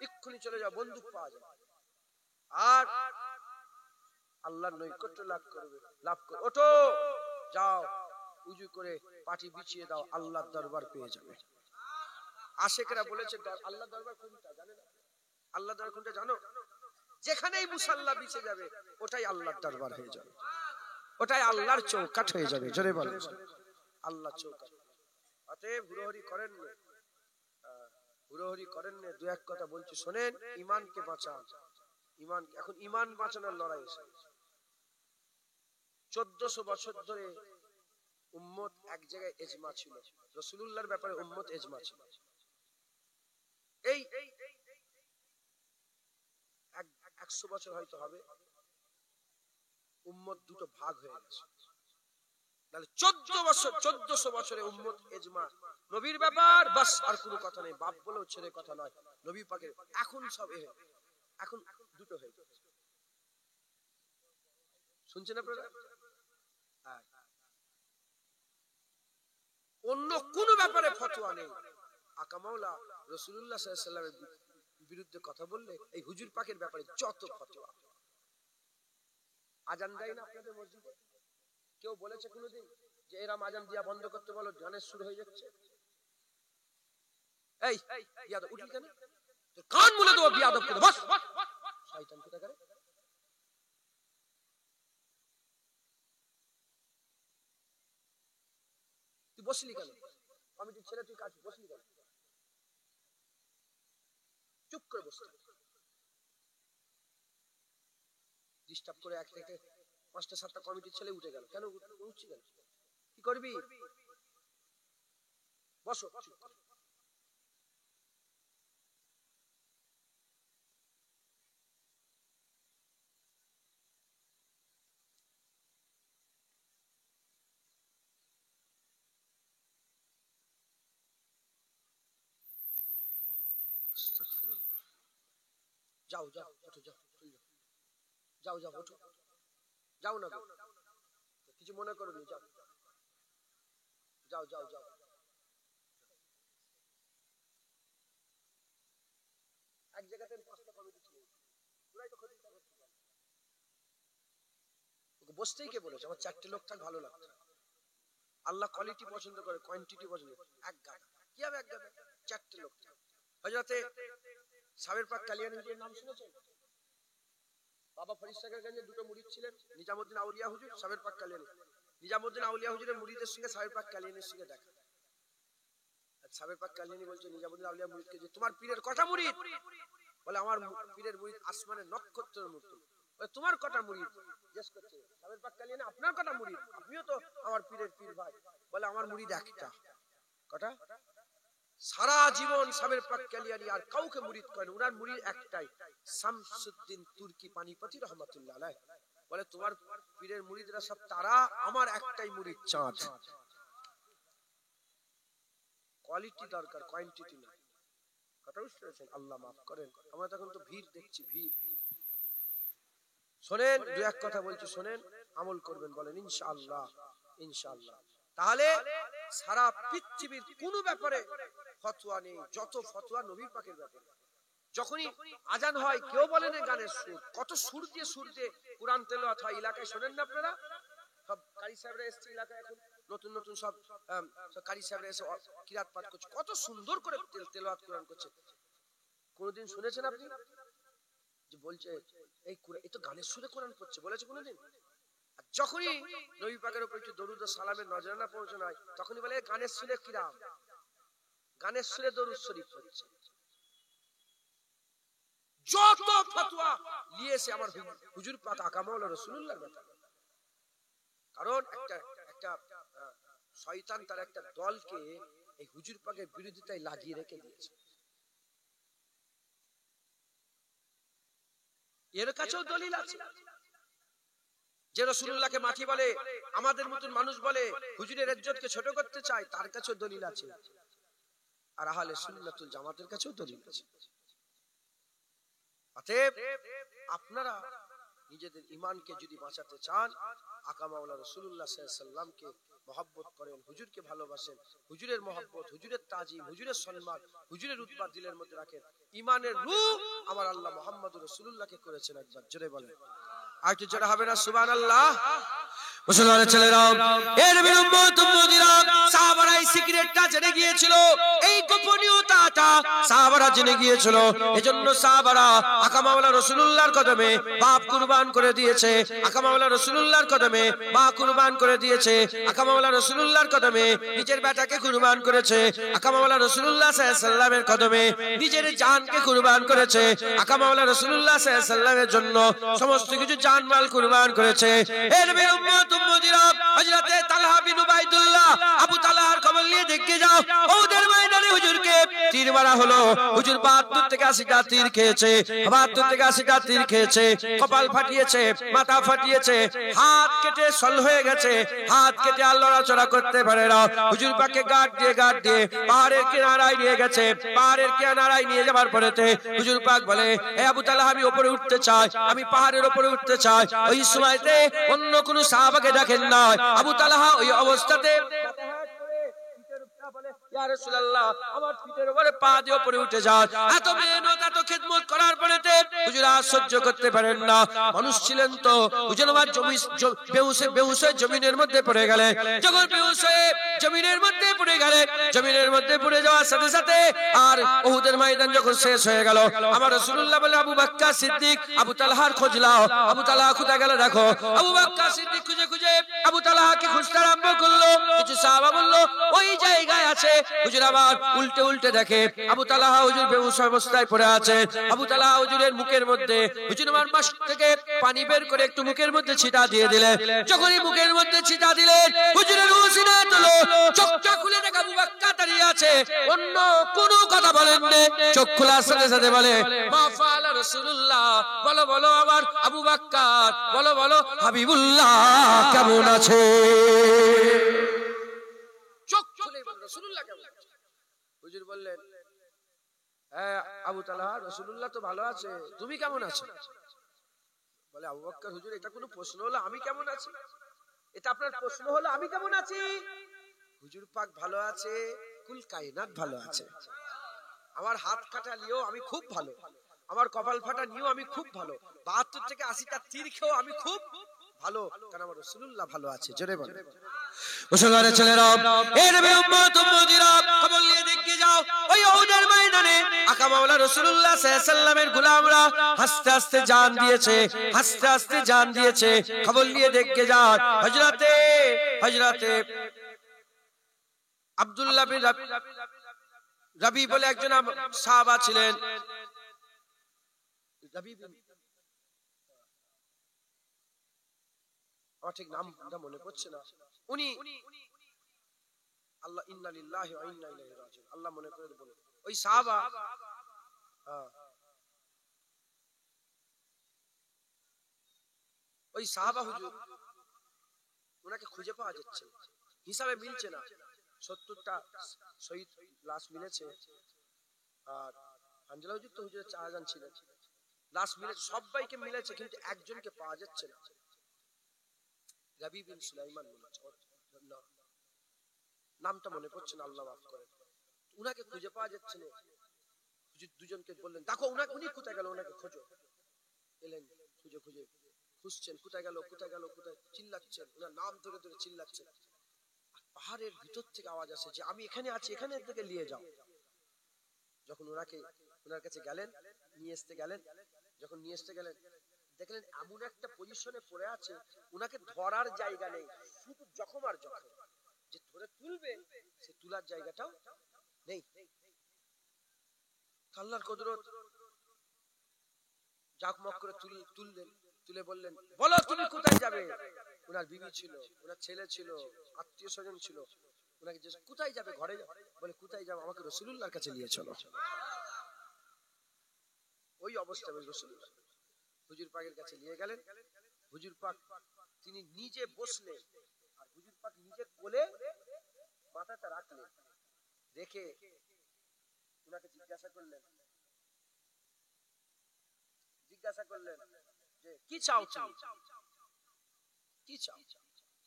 এক্ষুনি চলে যাও বন্দুক পাওয়া যাবে আর আল্লাহর নৈকট্য লাভ করবে। ওঠো, যাও, উজু করে পাটি বিছিয়ে দাও, আল্লাহর দরবার পেয়ে যাবে। আশেকরা বলেছে আল্লাহর দরবার কোনটা জানে না? আল্লাহর দরবার কোনটা জানো? যেখানেই মুসাল্লা বিছে যাবে ওটাই আল্লাহর দরবার হয়ে যাবে, ওটাই আল্লাহর চৌকাঠ হয়ে যাবে। জোরে বলেন আল্লাহ চৌকাঠ। অতএব হুড়োহুড়ি করেন না, হুড়োহুড়ি করেন না। দু এক কথা বলছি শোনেন, ইমানকে বাঁচান। ইমান, এখন ইমান বাঁচানোর লড়াই এসে 1400 বছর ধরে উম্মত এক জায়গায় এজমা ছিল, রাসূলুল্লাহর ব্যাপারে উম্মত এজমা ছিল। এই 100 বছর হয়তো হবে, উম্মত দুটো ভাগ হয়ে গেছে। তাহলে 1400 বছরে উম্মত এজমা, নবীর ব্যাপার বাস, আর কোনো কথা নেই, বাপ বলেও ছেড়ে কথা নয়, নবী পাকের। এখন সব এখন দুটো হয়ে গেছে, শুনছেন আপনারা? অন্য কোন ব্যাপারে ফতোয়া নেই। আকা মাওলা রাসূলুল্লাহ সাল্লাল্লাহু আলাইহি ওয়াসাল্লামের বিরুদ্ধে কথা বললে এই হুজুর পাকের ব্যাপারে যত ফতোয়া। আজান দেয় না আপনাদের মসজিদে? কেউ বলেছে কোনোদিন যে এরা আজান দিয়া বন্ধ করতে বলো, গানের সুর হয়ে যাচ্ছে? এই বিয়াদব উঠলি কেন? তোর কান মুলে দেবো বিয়াদব করে, বস শয়তান কোথাকার। তুই বসলি কেন? কমিটির ছেলে তুই কাজ বসলি কেন? চুপ করে বসলি। ডিস্টার্ব করে এক থেকে 5টা 7টা কমিটির ছেলে উঠে গেল। কেন উঠছি কেন? কি করবি? বসো। যাও যাও ওঠো, যাও যাও যাও ওঠো, যাও না কিছু মনে করো নি, যাও যাও যাও যাও। এক জায়গাতে 5টা কমিটি ছিল, পুরাই তো ক্ষতি করতে পারে। ওকে বসতেই কে বলেছে? আমার 4টে লোক থাক ভালো লাগছে। আল্লাহ কোয়ালিটি পছন্দ করে, কোয়ান্টিটি পছন্দ করে। এক গাদা কি হবে? এক গাদা 4টে লোক। হযরতে সাবের পাক কালিয়ানী হুজুরের নাম শুনেছেন? বাবা ফরিদসাগরগঞ্জে দুটো মুরিদ ছিলেন, নিজামউদ্দিন আউলিয়া হুজুর, সাবের পাক কালিয়ানী। নিজামউদ্দিন আউলিয়া হুজুরের মুরিদের সঙ্গে সাবের পাক কালিয়ানীর সঙ্গে দেখা। আর সাবের পাক কালিয়ানী বলছে নিজামউদ্দিন আউলিয়া মুরিদকে যে তোমার পীরের কটা মুরিদ? বলে আমার পীরের মুরিদ আসমানের নক্ষত্রের মতো। বলে তোমার কটা মুরিদ? জিজ্ঞেস করছে সাবের পাক কালিয়ানী আপনার কটা মুরিদ? আপনিও তো আমার পীরের পীর ভাই। বলে আমার মুরিদ একটা। কটা? সারা জীবন সাবের পাক কালিয়ানী আর কাউকে মুরিদ করেন, ওনার মুরিদ একটাই, শামসুদ্দিন তুর্কি পানিপতি রহমাতুল্লাহ আলাইহি। বলে তোমার পীরের মুরিদরা সব তারা, আমার একটাই মুরিদ চাঁদ। কোয়ালিটি দরকার, কোয়ান্টিটি না। কথা বুঝতে পেরেছেন? আল্লাহ মাফ করেন, আমরা তখন তো ভিড় দেখছি, ভিড়। শোনেন, দু এক কথা বলছি শোনেন, আমল করবেন, বলেন ইনশাআল্লাহ। ইনশাআল্লাহ। তাহলে সারা পৃথিবীর কোন ব্যাপারে ফতোয়া নেই, যত ফতোয়া নবী পাকের ব্যাপারে। যখনই আজান হয় কেউ বলে না গানের সুর, কত সুর দিয়ে কুরআন তেলাওয়াত হয় এলাকায়, শোনেন না আপনারা? সব কারি সাহেবরা এসছে এলাকায়, এখন নতুন নতুন সব কারি সাহেবরা এসে কিরাত পাঠ করছে, কত সুন্দর করে তেলাওয়াত কুরআন করছে। কোনদিন শুনেছেন আপনি যে বলছে এই কুরআন, এই তো গানের সুরে কোরআন পড়ছে, বলেছে কোনদিন? যখনই নবী পাকের উপর একটু দরুদ ও সালামের নজরানা পৌঁছানো হয়, তখনই বলে গানের সুরে কিরাম, গানের সুরে দরুদ শরীফ পড়ছে। যত ফতোয়া নিয়েছে আমার হুজুর পাক আকা মাওলানা রাসূলুল্লাহর ব্যাপারে। কারণ একটা শয়তান তার একটা দলকে এই হুজুর পাকের বিরোধিতায় লাগিয়ে রেখে দিয়েছে। এর কাছেও দলিল আছে যে রাসূলুল্লাহকে মাটি বলে, আমাদের মতন মানুষ বলে, হুজুরের ইজ্জতকে ছোট করতে চায়, তার কাছেও দলিল আছে। আর আহলে সুন্নাতুল জামাতের কাছেও দলিল আছে। অতএব আপনারা নিজেদের ঈমানকে যদি বাঁচাতে চান, আকা মাওলানা রাসূলুল্লাহ সাল্লাল্লাহু আলাইহি ওয়াসাল্লামকে মহব্বত করেন, হুজুরকে ভালোবাসেন, হুজুরের মহব্বত, হুজুরের তাজিম, হুজুরের সম্মান, হুজুরের উতবা দিলের মধ্যে রাখেন। ঈমানের রূহ আমার আল্লাহ মুহাম্মদুর রাসূলুল্লাহকে করেছেন। একবার জোরে বলেন। আর একটু জোরে হবে না সুবহানাল্লাহ? মুসলমানের ছেলেরা, এর বিরুদ্ধে উম্মতিরা, সাহাবারা এই সিক্রেটটা জেনে গিয়েছিল, এই গোপনীয়তাটা সাহাবারা জেনে গিয়েছিল। এজন্য সাহাবারা আকা মাওলা রাসূলুল্লাহর কদমে বাপ কুরবান করে দিয়েছে, আকা মাওলা রাসূলুল্লাহর কদমে মা কুরবান করে দিয়েছে, আকা মাওলা রাসূলুল্লাহর কদমে নিজের বেটাকে কুরবান করেছে, আকা মাওলা রাসূলুল্লাহ সাল্লাল্লাহু আলাইহি ওয়াসাল্লামের কদমে নিজের জানকে কুরবান করেছে, আকা মাওলা রাসূলুল্লাহ সাল্লাল্লাহু আলাইহি ওয়াসাল্লামের জন্য সমস্ত কিছু জানমাল কুরবান করেছে। এর বিরুদ্ধে হযরতে তালহা বিন উবাইদুল্লাহ আবু তালহার খবর নিয়ে দেখে যাও, ওদের ময়দানে হুজুরকে তীর মারা হলো। হুজুর 72 থেকে 80টা তীর খেয়েছে, 72 থেকে 80টা তীর খেয়েছে, কপাল ফাটিয়েছে, মাথা ফাটিয়েছে, হাত কেটে সল হয়ে গেছে, হাত কেটে আর লড়াচড়া করতে পারে না। হুজুর পাকে গার্ড দিয়ে পাহাড়ের কিনারায় নিয়ে গেছে। পাহাড়ের কিনারায় নিয়ে যাবার পরেতে হুজুর পাক বলে, এ আবু তালহা, আমি উপরে উঠতে চাই, আমি পাহাড়ের উপরে উঠতে চাই। ওই সময়তে অন্য কোন সাহাবাকে দেখেন না, আবু তালহা ওই অবস্থাতে ইয়া রাসূলুল্লাহ, আমার পিঠের উপরে পা দিয়ে উপরে উঠে যান। এত মেহনত, এত খিদমত করার পরেতে হুজুর আর সহ্য করতে পারেন না। মানুষ ছিলেন তো, হুজুর আমার বেহুশ হয়ে জমিনের মধ্যে পড়ে গেলেন। যখন বেহুশ হয়ে জমিনের মধ্যে পড়ে গেলেন, জমিনের মধ্যে পড়ে যাওয়ার সাথে সাথে আর উহুদের ময়দান যখন শেষ হয়ে গেল, আমার রাসূলুল্লাহ বলে, আবু বকর সিদ্দিক, আবু তালহার খোঁজ নাও। আবু তালহা কোথায় গেল দেখো। আবু বকর সিদ্দিক খুঁজে আবু তালহাকে খুঁজতে আরম্ভ করলো। কিছু সাহাবা বলল ওই জায়গায় আছে। হুজুর আবার উল্টে দেখে আবু তালহা হুজুর বেহুশ অবস্থায় পড়ে আছে। আবু তালহা হুজুরের মুখের মধ্যে হুজুর আমার মাস থেকে পানি বের করে একটু মুখের মধ্যে ছিটা দিয়ে দিলেন। যখনই মুখের মধ্যে ছিটা দিলেন, হুজুরের উসিনা তোলো, চোখটা খুলে দেখে আবু বকর দাঁড়িয়ে আছে, অন্য কোনো কথা বলেন না। চোখ খোলার সাথে সাথে বলে, মা ফাআলা রাসূলুল্লাহ, বলো আমার আবু বকর, বলো হাবিবুল্লাহ কেমন আছে? চোখ খুলে রাসূলুল্লাহ কেমন আছে? হুজুর বললেন, হ্যাঁ আবু তালহা, রাসূলুল্লাহ তো ভালো আছে, তুমি কেমন আছো? বলে, আবু বকর হুজুর, এটা কোনো প্রশ্ন হলো আমি কেমন আছি? এটা আপনার প্রশ্ন হলো আমি কেমন আছি? হুজুর পাক ভালো আছে, কুল কায়নাত ভালো আছে। আমার হাত কাটা নিয়েও আমি খুব ভালো, আমার কপাল ফাটা নিয়েও আমি খুব ভালো, 72 থেকে 80টা তীর খেয়েও আমি খুব ভালো, কারণ আমার রাসূলুল্লাহ ভালো আছে। জোরে বলো। মুসলমানের ছেলেরা, এর উম্মতিরা, খবর নিয়ে দেখে যাও, ওই উহুদের ময়দানে আকা মাওলা রাসূলুল্লাহ সাল্লাল্লাহু আলাইহি ওয়াসাল্লামের গোলামরা আস্তে আস্তে জান দিয়েছে। খবর নিয়ে দেখে যাও, হযরতে আব্দুল্লাহ বিন রাবি বলে একজন সাহাবা ছিলেন। রাবি বিন, ঠিক নামটা মনে পড়ছে না, উনি আল্লাহ ইন্না লিল্লাহি ওয়া ইন্না ইলাইহি রাজিউন, আল্লাহ মনে করে বলুন, ওই সাহাবা, ওই সাহাবা হুজুর, ওনাকে খুঁজে পাওয়া যাচ্ছে না, হিসাবে মিলছে না। 70টা শহীদ লাশ মিলেছে, আর হানজালা হুজুর তো হুজুরের 4 জন ছিলেন, লাশ মিলেছে, সবাইকে মিলেছে, কিন্তু একজনকে পাওয়া যাচ্ছে না। রাবি বিন সুলাইমান নামটা মনে পড়ছে না, আল্লাহ মাফ করেন। উনাকে খুঁজে পাওয়া যাচ্ছে না। হুজুর দুজনকে বললেন, দেখো উনি কোথায় গেল, ওনাকে খোঁজো। এলেন, খুঁজছেন, কোথায় গেল, চিল্লাচ্ছেন, ওনার নাম ধরে চিল্লাচ্ছেন। পাহাড়ের ভিতর থেকে আওয়াজ আসে যে আমি এখানে আছি, এখানে থেকে নিয়ে যাও। যখন ওনার কাছে গেলেন, যখন নিয়ে আসতে গেলেন, দেখলেন এমন একটা পজিশনে পড়ে আছে, ওনাকে ধরার জায়গা নেই, শুধু জখম আর জখম, যে ধরে তুলবে সে তুলার জায়গাটাও নেই। আল্লাহর কুদরত, জাকমক করে তুললেন, তুলে বললেন, বলো তুমি কোথায় যাবে? ওনার বিবি ছিল, ওনার ছেলে ছিল, আত্মীয় স্বজন ছিল। ওনাকে জিজ্ঞেস, কোথায় যাবে? ঘরে যাবে? বলে, কোথায় যাবো, আমাকে রাসূলুল্লাহর কাছে নিয়ে চলো। ওই অবস্থা রাসূলুল্লাহ হুজুর পাকের কাছে নিয়ে গেলেন। হুজুর পাক তিনি নিজে বসলেন, আর হুজুর পাক নিজের কোলে মাথাটা রাখলেন, রেখে ওনাকে জিজ্ঞাসা করলেন যে কি চাও তুমি? কি চাও?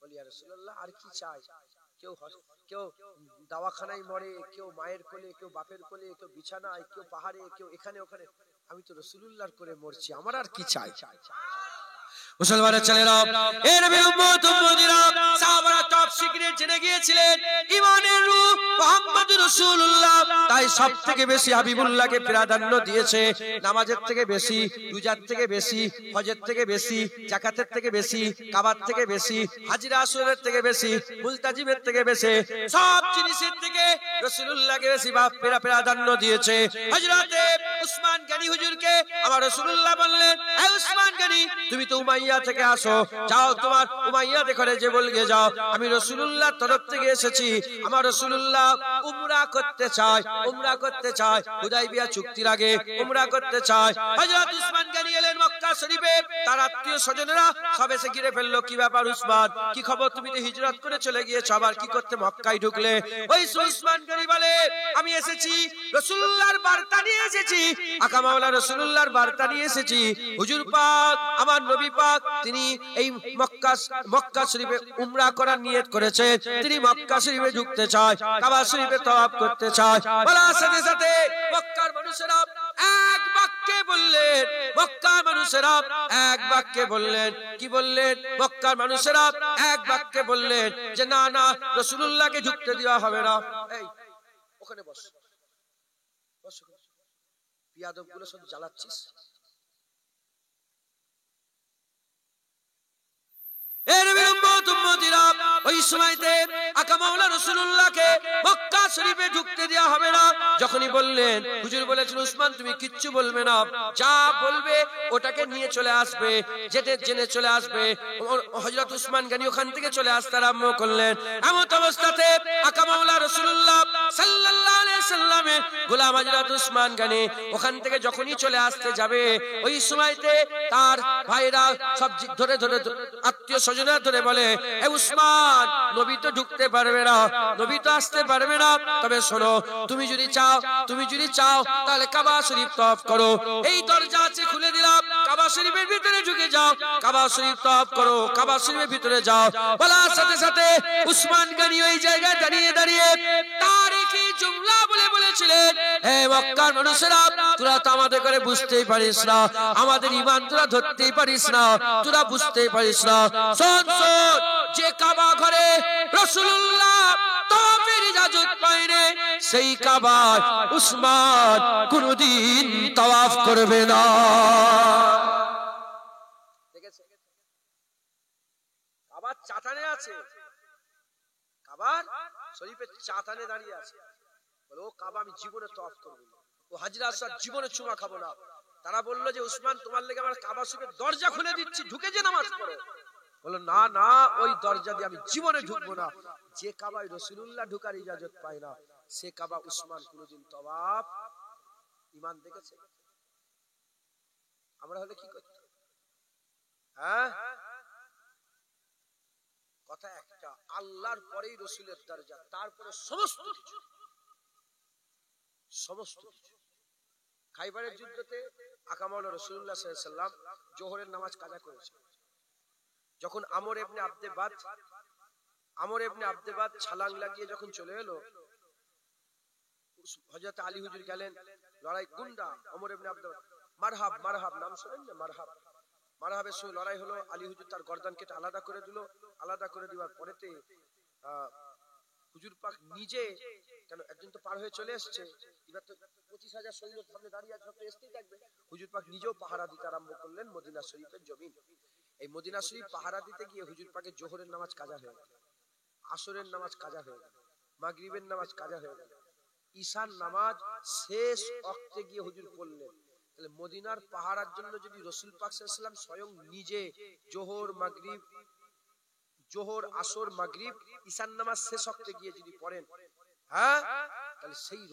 বলি, ইয়া রাসূলুল্লাহ, আর কি চাই? কেউ দাওয়াখানায় মরে, কেউ মায়ের কোলে, কেউ বাপের কোলে, কেউ বিছানায়, কেউ পাহাড়ে, কেউ এখানে ওখানে, আমি তো রাসূলুল্লাহর কোলে মরছি, আমার আর কি চাই? মুসলমানের ছেলেরা, এর উম্মত উম্মতিরা, সাহাবারা টপ সিক্রেট জেনে গিয়েছিলেন ঈমানের রূহ মুহাম্মদুর রাসূলুল্লাহ। তাই সবথেকে বেশি হাবিবুল্লাহকে প্রাধান্য দিয়েছে। নামাজের থেকে বেশি, রোজার থেকে বেশি, হজের থেকে বেশি, যাকাতের থেকে বেশি, কাবার থেকে বেশি, হাজিরা আসরের থেকে বেশি, মুলতাজিমের থেকে বেশি, সব জিনিসের থেকে রাসূলুল্লাহকে বেশি প্রাধান্য দিয়েছে। হযরতে উসমান গনি হুজুরকে আমার রাসূলুল্লাহ বললেন, হে উসমান গনি, তুমি তো উমাইয়া থেকে আসো, যাও তোমার উমাইয়া ঘরে যে বলগে যাও আমি রাসূলুল্লাহর তরফ থেকে এসেছি, আমার রাসূলুল্লাহ উমরা করতে চায়, উমরা করতে চায়, হুদাইবিয়া চুক্তির আগে উমরা করতে চায়। হযরত উসমান গনি এলেন মক্কা শরীফে, তার আত্মীয় স্বজনেরা সব এসে ঘিরে ফেললো। কি ব্যাপার উসমান, কি খবর? তুমি তো হিজরত করে চলে গিয়েছো, আবার কি করতে মক্কায় ঢুকলে? ওই উসমান গনি বলে, আমি এসেছি রাসূলুল্লাহর বার্তা নিয়ে এসেছি, আকা মাওলা রাসূলুল্লাহর বার্তা নিয়ে এসেছি। হুজুর পাক, আমার নবী পাক, তিনি এই মক্কা শরীফে উমরা করার নিয়ত করেছেন, তিনি মক্কা শরীফে ঢুকতে চায়, কাবা শরীফে তওয়াফ করতে চায়। বলার সাথে সাথে মক্কার মানুষেরা এক বাক্যে বললেন, মক্কার মানুষেরা এক বাক্যে বললেন, কি বললেন? মক্কার মানুষেরা এক বাক্যে বললেন যে না না, রাসূলুল্লাহকে ঢুকতে দেওয়া হবে না। এই ওখানে বস, বস, বিয়াদব গুলো সব জ্বালাচ্ছিস। ওই সময়তে আকা মাওলা রাসূলুল্লাহকে মক্কা শরীফে ঢুকতে দেওয়া হবে না। যখনই বললেন, হুজুর বলেছেন উসমান তুমি কিচ্ছু বলবে না, যা বলবে ওটাকে নিয়ে চলে আসবে, যেতে জেনে চলে আসবে। হযরত উসমান গনি ওখান থেকে চলে আসতে আরম্ভ করলেন। এমন অবস্থাতে আকা মাওলা রাসূলুল্লাহ সাল্লাল্লাহু আলাইহি সাল্লামের গোলাম হযরত উসমান গনি ওখান থেকে যখনই চলে আসতে যাবে, ওই সময়তে তার ভাইরা সব ধরে ধরে আত্মীয় স্বজনরা ধরে বলে, এ উসমান, নবী তো ঢুকতে পারবে না, নবী তো আসতে পারবে না, তবে শোনো, তুমি যদি চাও তাহলে কাবা শরীফ তওয়াফ করো, এই দরজা আছে খুলে দিলাম, কাবা শরীফের ভিতরে ঢুকে যাও, কাবা শরীফ তওয়াফ করো, কাবা শরীফের ভিতরে যাও। বলার সাথে সাথে উসমান গনি ওই জায়গায় দাঁড়িয়ে দাঁড়িয়ে তারিখী জুমলা বলে বলেছিলেন, হে মক্কার মানুষেরা, তোরা তো আমাদের করে বুঝতেই পারিস না, আমাদের ঈমান তোরা ধরতেই পারিস না, তোরা বুঝতেই পারিস না। শোন শোন, যে কাবা ঘরে রাসূলুল্লাহ তাওয়াফের ইজাজত পায়নি, সেই কাবায় উসমান কোনদিন তাওয়াফ করবে না। দেখেছে, কাবার চাতানে আছে, কাবার শরীফের চাতানে দাঁড়িয়ে আছে, বলে ও কাবা আমি জীবনে তাওয়াফ করব না, ও হাজরা আসওয়াদ জীবনে চুমা খাবো না। তারা বললো যে উসমান, তোমার লেগে আমার কাবা শরীফের দরজা খুলে দিচ্ছি, ঢুকে যে নামাজ পড়ো। বললো না না, ওই দরজা দিয়ে আমি জীবনে ঢুকবো না। যে কাবায় রাসূলুল্লাহ ঢোকার ইজাজত পায় না, সে কাবা উসমান কোনদিন তাওয়াফ। ঈমান দেখেছে? আমরা হলে কি করতাম? হ্যাঁ, কথা একটা, আল্লাহর পরেই রাসূলের দরজা, তারপরে সমস্ত কিছু। খাইবারের যুদ্ধতে আকা মাওলা রাসূলুল্লাহ সাল্লাল্লাহু আলাইহি ওয়াসাল্লাম জোহরের নামাজ কাজা করেছে। যখন আমর ইবনে আব্দে বাদ ছালাং লাগিয়ে যখন চলে এলো, হযরত আলী হুজুর গেলেন লড়াই, গুন্ডা আমর ইবনে আব্দে বাদ, মারহাব নাম শুনেন না? মারহাবের সঙ্গে লড়াই হলো। আলী হুজুর তার গর্দান কেটে আলাদা করে দিল। আলাদা করে দেওয়ার পরেতে হুজুর পাক নিজে, কেন একজন তো পার হয়ে চলে এসছে, এবার তো 25,000 সৈন্য সামনে দাঁড়িয়ে আছে, তো আসতেই থাকবে। হুজুর পাক নিজেও পাহারা দিতে আরম্ভ করলেন মদিনা শরীফের জমিন। এই মদিনা শরীফ পাহারা দিতে গিয়ে হুজুর পাকের জোহরের নামাজ কাজা হয়ে গেল, আসরের নামাজ কাজা হয়ে গেল, মাগরিবের নামাজ কাজা হয়ে গেল, ঈশার নামাজ শেষ ওয়াক্তে গিয়ে হুজুর পড়লেন। তাহলে মদিনার পাহারার জন্য যদি রাসূল পাক সাল্লাল্লাহু আলাইহি ওয়াসাল্লাম স্বয়ং নিজে জোহর আসর মাগরিব ঈশার নামাজ শেষ ওয়াক্তে গিয়ে যদি পড়েন, হ্যাঁ, তাহলে সেই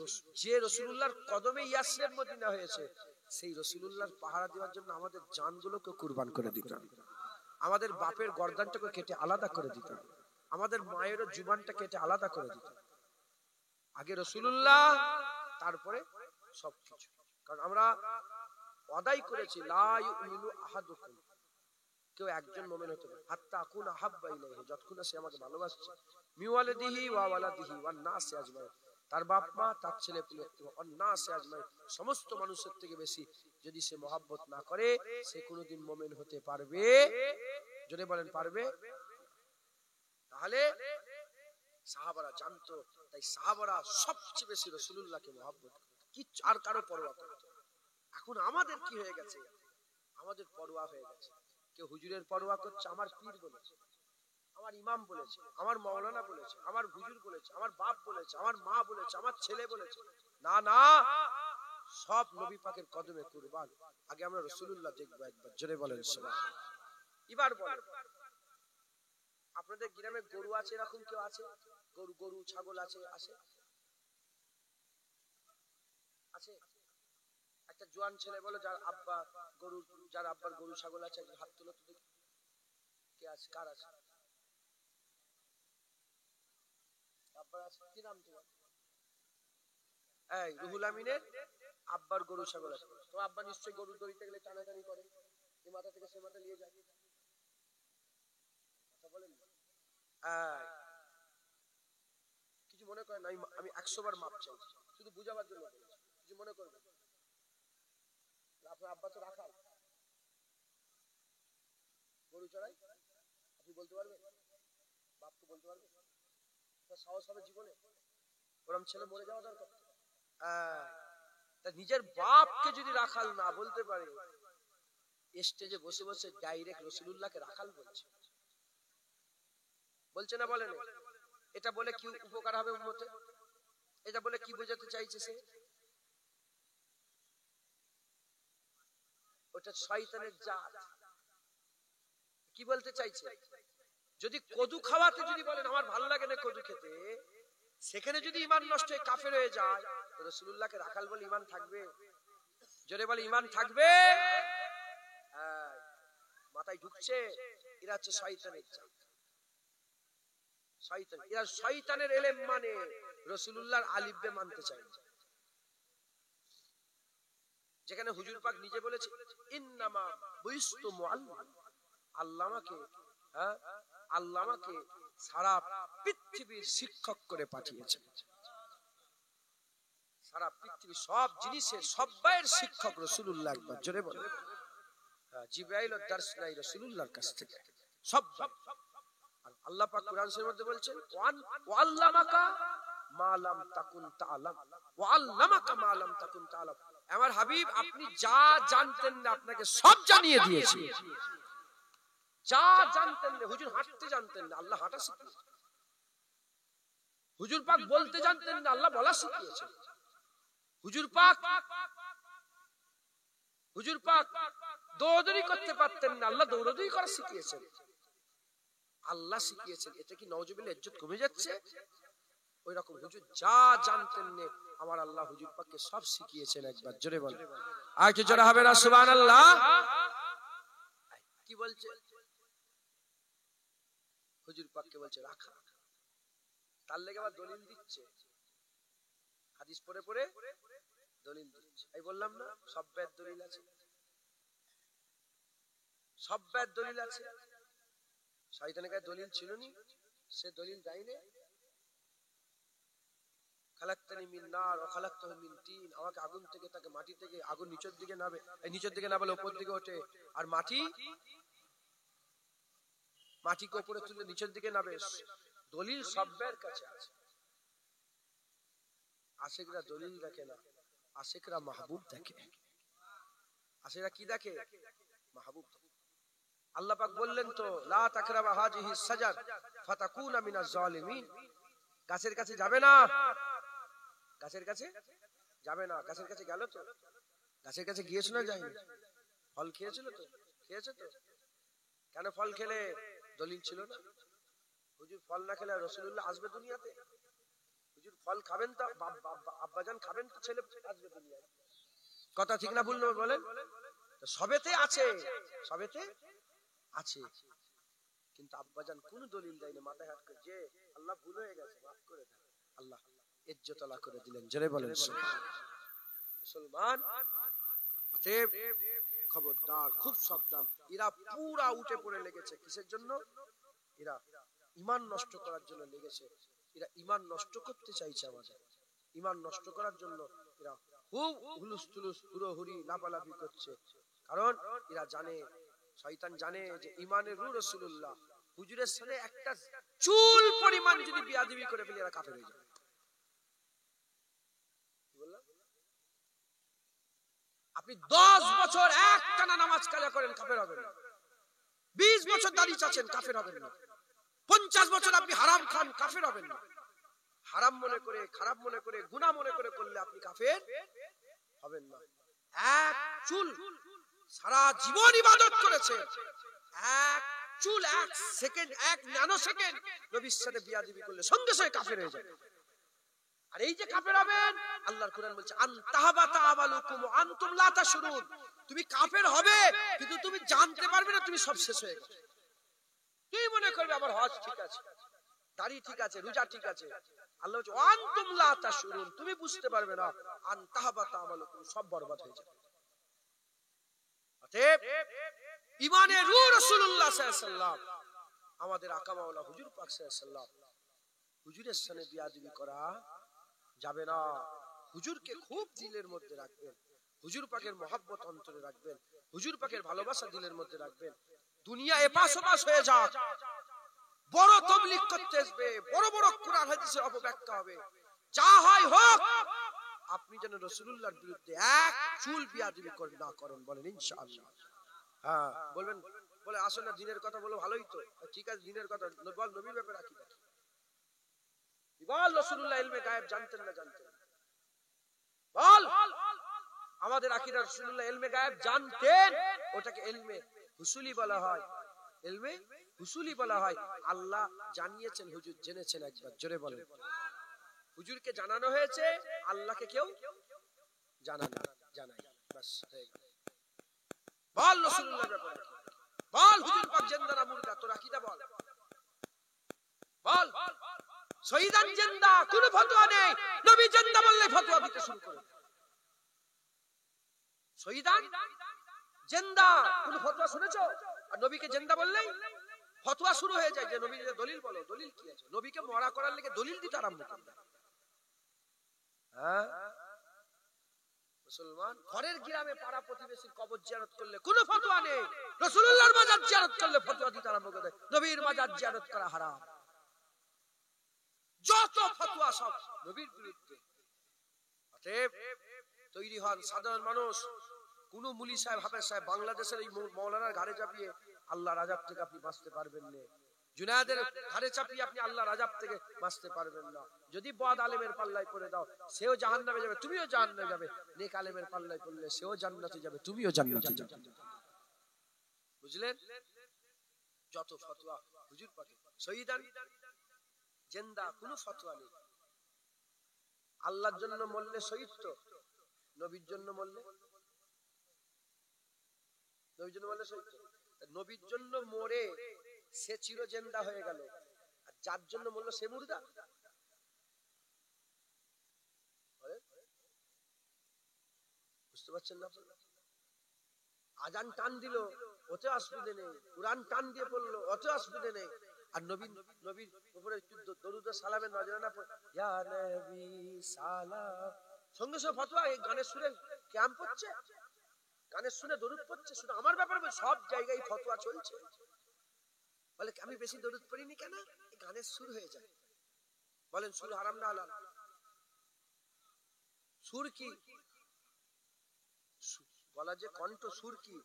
যে রাসূলুল্লাহর কদমে ইয়াসরিব মদিনা হয়েছে, সেই রাসূলুল্লাহর পাহারা দেওয়ার জন্য আমাদের জানগুলোকে কুরবান করে দিতে হবে, আমাদের বাপের গর্দানটাকে কেটে আলাদা করে দিতে হবে, আমাদের মায়ের জুবানটা কেটে আলাদা করে দিতে হবে। আগে রাসূলুল্লাহ, তারপরে সবকিছু। কারণ আমরা ওয়াদাই করেছি, লা ইউমিনু আহাদুকুম, কেউ একজন মুমিন হতে পারে হাত্তা আকুনা আহাব্বা ইলাইহি, যতক্ষণ সে আমাকে ভালোবাসছে, মিওয়ালিদিহি ওয়া ওয়ালাদিহি ওয়ান নাস আজমাইন, তার বাপ মা, তার ছেলে পুলে এবং অন্নাসে আজমাইন, সমস্ত মানুষের থেকে বেশি যদি সে মহব্বত না করে, সে কোনোদিন মুমিন হতে পারবে? জোরে বলেন, পারবে? তাহলে সাহাবারা জানতো, তাই সাহাবারা সবচেয়ে বেশি রাসূলুল্লাহকে মহব্বত করত, কিচ্ছু আর কারো পরোয়া করত। এখন আমাদের কি হয়ে গেছে? আমাদের পরোয়া হয়ে গেছে। কেউ হুজুরের পরোয়া করছে, আমার পীর বলেছে, আমার ইমাম বলেছে, আমার মাওলানা বলেছে, আমার হুজুর বলেছে, আমার বাপ বলেছে, আমার মা বলেছে, আমার ছেলে বলেছে। না না, সব নবী পাকের কদমে কুরবান। আগে আমরা রাসূলুল্লাহ দেখবো একবার। জোরে বলেন সুবহানাল্লাহ। এবার বলেন, আপনাদের গ্রামে গরু আছে, এরকম কেউ আছে? গরু ছাগল আছে? আছে? একটা জোয়ান ছেলে বলো যার আব্বার গরু ছাগল আছে, একজন হাত তোলো তো দেখি। কে আছে? কার আছে? আব্বার আছে? কি নাম তোমার? এই রুহুল আমিনের আব্বার গরু ছাগল আছে। তো আব্বা নিশ্চয়ই গরু দড়িতে গেলে টানাটানি করে, এই মাথা থেকে সে মাথা নিয়ে যায়, কথা বলেন না? কিছু মনে করেন, আমি 100 বার মাপ চাই, শুধু বুঝাবার জন্য বলেছি, কিছু মনে করবেন। আপনার আব্বা তো রাখাল, গরু চড়াই, আপনি বলতে পারবেন? বাপকে বলতে পারবেন? সাহস হবে জীবনে? ওরম ছেলে মরে যাওয়া দরকার। নিজের বাপকে যদি রাখাল না বলতে পারে, স্টেজে বসে বসে ডাইরেক্ট রাসূলুল্লাহকে রাখাল বলছে না? বলেন, এটা বলে কি উপকার হবে উম্মতে? এটা বলে কি বোঝাতে চাইছে সে? ওটা শয়তানের জাত। কি বলতে চাইছে? যদি কদু খাওয়াতে যদি বলেন আমার ভালো লাগে না কদু খেতে, সেখানে যদি ঈমান নষ্ট হয়ে কাফের হয়ে যায়, তো রাসূলুল্লাহকে রাখাল বলে ঈমান থাকবে? জোরে বলে, ঈমান থাকবে? মাথায় ঢুকছে? এরা হচ্ছে শয়তানের জাত। শয়তান, এরা শয়তানের ইলম মানে রাসূলুল্লাহর আলিফ বে মানতে চায় না। যেখানে হুজুর পাক নিজে বলেছে ইন্নামা বুইস্তু মুআল্লিম, আল্লাহ আমাকে সারা পৃথিবীর শিক্ষক করে পাঠিয়েছেন। সারা পৃথিবীর সব জিনিসের সবাইয়ের শিক্ষক রাসূলুল্লাহ। একবার জোরে বলে, জিবরাইল ও দার্স নাই রাসূলুল্লাহর কাছ থেকে সব। আল্লাহ পাক কোরআন শরীফের মধ্যে বলছেন ওয়া আল্লামাকা মা লাম তাকুন তাআলাম, ওয়া আল্লামাকা মা লাম তাকুন তাআলাম। আমার হাবিব, আপনি যা জানতেন না আপনাকে সব জানিয়ে দিয়েছি। যা জানতেন না, হুজুর হাঁটতে জানতেন না, আল্লাহ হাঁটা শিখিয়েছেন। হুজুর পাক বলতে জানতেন না, আল্লাহ বলা শিখিয়েছেন। হুজুর পাক দৌড়দৌড়ি করতে পারতেন না, আল্লাহ দৌড়দৌড়ি করা শিখিয়েছেন। আল্লাহ শিখিয়েছেন। এটা কি নওজুবিল্লাহ ইজ্জত কমে যাচ্ছে? ওই রকম হুজুর যা জানতেন না, আমার আল্লাহ হুজুর পাককে সব শিখিয়েছেন। একবার জোরে বল, আর কি জোরে হবে না সুবহানাল্লাহ? কি বলছে? হুজুর পাককে বলছে রাখা, তার লেগে আবার দলিল দিচ্ছে, হাদিস পড়ে পড়ে দলিল দিচ্ছে। এই বললাম না সব বেদ দলিল আছে, সব বেদ দলিল আছে। শয়তানের কাছে দলিল ছিল নি, সে দলিল দেয়নি। খালাকতানি মিন নার ওয়া খালাকতাহু মিন তিন, আমাকে আগুন থেকে, তাকে মাটি থেকে। আগুন নিচের দিকে নামে, এই নিচের দিকে না বলে উপর দিকে ওঠে, আর মাটিকে উপরে তুলে নিচের দিকে নামে। দলিল সবের কাছে আছে। আশিকরা দলিল দেখে না, আশিকরা মাহবুব দেখে। আশিকরা কি দেখে? মাহবুব। আল্লাহ পাক বললেন তো লা তাকরাবা হাযিহি সাজার ফাতাকুনা মিনাজ জালিমিন, গাছের কাছে যাবে না, গাছের কাছে যাবে না। গাছের কাছে গেল তো? গাছের কাছে গিয়েছিল না যায়নি? ফল খেয়েছিল তো? খেয়েছে তো? কেন ফল খেলে? দলিল ছিল না। হুজুর ফল না খেলে রাসূলুল্লাহ আসবে দুনিয়াতে? হুজুর ফল খাবেন তো, আব্বাজান খাবেন তো, ছেলে আসবে দুনিয়ায়। কথা ঠিক না ভুল বলেন? সবেতে আছে, সবেতে আছে, কিন্তু আব্বাজান কোন দলিল দেয়নি। মাথায় হাত করে যে আল্লাহ ভুল হয়ে গেছে, মাফ করে দেন। আল্লাহ ইজ্জত আলা করে দিলেন। জোরে বলেন মুসলমান। অতএব খবরদার, খুব সাবধান। এরা পুরা উঠে পড়ে লেগেছে কিসের জন্য? এরা ঈমান নষ্ট করার জন্য লেগেছে। এরা ঈমান নষ্ট করতে চাইছে আমাদের। ঈমান নষ্ট করার জন্য এরা খুব হুলুস তুলুস হুড়োহুড়ি লাফালাফি করছে। কারণ এরা জানে, শয়তান জানে যে ঈমানের রূহ রাসূলুল্লাহ, হুজুরের সাথে একটা চুল পরিমাণ যদি বিয়াদবি করে ফেলে এরা কাফের হয়ে যাবে। আপনি 10 বছর একটানা নামাজ কাজা করেন, কাফের হবেন না। 20 বছর দাড়ি চাচ্ছেন, কাফের হবেন না। 50 বছর আপনি হারাম খান, কাফের হবেন না। হারাম মনে করে, খারাপ মনে করে, গুনাহ মনে করে করলে আপনি কাফের হবেন না। এক চুল সারা জীবন ইবাদত করেছে, এক চুল, এক সেকেন্ড, এক ন্যানো সেকেন্ড নবীর সাথে বিয়াদবি করলে সঙ্গে সঙ্গে কাফের হয়ে যাবে। আর এই যে কাফের হবেন, আল্লাহর কোরআন বলছে আনতাহাবাতা আমালুকুম ওয়া আনতুম লা তাশউরুন। তুমি কাফের হবে কিন্তু তুমি জানতে পারবে না তুমি সব শেষ হয়ে গেছে। কি মনে করবে আমার হজ ঠিক আছে, দাড়ি ঠিক আছে, রোজা ঠিক আছে। আল্লাহ বলছে ওয়া আনতুম লা তাশউরুন, তুমি বুঝতে পারবে না, আনতাহাবাতা আমালুকুম, সব বরবাদ হয়ে যাবে। অতএব ঈমানের রূহ রাসূলুল্লাহ সাল্লাল্লাহু আলাইহি ওয়াসাল্লাম, আমাদের আকা মাওলানা হুজুর পাক সাল্লাল্লাহু আলাইহি ওয়াসাল্লাম, হুজুরের সাথে বিয়াদবি করা যাবে না। হুজুরকে খুব দিলের মধ্যে রাখবেন, হুজুর পাকের মহব্বত অন্তরে রাখবেন, হুজুর পাকের ভালোবাসা দিলের মধ্যে রাখবেন। দুনিয়া এপাশ ওপাশ হয়ে যাক, বড় তাবলীগ করতে আসবে, বড় বড় কোরআন হাদিসের অপব্যাখ্যা হবে, যা হয় হোক, আপনি যেন রাসূলুল্লাহর বিরুদ্ধে এক চুল বিয়াদবি না করেন, বলেন ইনশাআল্লাহ। হ্যাঁ বলবেন, বলে আসলে দিনের কথা বলো, ভালোই তো, ঠিক আছে দিনের কথা বল, নবীর ব্যাপারে কি দেখি বল, রাসূলুল্লাহ ইলমে গায়েব জানতেন না জানতেন? বল, আমাদের আকীদা রাসূলুল্লাহ ইলমে গায়েব জানতেন, ওটাকে ইলমে হুসুলি বলা হয়, ইলমে হুসুলি বলা হয়। আল্লাহ জানিয়েছেন, হুজুর জেনেছেন, একবার জোরে বলেন। হুজুরকে জানানো হয়েছে, আল্লাহকে কেউ জানানো জানাই, বাস হয়ে গেল। বল রাসূলুল্লাহর ব্যাপারে বল, হুজুর পাক জিন্দা না মুর্দা, তোর আকীদা বল, বল। শহীদান জিন্দা, কোন ফতোয়া নেই, নবী জিন্দা বললে ফতোয়া দিতে শুরু করে। শহীদান জিন্দা, কোন ফতোয়া শুনেছো? আর নবীকে জিন্দা বললেই ফতোয়া শুরু হয়ে যায় যে নবীর দলিল বলো। দলিল কি আছে? নবীকে মরা করার লেগে দলিল দিতে আরম্ভ করবে। হ্যাঁ মুসলমান ঘরের গ্রামে পাড়া প্রতিবেশীর কবর জিয়ারত করলে কোনো ফতোয়া নেই, রাসূলুল্লাহর মাজার জিয়ারত করলে ফতোয়া দিতে আরম্ভ করে। নবীর মাজার জিয়ারত করা হারাম, যত ফতোয়া সব নবীর বিরুদ্ধে। অতএব তৈরি হন সাধারণ মানুষ। কোন মুলি সাহেব, হাফেজ সাহেব বাংলাদেশের এই মাওলানার ঘাড়ে চাপিয়ে আল্লাহর আযাব থেকে আপনি বাঁচতে পারবেন না। জুনায়েদের ঘাড়ে চাপিয়ে আপনি আল্লাহর আযাব থেকে বাঁচতে পারবেন না। যদি বদ আলেমের পাল্লায় পড়ে দাও, সেও জাহান্নামে যাবে, তুমিও জাহান্নামে যাবে। নেক আলেমের পাল্লায় পড়লে সেও জান্নাতে যাবে, তুমিও জান্নাতে যাবে। বুঝলেন? যত ফতোয়া হুজুর পাকে, শহীদান জিন্দা, কোনো ফতোয়া নেই। আল্লাহর জন্য মরলে শহীদ তো, নবীর জন্য মরলে, নবীর জন্য মরলে শহীদ তো। নবীর জন্য মরে সে চির জিন্দা হয়ে গেল, আর যার জন্য মরলো সে মুর্দা। বুঝতে পারছেন না? আজান টান দিল, ওতে অসুবিধা নেই, কুরআন টান দিয়ে পড়লো, ওতে অসুবিধা নেই। আর নবীর উপরে একটু দরুদ ও সালামের নজরানা পড়ে, ইয়া নবী সালাম, সঙ্গে সঙ্গে ফতোয়া। এই গানের সুরে ক্যাম্প হচ্ছে, গানের শুনে দরুদ পড়ছে, শুনে আমার ব্যাপারে সব জায়গায় ফতোয়া চলছে। বলে আমি বেশি দরুদ পড়িনি কেন? এই গানের সুর হয়ে যায়। বলেন সুর হারাম না হালাল? সুর কি? বলা যে কণ্ঠ সুর কি?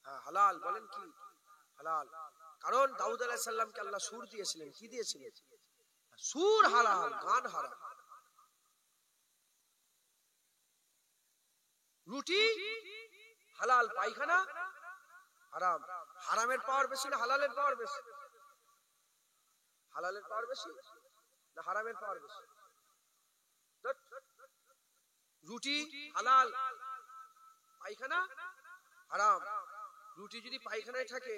হ্যাঁ হালাল। বলেন কি হালাল? কারণ দাউদ আলাইহিস সালামকে আল্লাহ সুর দিয়েছিলেন। কি দিয়েছিলেন? সুর হালাল, গান হারাম। রুটি হালাল, পায়খানা হারাম। হারামের পাওয়ার বেশি না হালালের পাওয়ার বেশি? হালালের পাওয়ার বেশি না হারামের পাওয়ার বেশি? রুটি হালাল, পায়খানা হারাম। রুটি যদি পায়খানায় থাকে,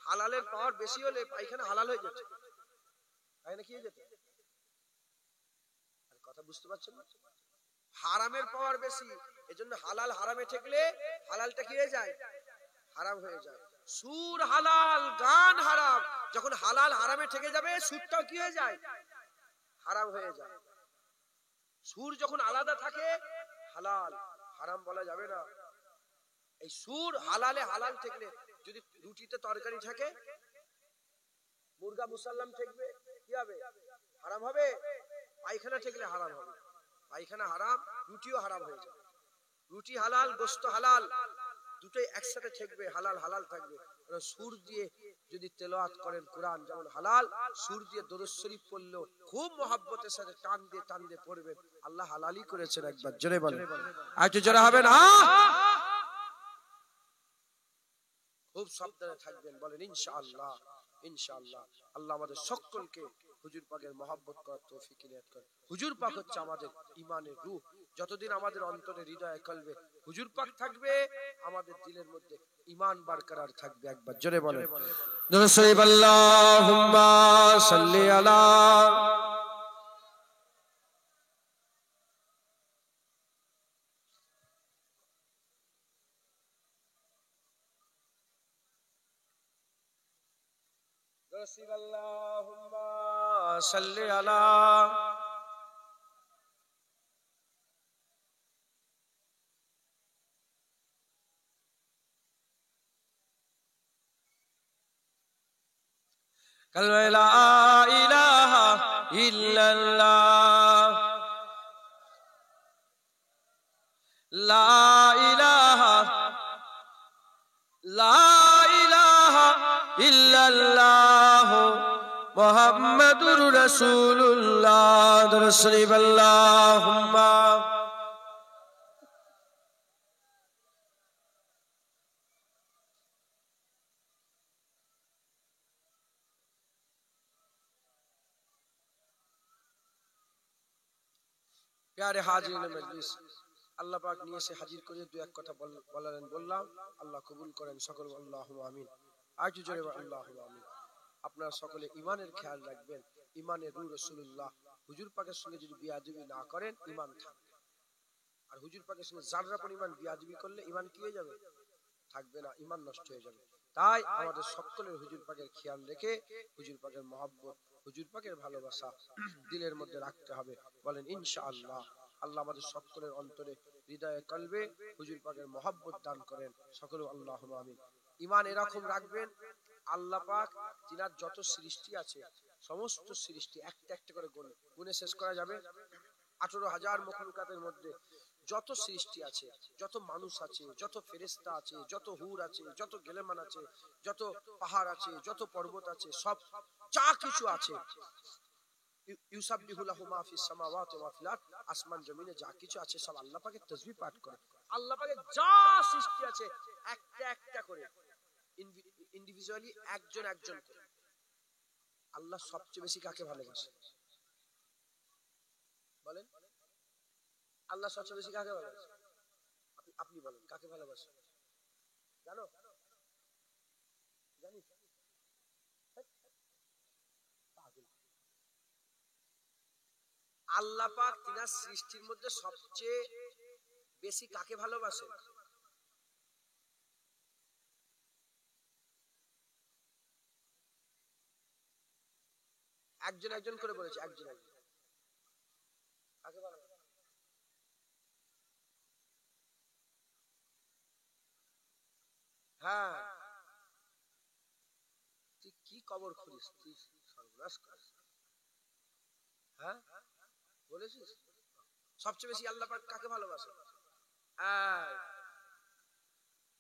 হালালের পাওয়ার বেশি হলে পায়খানা হালাল হয়ে যেত। পায়খানা কি হয়ে যেত? আর কথা বুঝতে পারছেন না? হারামের পাওয়ার বেশি, এজন্য হালাল হারামে ঠেকলে হালালটা কি হয়ে যায়? হারাম হয়ে যায়। সুর হালাল, গান হারাম। যখন হালাল হারামে ঠেকে যাবে, সুরটাও কি হয়ে যায়? হারাম হয়ে যায়। সুর যখন আলাদা থাকে হালাল, হারাম বলা যাবে না। এই সুর হালালে হালাল থাকলে, যদি রুটিতে তরকারি থাকে, মুরগা মুসাল্লাম থাকবে, কি হবে? হারাম হবে। পায়খানা থাকলে হারাম হবে, পায়খানা হারাম, রুটিও হারাম হয়ে যাবে। রুটি হালাল, গোশত হালাল, দুটোই একসাথে থাকবে, হালাল হালাল থাকবে। সুর দিয়ে যদি তেলাওয়াত করেন কোরআন, যেমন হালাল, সুর দিয়ে দরুদ শরীফ পড়লেও খুব মহব্বতের সাথে টান দিয়ে পড়বেন, আল্লাহ হালালই করেছেন। একবার জোরে বলেন, আর একটু জোরে হবে না? খুব সাবধানে থাকবেন, বলেন ইনশাআল্লাহ। ইনশাআল্লাহ আল্লাহ আমাদের সকলকে হুজুর পাকের মহব্বত করার তৌফিক ইনায়াত করেন। হুজুর পাক হচ্ছে আমাদের ঈমানের রূহ। যতদিন আমাদের অন্তরে, হৃদয়ে, কলবে হুজুর পাক থাকবে, আমাদের দিলের মধ্যে ঈমান বরকরার থাকবে। একবার জোরে বলেন দুরূদ শরীফ, আল্লাহুম্মা সাল্লি আলা আল্লাহুম্মা সাল্লি আলা কালমা লা ইলাহা ইল্লাল্লাহ, লা ইলাহা ইল্লাল্লাহ মুহাম্মাদুর রাসূলুল্লাহ। দুরূদ শরীফ, আল্লাহুম্মা প্যারে হাজিরিন মজলিস, আল্লাহ পাক নিয়ে এসে হাজির করে দু এক কথা বললাম, আল্লাহ কবুল করেন সকল, আল্লাহুম্মা আমিন। আর জোরে আল্লাহুম্মা আমিন। আপনারা সকলে ঈমানের খেয়াল রাখবেন, ঈমানের রূহ রাসূলুল্লাহ। হুজুর পাকের সঙ্গে যদি বিয়াদবি না করেন, ঈমান থাকবে। আর হুজুর পাকের সঙ্গে যাররা পরিমাণ বিয়াদবি করলে ঈমান কি হয়ে যাবে? থাকবে না, ঈমান নষ্ট হয়ে যাবে। তাই আমাদের সকলের হুজুর পাকের খেয়াল রেখে হুজুর পাকের মহব্বত, হুজুর পাকের ভালোবাসা দিলের মধ্যে রাখতে হবে। বলেন ইনশাআল্লাহ। আল্লাহ আমাদের সকলের অন্তরে, হৃদয়ে, কলবে হুজুর পাকের মহব্বত দান করেন সকলে, আল্লাহুম্মা আমিন। ঈমান এরকম রাখবেন, আল্লাহ পাক তিনার যত সৃষ্টি আছে, সমস্ত সৃষ্টি একটা একটা করে গুণে শেষ করা যাবে। 18,000 মখলুকাতের মধ্যে যত সৃষ্টি আছে, যত মানুষ আছে, যত ফেরেশতা আছে, যত হুর আছে, যত গেলেমান আছে, যত পাহাড় আছে, যত পর্বত আছে, সব যা কিছু আছে, ইউসাব্বিহু লাহু মা ফিস সামাওয়াতি ওয়া ফিল আরদ, আসমান জমিনে যা কিছু আছে সব আল্লাহ পাকের তাসবিহ পাঠ করে। আল্লাহ পাকের যা সৃষ্টি আছে একটা একটা করে, ইন্ডিভিজুয়ালি, একজন একজন করে। আল্লাহ সবচেয়ে বেশি কাকে ভালোবাসে? বলেন, আল্লাহ সবচেয়ে বেশি কাকে ভালোবাসে? আপনি বলেন, কাকে ভালোবাসে? জানো? জানি? আল্লাহ পাক তিনার সৃষ্টির মধ্যে সবচেয়ে বেশি কাকে ভালোবাসে? একজন একজন করে বলেছে, একজন একজন। কাকে ভালোবাসে? হ্যাঁ, তুই কি কবর খুলিস, তুই সর্বনাশ করিস। হ্যাঁ বলেছিস, সবচেয়ে বেশি আল্লাহ পাক কাকে ভালোবাসে?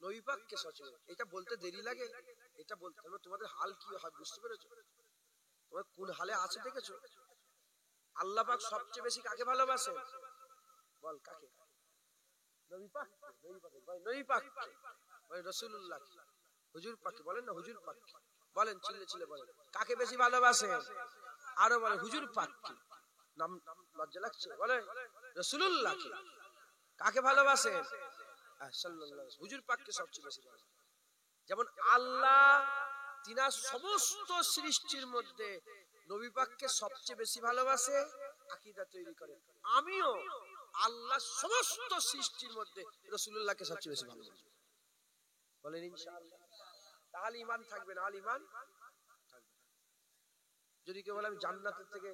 নবী পাককে সবচেয়ে। এটা বলতে দেরি লাগে, এটা বলতে তোমাদের হাল কি হয় বুঝতে পেরেছো? তোমার কোন হালে আছে দেখেছো? আল্লাহ পাক সবচেয়ে বেশি কাকে ভালোবাসে? বল কাকে? নবী পাক, নবী পাক, নবী পাক, রাসূলুল্লাহ, হুজুর পাক। বলেন না হুজুর পাক, বলেন চিল্লে চিল্লে বলেন, কাকে বেশি ভালোবাসে? আরো বলে হুজুর পাক। নাম লজ্জা লাগছে? বলে রাসূলুল্লাহ। কাকে ভালোবাসে? সাল্লাল্লাহু, হুজুর পাককে সবচেয়ে বেশি ভালোবাসে। যেমন আল্লাহ তিনার সমস্ত সৃষ্টির মধ্যে নবী পাককে সবচেয়ে বেশি ভালোবাসে, আকীদা তৈরি করে। আমিও আল্লাহ সমস্ত সৃষ্টির মধ্যে রাসূলুল্লাহকে সবচেয়ে বেশি ভালোবাসি। বলেন ইনশাআল্লাহ। তাহলে ঈমান থাকবে, না হলে ঈমান থাকবে। যদি কেউ বলে আমি জান্নাতের থেকে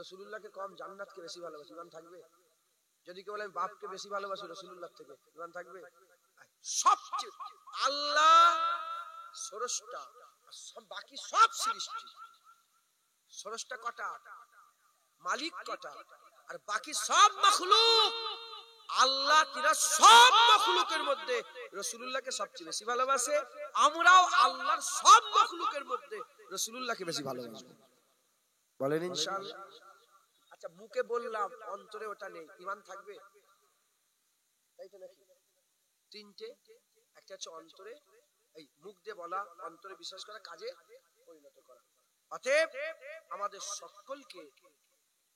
রাসূলুল্লাহকে কম, জান্নাতকে বেশি ভালোবাসি, ঈমান থাকবে? যদি কেউ বলে বাপকে বেশি ভালোবাসি রাসূলুল্লাহ থেকে, ঈমান থাকবে? সবচেয়ে আল্লাহ স্রষ্টা, সব বাকি সব সৃষ্টি। স্রষ্টা কটা? মালিক কটা? আর বাকি সব মাখলুক। আল্লাহ কিরা সব মাখলুকের মধ্যে রাসূলুল্লাহকে সবচেয়ে বেশি ভালোবাসে। আমরাও আল্লাহর সব মাখলুকের মধ্যে রাসূলুল্লাহকে বেশি ভালোবাসবো। বলেন ইনশাআল্লাহ। আচ্ছা, মুখে বললাম, অন্তরে ওটা নেই, ঈমান থাকবে? তাই তো নাকি? তিনটে, একটা হচ্ছে অন্তরে, এই মুখ দিয়ে বলা, অন্তরে বিশ্বাস করা, কাজে পরিণত করা। অতএব আমাদের সকলকে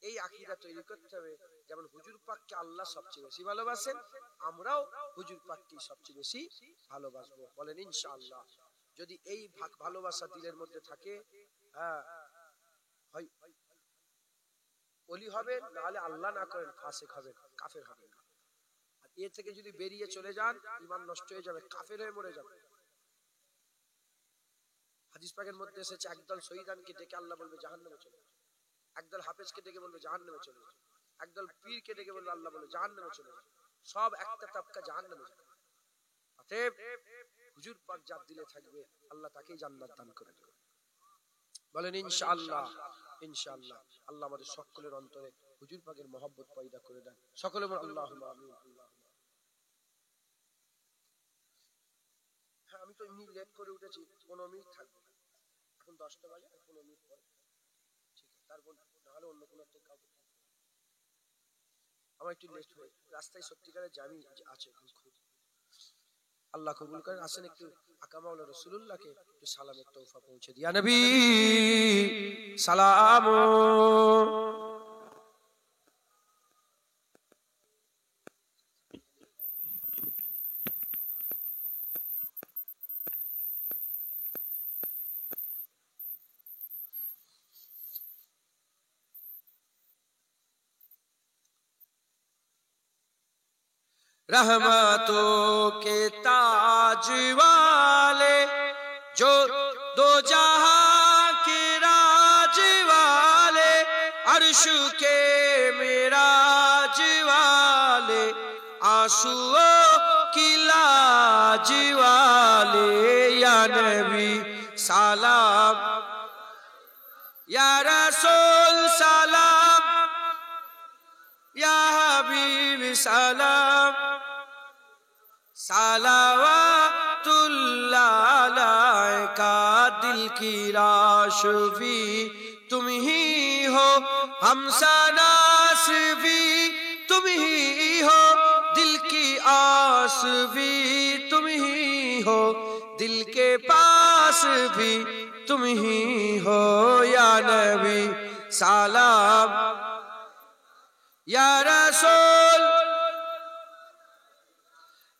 এই আকীদা তৈরি করতে হবে, যেমন হুজুর পাককে আল্লাহ সবচেয়ে বেশি ভালোবাসেন, আমরাও হুজুর পাককে সবচেয়ে বেশি ভালোবাসবো। বলেন ইনশাআল্লাহ। যদি এই ভালোবাসা দিলের মধ্যে থাকে, হ্যাঁ, হয় ওলি হবেন, নাহলে আল্লাহ না করেন ফাসিক হবেন, কাফের হবেন। আর এর থেকে যদি বেরিয়ে চলে যান, ঈমান নষ্ট হয়ে যাবে, কাফের হয়ে মরে যাবে। হাদিস পাকের মধ্যে এসেছে, একদল শহীদানকে ডেকে আল্লাহ বলবে জাহান্নামে চলে যাও, একদল হাফেজকে ডেকে বলবে জাহান্নামে চলে যাও, একদল পীরকে ডেকে বলবে আল্লাহ বলবে জাহান্নামে চলে যাও। সব একটা তাবকা জাহান্নামে যাবে। অতএব হুজুর পাক যার দিলে থাকবে, আল্লাহ তাকেই জান্নাত দান করে দেবে। বলেন ইনশাআল্লাহ। ইনশাআল্লাহ। আল্লাহ আমাদের সকলের অন্তরে হুজুর পাকের মহব্বত পয়দা করে দেন। সকলে বলেন আল্লাহুম্মা আমিন। হ্যাঁ, আমি তো এমনি লেট করে উঠেছি, 15 মিনিট থাকবে। এখন 10টা বাজে, 15 মিনিট পরে ঠিক আছে। তারপর নাহলে অন্য কোনো একটা কাজ আমার একটু লেট হয়ে, রাস্তায় সত্যিকারের জামি আছে। আল্লাহ কবুল করেন। আসেন একটু আকামাউলা রাসূলুল্লাহকে একটু সালামের তৌফা পৌঁছে দিয়া নবী সালাম। रहमतों के ताज वाले जो दो जहां के राज वाले, अर्श के मिराज वाले, आंसुओं की लाज वाले, या नबी सलाम, या रसूल सलाम, या हबीब सलाम, सलावतुल्लाह अलैका। दिल की राशवी तुम ही हो, हमसनास भी तुम ही हो, दिल की आस भी तुम ही हो, दिल के पास भी तुम ही हो, या नबी सलाम, या रसूल,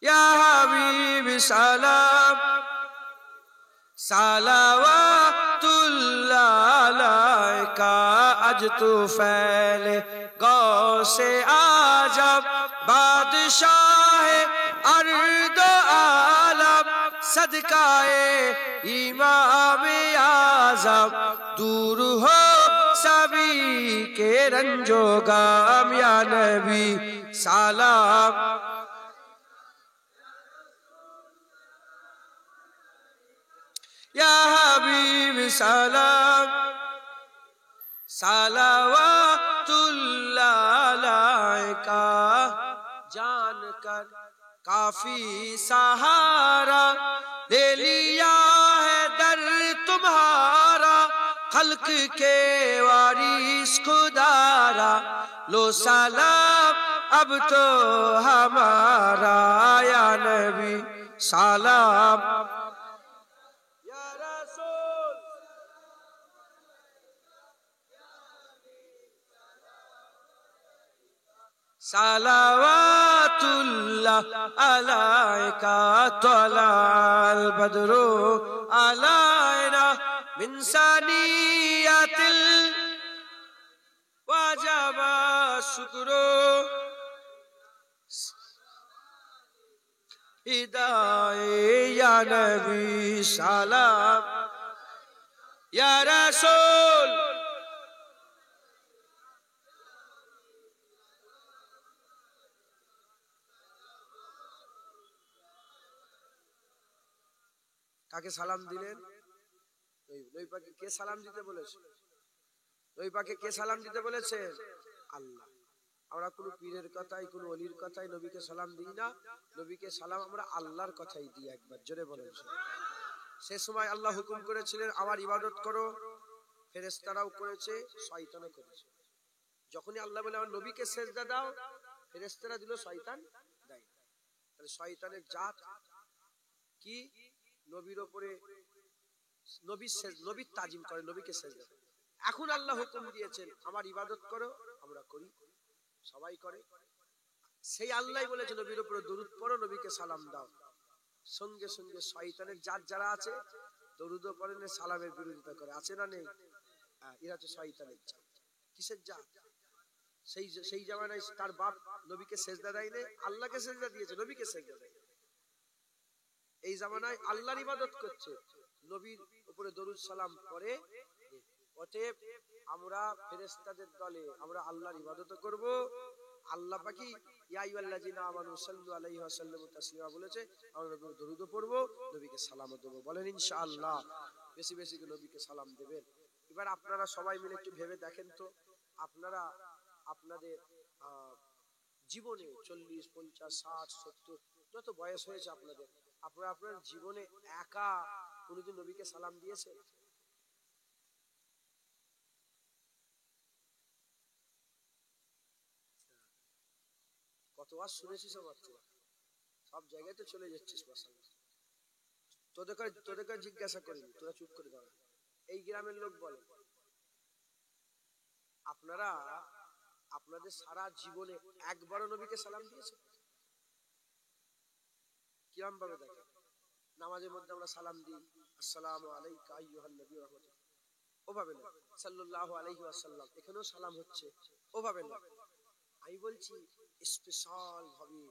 या हबीब सलाम, सलावतुल्लाह अलैका। अज तू फैले गौ से आजब, बादशाह अर्द आलम, सदकाए इमाम आज़म, दूर हो सभी के रंजो गाम, या नबी सलाम, या हबीब सलाम, सलावतुल्लाह अलैका। जान कर काफी सहारा ले लिया है दर तुम्हारा, खल्क के वारिस खुदारा, लो सलाम अब तो हमारा, या नबी सलाम, सलावतुल्लाह अलैका। तलाल बदरु अलैना मिन सनियतिल वजबा शुक्रो, हिदाए या नबी सलाम, या रसूल, কাকে সালাম দিলেন? নবী পাকে কে সালাম দিতে বলেছে? নবী পাকে কে সালাম দিতে বলেছে? আল্লাহ। আমরা কোন পীরের কথাই, কোন ওলির কথাই নবীকে সালাম দিই না। নবীকে সালাম আমরা আল্লাহর কথাই দিই। একবার জোরে বলেন। সে সময় আল্লাহ হুকুম করেছিলেন আমার ইবাদত করো, ফেরেশতারাও করেছে, শয়তানও করেছে। যখনই আল্লাহ বলে আমার নবীকে সেজদা দাও, ফেরেশতারা দিল, শয়তান দেয়। তাহলে শয়তানের জাত কি? নবীর উপরে নবীর তাজিম করে, নবীকে সেজদা দেয়। এখন আল্লাহ হুকুম দিয়েছেন আমার ইবাদত করো, আমরা করি, সবাই করে। সেই আল্লাহ বলেছে নবীর উপরে দরুদ পড়ো, নবীকে সালাম দাও। সঙ্গে সঙ্গে শয়তানের জাত যারা আছে দরুদও পড়ে না, সালামের বিরোধিতা করে, আছে না নেই? এরা হচ্ছে শয়তানের জাত। কিসের জাত? সেই জামানায় তার বাপ নবীকে সেজদা দেয় না, আল্লাহকে সেজদা দিয়েছে, নবীকে সেজদা দেয়। এই জামানায় আল্লাহর ইবাদত করছে, নবীর উপরে দরুদ সালাম করে। অতএব আমরা ফেরেশতাদের দলে, আমরা আল্লাহর ইবাদত করব। আল্লাহ পাকি ইয়া আইয়ুহাল্লাযিনা আমানু সাল্লু আলাইহি ওয়া সাল্লিমু তাসলিমা বলেছে, আমরা নবীর দরুদ পড়ব, নবীকে সালামও দেব। বলেন ইনশাআল্লাহ। বেশি বেশি করে নবীকে সালাম দেবেন। এবার আপনারা সবাই মিলে একটু ভেবে দেখেন তো, আপনারা আপনাদের জীবনে 40, 50, 60, 70 যত বয়স হয়েছে আপনাদের, আপনারা আপনার জীবনে একা কোনদিন নবীকে সালাম দিয়েছেন? কত আর শুনেছিস আমার তো, সব জায়গায় তো চলে যাচ্ছিস মাশাআল্লাহ। তোদেরকে জিজ্ঞাসা করিনি, তোরা চুপ করে দাঁড়া। এই গ্রামের লোক বলে আপনারা আপনাদের সারা জীবনে একবারও নবীকে সালাম দিয়েছেন? কিরম ভাবে দেখেন, নামাজের মধ্যে আমরা সালাম দিই, আসসালামু আলাইকা আইয়ুহান নবী ওয়া রাহমাতুল্লাহ, ওভাবে না। সাল্লাল্লাহু আলাইহি ওয়াসাল্লাম, এখানেও সালাম হচ্ছে, ওভাবে না। আমি বলছি স্পেশাল ভাবে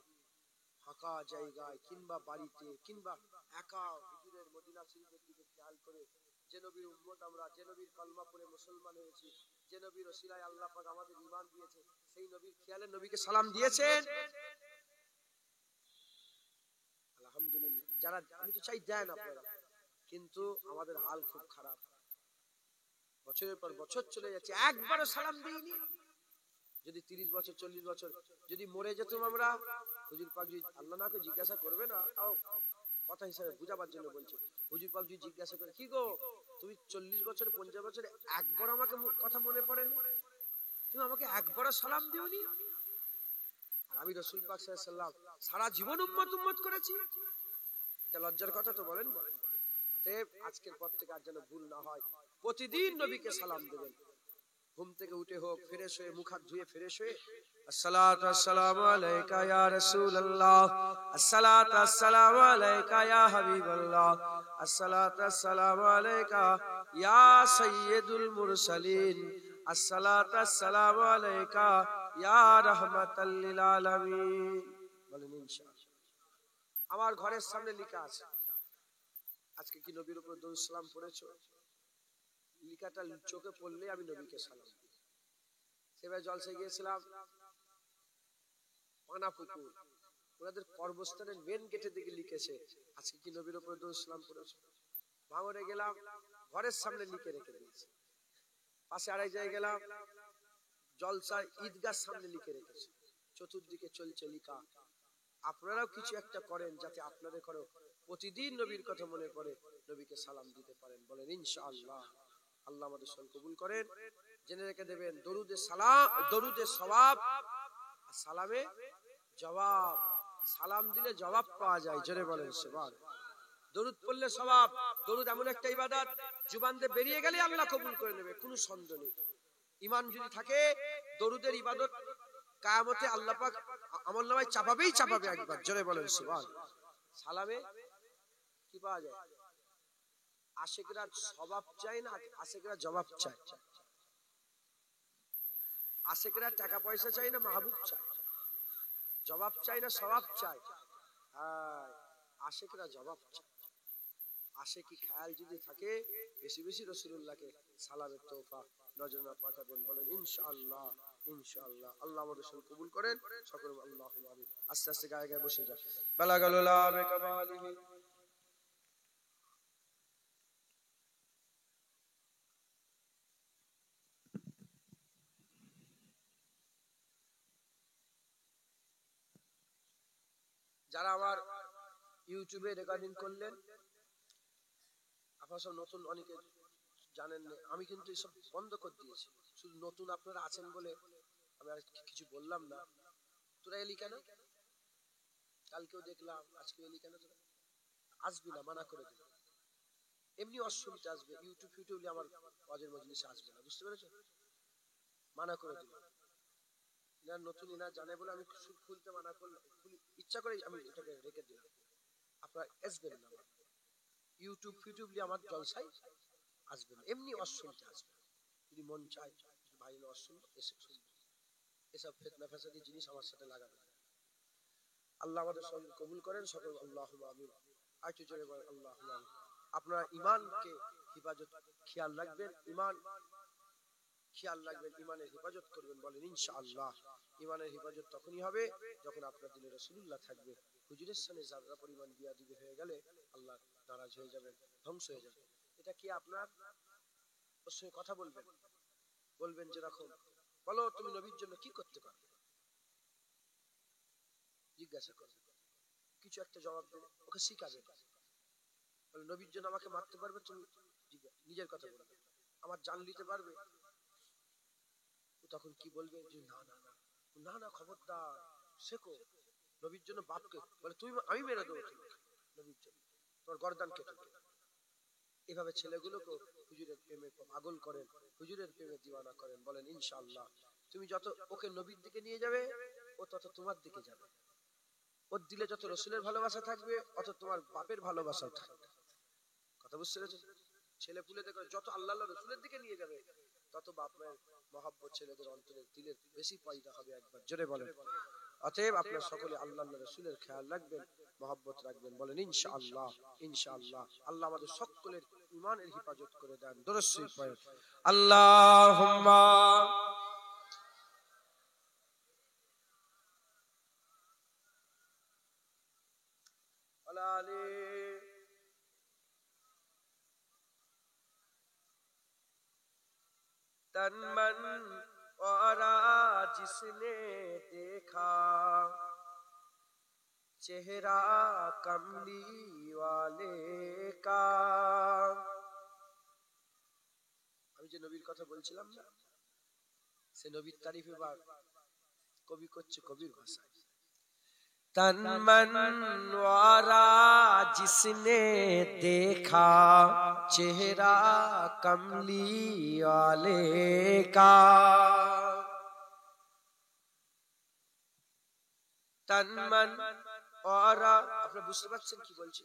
ফাঁকা জায়গায় কিংবা বাড়িতে কিংবা একা হুজুরের মদিনা শরীফের দিকে খেয়াল করে, যে নবীর উম্মত আমরা, যে নবীর কালমা পড়ে মুসলমান হয়েছি, যে নবীর ওসিলায় আল্লাহ পাক আমাদের ঈমান দিয়েছে, সেই নবীর খেয়ালে নবীকে সালাম দিয়েছেন? আলহামদুলিল্লাহ। যারা, আমি তো চাই দেন আপনারা, কিন্তু আমাদের হাল খুব খারাপ। বছরের পর বছর চলে যাচ্ছে, একবারও সালাম দিইনি। যদি 30 বছর 40 বছর যদি মরে যেতাম আমরা, হুজুর পাক যদি আল্লাহ নাকে জিজ্ঞাসা করবে না, তাও কথা হিসাবে বুঝাবার জন্য বলছি, হুজুর পাক যদি জিজ্ঞাসা করে কি গো তুমি 40 বছর 50 বছর একবার আমাকে কথা মনে পড়েনি, তুমি আমাকে একবারও সালাম দিওনি? আর আমি রাসূল পাক সাল্লাল্লাহু আলাইহি ওয়াসাল্লাম সারা জীবন উম্মত করেছি, এটা লজ্জার কথা তো বলেন না? অতএব আজকের পর থেকে আর যেন ভুল না হয়, প্রতিদিন নবীকে সালাম দেবেন। ঘুম থেকে উঠে হোক, ফ্রেশ হয়ে, মুখ হাত ধুয়ে ফ্রেশ হয়ে, আসসালাতু আসসালামু আলাইকা ইয়া রাসূলুল্লাহ, আসসালাতু আসসালামু আলাইকা ইয়া হাবিবাল্লাহ, আসসালাতু আসসালামু আলাইকা ইয়া সাইয়্যিদুল মুরসালিন, আসসালাতু আসসালামু আলাইকা ইয়া রাহমাতাল লিল আলামিন। বলেন ইনশাআল্লাহ। আমার ঘরের সামনে লেখা আছে, আজকে কি নবীর উপর দরুদ সালাম পড়েছো? লিখাটা চোখে পড়লে আমি নবীকে সালাম দিই। সেবার জলসায় গিয়েছিলাম, পানাপুকুর, ওনাদের কর্মস্থানের মেন গেটের দিকে লিখেছে আজকে কি নবীর উপর দরুদ সালাম পড়েছো। ভাঙরে গেলাম, ঘরের সামনে লিখে রেখে দিয়েছে। পাশে আরেক জায়গায় গেলাম, জলসায় ঈদগার সামনে লিখে রেখেছে। চতুর্দিকে চলছে লিখা। আপনারাও কিছু একটা করেন যাতে আপনাদের ঘরে প্রতিদিন নবীর কথা মনে পড়ে, নবীকে সালাম দিতে পারেন। বলেন ইনশাআল্লাহ। আল্লাহ আমাদের সব কবুল করেন। জেনে রেখে দেবেন, দরুদে সালাম, দরুদে সওয়াব, সালামে জবাব। সালাম দিলে জবাব পাওয়া যায়, জোরে বলেন সুবহান। দরুদ পড়লে সওয়াব। দরুদ এমন একটা ইবাদত, জুবান দিয়ে বেরিয়ে গেলে আল্লাহ কবুল করে নেবে, কোনো সন্দেহ নেই। ঈমান যদি থাকে, দরুদের ইবাদত কিয়ামতে আল্লাহ পাক আমলনামায় চাপাবেই চাপাবে একবার, জোরে বলেন সুবহান। সালামে কি পাওয়া যায়? আশিকরা সওয়াব চায় না, আশিকরা জবাব চায়। আশিকরা টাকা পয়সা চায় না, মাহবুব চায়। জবাব চায় না, সওয়াব চায়। আশিকরা জবাব চায়। আশিকি খেয়াল যদি থাকে, বেশি বেশি রাসূলুল্লাহকে সালামের তোফা নজরে পাঠাবেন। বলেন ইনশাআল্লাহ, ইনশাআল্লাহ। আল্লাহ আমাদের সব কবুল করেন, সকলে আল্লাহুম্মা আমিন। আস্তে আস্তে গায়ে গায়ে বসে যান। বালাগাল লা বিকামালিহি। যারা আমার ইউটিউবে রেকর্ডিং করলেন, আপনারা সব নতুন, অনেকে জানেন না, আমি কিন্তু এসব বন্ধ করে দিয়েছি। শুধু নতুন আপনারা আছেন বলে আমি আর কিছু বললাম না। তোরা এলি কেন? কালকেও দেখলাম, আজকে এলি কেন? তোরা আসবি না, মানা করে দিলাম। এমনি অশ্লীলতা আসবে, ইউটিউব আমার ওয়াজের মজলিসে আসবে না, বুঝতে পেরেছো? মানা করে দিলাম। ইনার নতুন, ইনার জানে বলে আমি খুলতে মানা করলাম, ইচ্ছা করে আমি এটাকে রেখে দিলাম। আপনারা আসবেন না, ইউটিউব আমার জলসায় আসবেন, এমনি অশ্লীলতা আসবে। যদি মন চায় ভাই অশ্লীল এসে শুনবে, এসব ফিতনা ফাসাদি জিনিস আমার সাথে লাগাবে। আল্লাহ আমাদের সঙ্গে কবুল করেন সকল, আল্লাহুম্মা আমিন। আরেকটু জোরে বলেন আল্লাহুম্মা আমিন। আপনারা ঈমানকে হিফাজত খেয়াল রাখবেন, ঈমান খেয়াল রাখবেন, ঈমানের হিফাজত করবেন, বলেন ইনশাআল্লাহ। ঈমানের হিফাজত তখনই হবে যখন আপনার দিলে রাসূলুল্লাহ থাকবে। হুজুরের সামনে যারা পরিমাণ বিয়াদবি হয়ে গেলে আল্লাহ নারাজ হয়ে যাবেন, ধ্বংস হয়ে যাবে। এটা কি আপনার ওর সঙ্গে কথা বলবেন, বলবেন যেরকম, বলো তুমি নবীর জন্য কি করতে পারবে, জিজ্ঞাসা করবে, কিছু একটা জবাব দেবে, ওকে শিখাবে। বলে নবীর জন্য আমাকে মারতে পারবে, তুমি নিজের কথা বলবে, আমার জান নিতে পারবে। তখন কি বলবে যে না না না না না, খবরদার, শেখো নবীর জন্য। বাপকে বলে তুমি, আমি মেরে দেবো তোমাকে নবীর জন্য, তোমার গর্দান কেটে দেবো। এভাবে ছেলেগুলোকে হুজুরের প্রেমে পাগল করেন, হুজুরের প্রেমে দিওয়ানা করেন, বলেন ইনশাআল্লাহ। তুমি যত ওকে নবীর দিকে নিয়ে যাবে, ও তত তোমার দিকে যাবে। ওর দিলে যত রসুলের ভালোবাসা থাকবে, অত তোমার বাপের ভালোবাসাও থাকবে। কথা বুঝতে পেরেছো? ছেলে পুলে দেখো যত আল্লাহ রসুলের দিকে নিয়ে যাবে, তত বাপের মহব্বত ছেলেদের অন্তরে দিলে বেশি পয়দা হবে। একবার জোরে বলেন। অতএব আপনারা সকলে আল্লাহ রসুলের খেয়াল রাখবেন, মহব্বত রাখবেন, বলেন ইনশাআল্লাহ। ইনশাআল্লাহ আল্লাহ আমাদের সকলের ঈমানের হিফাজত করে দেন। দরুদ শরীফ পড়েন আল্লাহুম্মা আলা আলি। तन मन और जिसने देखा चेहरा कमली वाले का। আমি যে নবীর কথা বলছিলাম না, সে নবীর তারিফে বা কবি করছে কবির ভাষায়। तन मन वारा जिसने देखा चेहरा कमली वाले का। तन मन वारा, আপনারা বুঝতে পারছেন কি বলছি?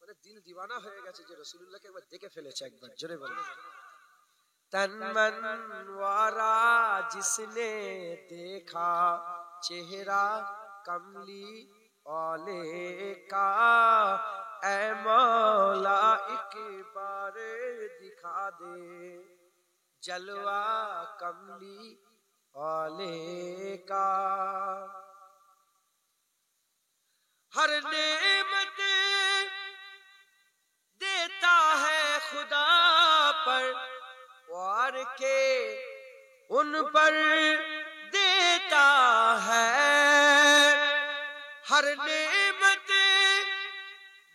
মানে দিল দিওয়ানা হয়ে গেছে যে রাসূলুল্লাহকে একবার দেখে ফেলেছে। একবার জোরে বলেন। तन मन वारा जिसने देखा चेहरा कमली वाले का। ऐ मौला एक बार दिखा दे जलवा कमली वाले का। हर नेमत देता है खुदा पर वार के उन पर देता है। हर नेमत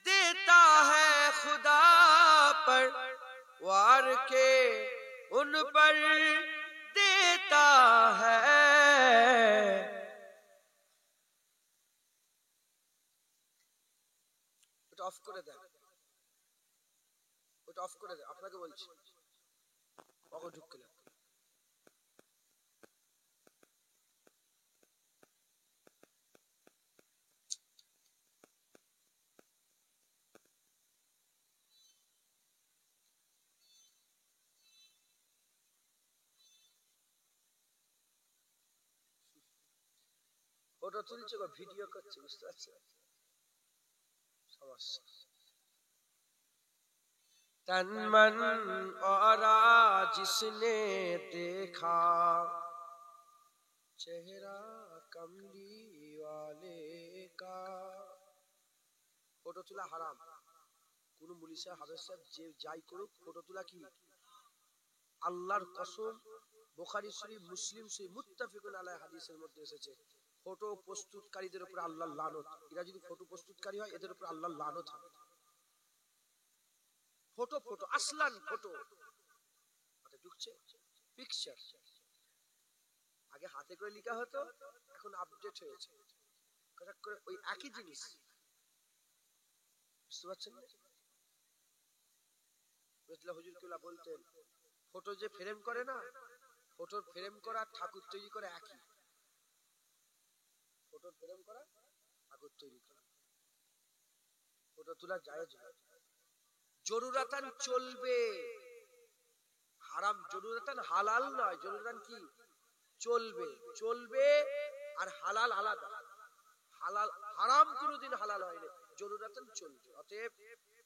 देता है खुदा पर वार के उन पर देता है। ওটা অফ করে দেন, ওটা অফ করে দেন, আপনাকে বলছি। ওকে ঢুকলে ফটো তুলছে বা ভিডিও করছে, বুঝতে পারছেন সমস্যা। तन मन और जिसने देखा चेहरा कमली वाले का। ফটো তোলা হারাম। কোন মুলিশা হাফেজ সাহেব যে যাই করুক, ফটো তোলা কি আল্লাহর কসম, বুখারী শরীফ, মুসলিম শরীফ মুত্তাফিকুন আলাইহি হাদিসের মধ্যে এসেছে, ফটো প্রস্তুতকারীদের উপর আল্লাহর লানত। এরা যদি ফটো প্রস্তুতকারী হয় এদের উপর আল্লাহর লানত হবে। ফটো ফটো আসলান ফটো ঢুকছে পিকচার, আগে হাতে করে লেখা হতো, এখন আপডেট হয়েছে করে ওই একই জিনিস। বুঝতে পারছেন না? হুজুর কেবলা বলতেন ফটো যে ফ্রেম করে না, ফটোর ফ্রেম করা ঠাকুর তৈরি করে একই। ফটোর ফ্রেম করা ঠাকুর তৈরি করা, ফটো তোলা জায়েজ নয়। জরুরাতান চলবে, হারাম। জরুরাতান হালাল নয়, জরুরাতান কি চলবে, চলবে আর হালাল আলাদা। হালাল হারাম কোনোদিন হালাল হয় না, জরুরাতান চলবে। অতএব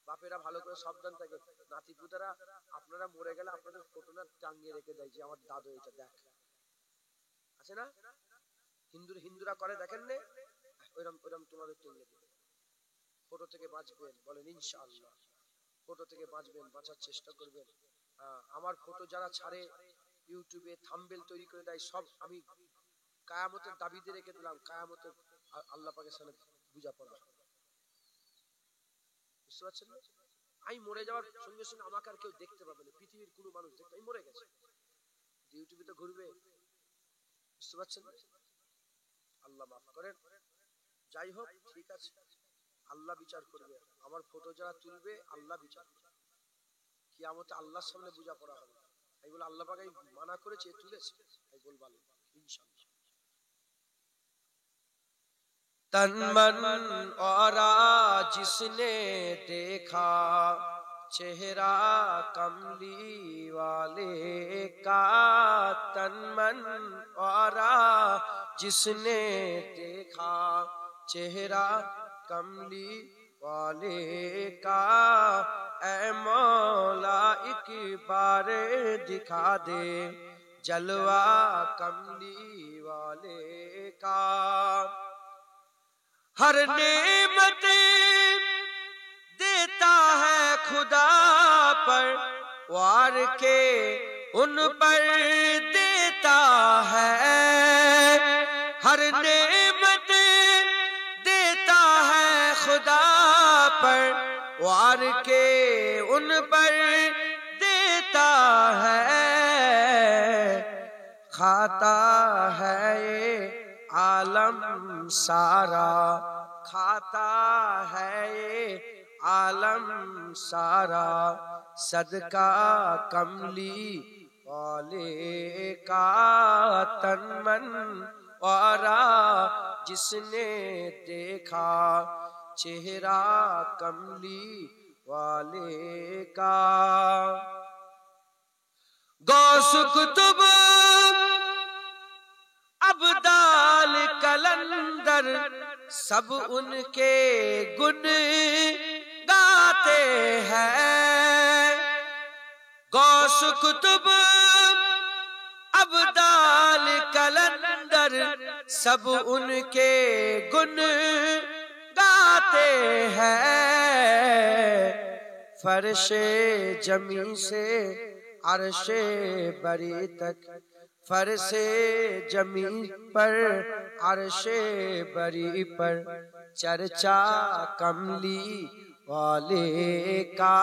বাপেরা ভালো করে সাবধান থাকে। নাতি পুতারা আপনারা মরে গেলে আপনাদের ফটোটা টাঙিয়ে রেখে দেয় যে আমার দাদু এটা দেখ, আছে না? হিন্দুরা করে দেখেন না, ওইরকম ওইরকম তোমাদের টাঙিয়ে দেবে। ফটো থেকে বাঁচবেন, বলেন ইনশাআল্লাহ। ফটো থেকে বাঁচবেন, বাঁচার চেষ্টা করবেন। আমার ফটো যারা ছাড়ে ইউটিউবে থাম্বনেল তৈরি করে দেয়, সব আমি কিয়ামতের দাবি দিয়ে রেখে দিলাম, কিয়ামতের আল্লাহ পাকের সামনে বুঝা পড়া। বুঝতে পারছেন না? আমি মরে যাওয়ার সঙ্গে সঙ্গে আমাকে আর কেউ দেখতে পাবে না, পৃথিবীর কোনো মানুষ দেখতে, আমি মরে গেছি, ইউটিউবে তো ঘুরবে। বুঝতে পারছেন? আল্লাহ মাফ করেন। যাই হোক, ঠিক আছে, আল্লাহ বিচার করবে। আমার ফটো যারা তুলবে আল্লাহ বিচার করবে, কিয়ামতে আল্লাহর সামনে বুঝা পড়া হবে। এইগুলো আল্লাহ পাক মানা করেছে, তুলেছে, তাই বলবো ইনশাআল্লাহ। तन मन और जिसने देखा चेहरा कमली वाले का, तन मन और जिसने देखा चेहरा कमली वाले का, ऐ मौला एक बार दिखा दे जलवा कमली वाले का। हर नेमत देता है खुदा पर वार के उन पर देता है, हर नेमत देता है खुदा पर वार के उन पर देता है। खाता है ये आलम सारा, खाता है ये आलम सारा, सदका कमली वाले का। तन मन वारा जिसने देखा चेहरा कमली वाले का। गौस कुतुब अब्दाल कलंदर सब उनके गुण गाते हैं। गौस कुतुब अब्दाल कलंदर सब उनके गुण गाते हैं। फर्शे जमी से अर्शे बरी तक, फर्शे जमीन पर अर्शे बरी पर चर्चा कमली वाले का।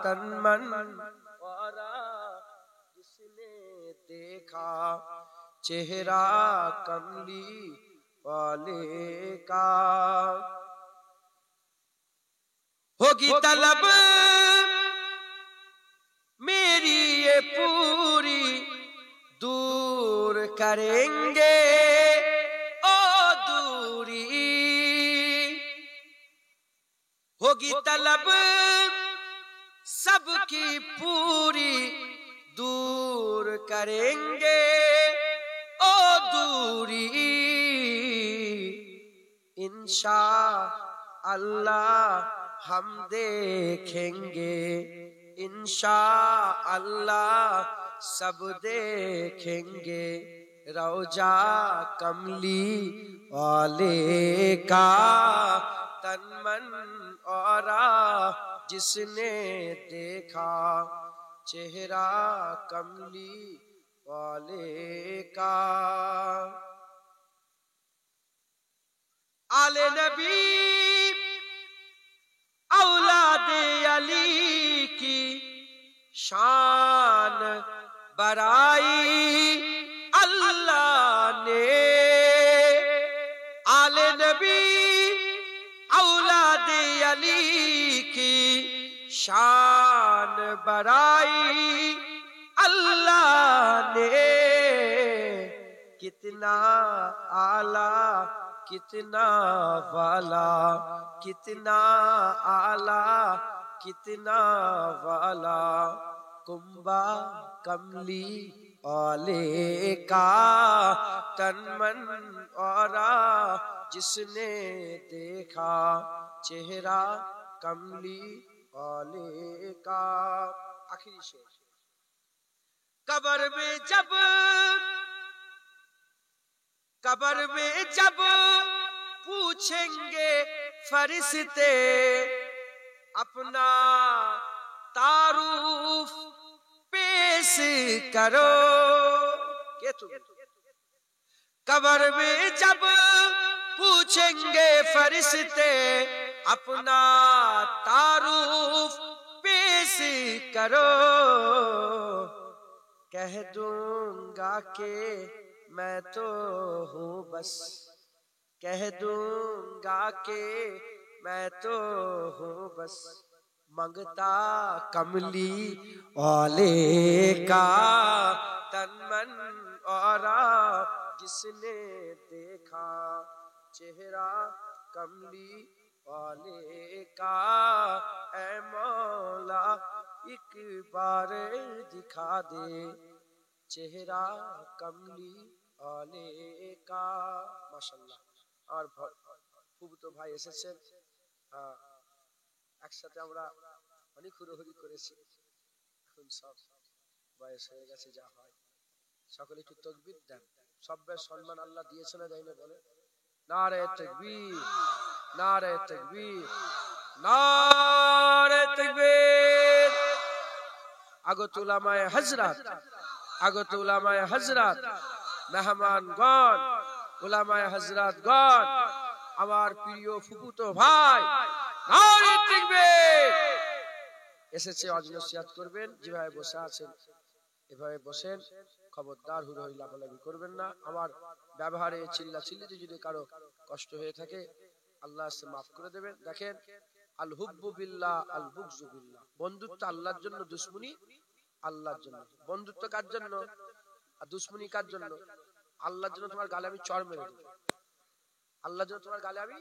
तन मन वारा जिसने देखा चेहरा कमली वाले का। होगी तलब मेरी ये पूरी दूर करेंगे ओ दूरी, होगी तलब सबकी पूरी दूर करेंगे ओ दूरी। इंशा अल्लाह हम देखेंगे, इंशा अल्लाह सब देखेंगे रौजा कमली वाले का। तन मन और जिसने देखा चेहरा कमली वाले का। आले नबी औलाद अली की शान बराई अल्लाह ने। आले नबी औलाद अली की शान बराई अल्लाह ने। कितना आला कितना वाला, कितना आला कितना वाला, कुंबा कमली औले का तन मन औरा जिसने देखा चेहरा कमली औले का। आखिरी शेर। कब्र में जब पूछेंगे फरिश्ते अपना तारुफ पेश करो। कब्र में जब पूछेंगे फरिश्ते अपना तारुफ पेश करो। कह दूंगा कि मैं तो हूँ बस, कह दूंगा कि मैं तो हूँ बस मंगता कमली वाले का तन मन औरा जिसने देखा चेहरा कमली वाले का। ऐ मौला एक बार दिखा दे चेहरा कमली वाले का। माशाल्लाह। আর ফুফুতো ভাই এসেছেন, একসাথে আমরা অনেক হুড়োহুড়ি করেছি, এখন সব বয়স হয়ে গেছে, যা হয়। সকলে একটু তাকবীর দেন। সবের সম্মান আল্লাহ দিয়েছে না দেয়নি বলে? নারে তাকবীর, নারে তাকবীর, নারে তাকবীর। আগত উলামায়ে হযরত, আগত উলামায়ে হযরত, মেহমানগণ, উলামায়ে হযরতগণ, আমার প্রিয় ফুফুতো ভাই, নারে তাকবীর। এসেছে আজ নসিহত করবেন। যেভাবে বসে আছেন এভাবে বসেন, খবরদার হুড়োহুড়ি লাফালাফি করবেন না। আমার ব্যবহারে চিল্লাচিল্লিতে যদি কারো কষ্ট হয়ে থাকে আল্লাহ মাফ করে দেবেন। দেখেন, আল হুব্বু বিল্লাহ আল বুগযু বিল্লাহ, বন্ধুত্ব আল্লাহর জন্য, দুশমনি আল্লাহর জন্য। বন্ধুত্ব কার জন্য আর দুশমনি কার জন্য? আল্লাহর জন্য। তোমার গালে আমি চড় মেরে দেবো, আল্লাহর জন্য তোমার গালে আমি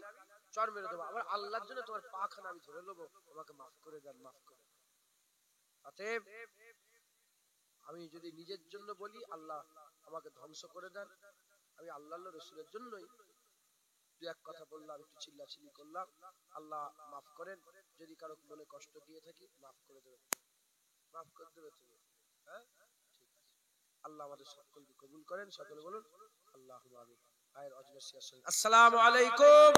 চড় মেরে দেবো। আবার আল্লাহর জন্য তোমার পাখানা আমি ধরে নেবো, আমাকে মাফ করে দেন, মাফ করে। অতএব আমি যদি নিজের জন্য বলি আল্লাহ আমাকে ধ্বংস করে দেন, আমি আল্লাহ রসুলের জন্যই দু এক কথা বললাম, একটু চিল্লাচিল্লি করলাম, আল্লাহ মাফ করেন। যদি কারো মনে কষ্ট দিয়ে থাকি মাফ করে দেবে, মাফ করে দেবে তুমি। হ্যাঁ, ঠিক আছে। আল্লাহ আমাদের সকলকে কবুল করেন। সকলে বলুন আল্লাহুম্মা আমিন। আসসালামু আলাইকুম।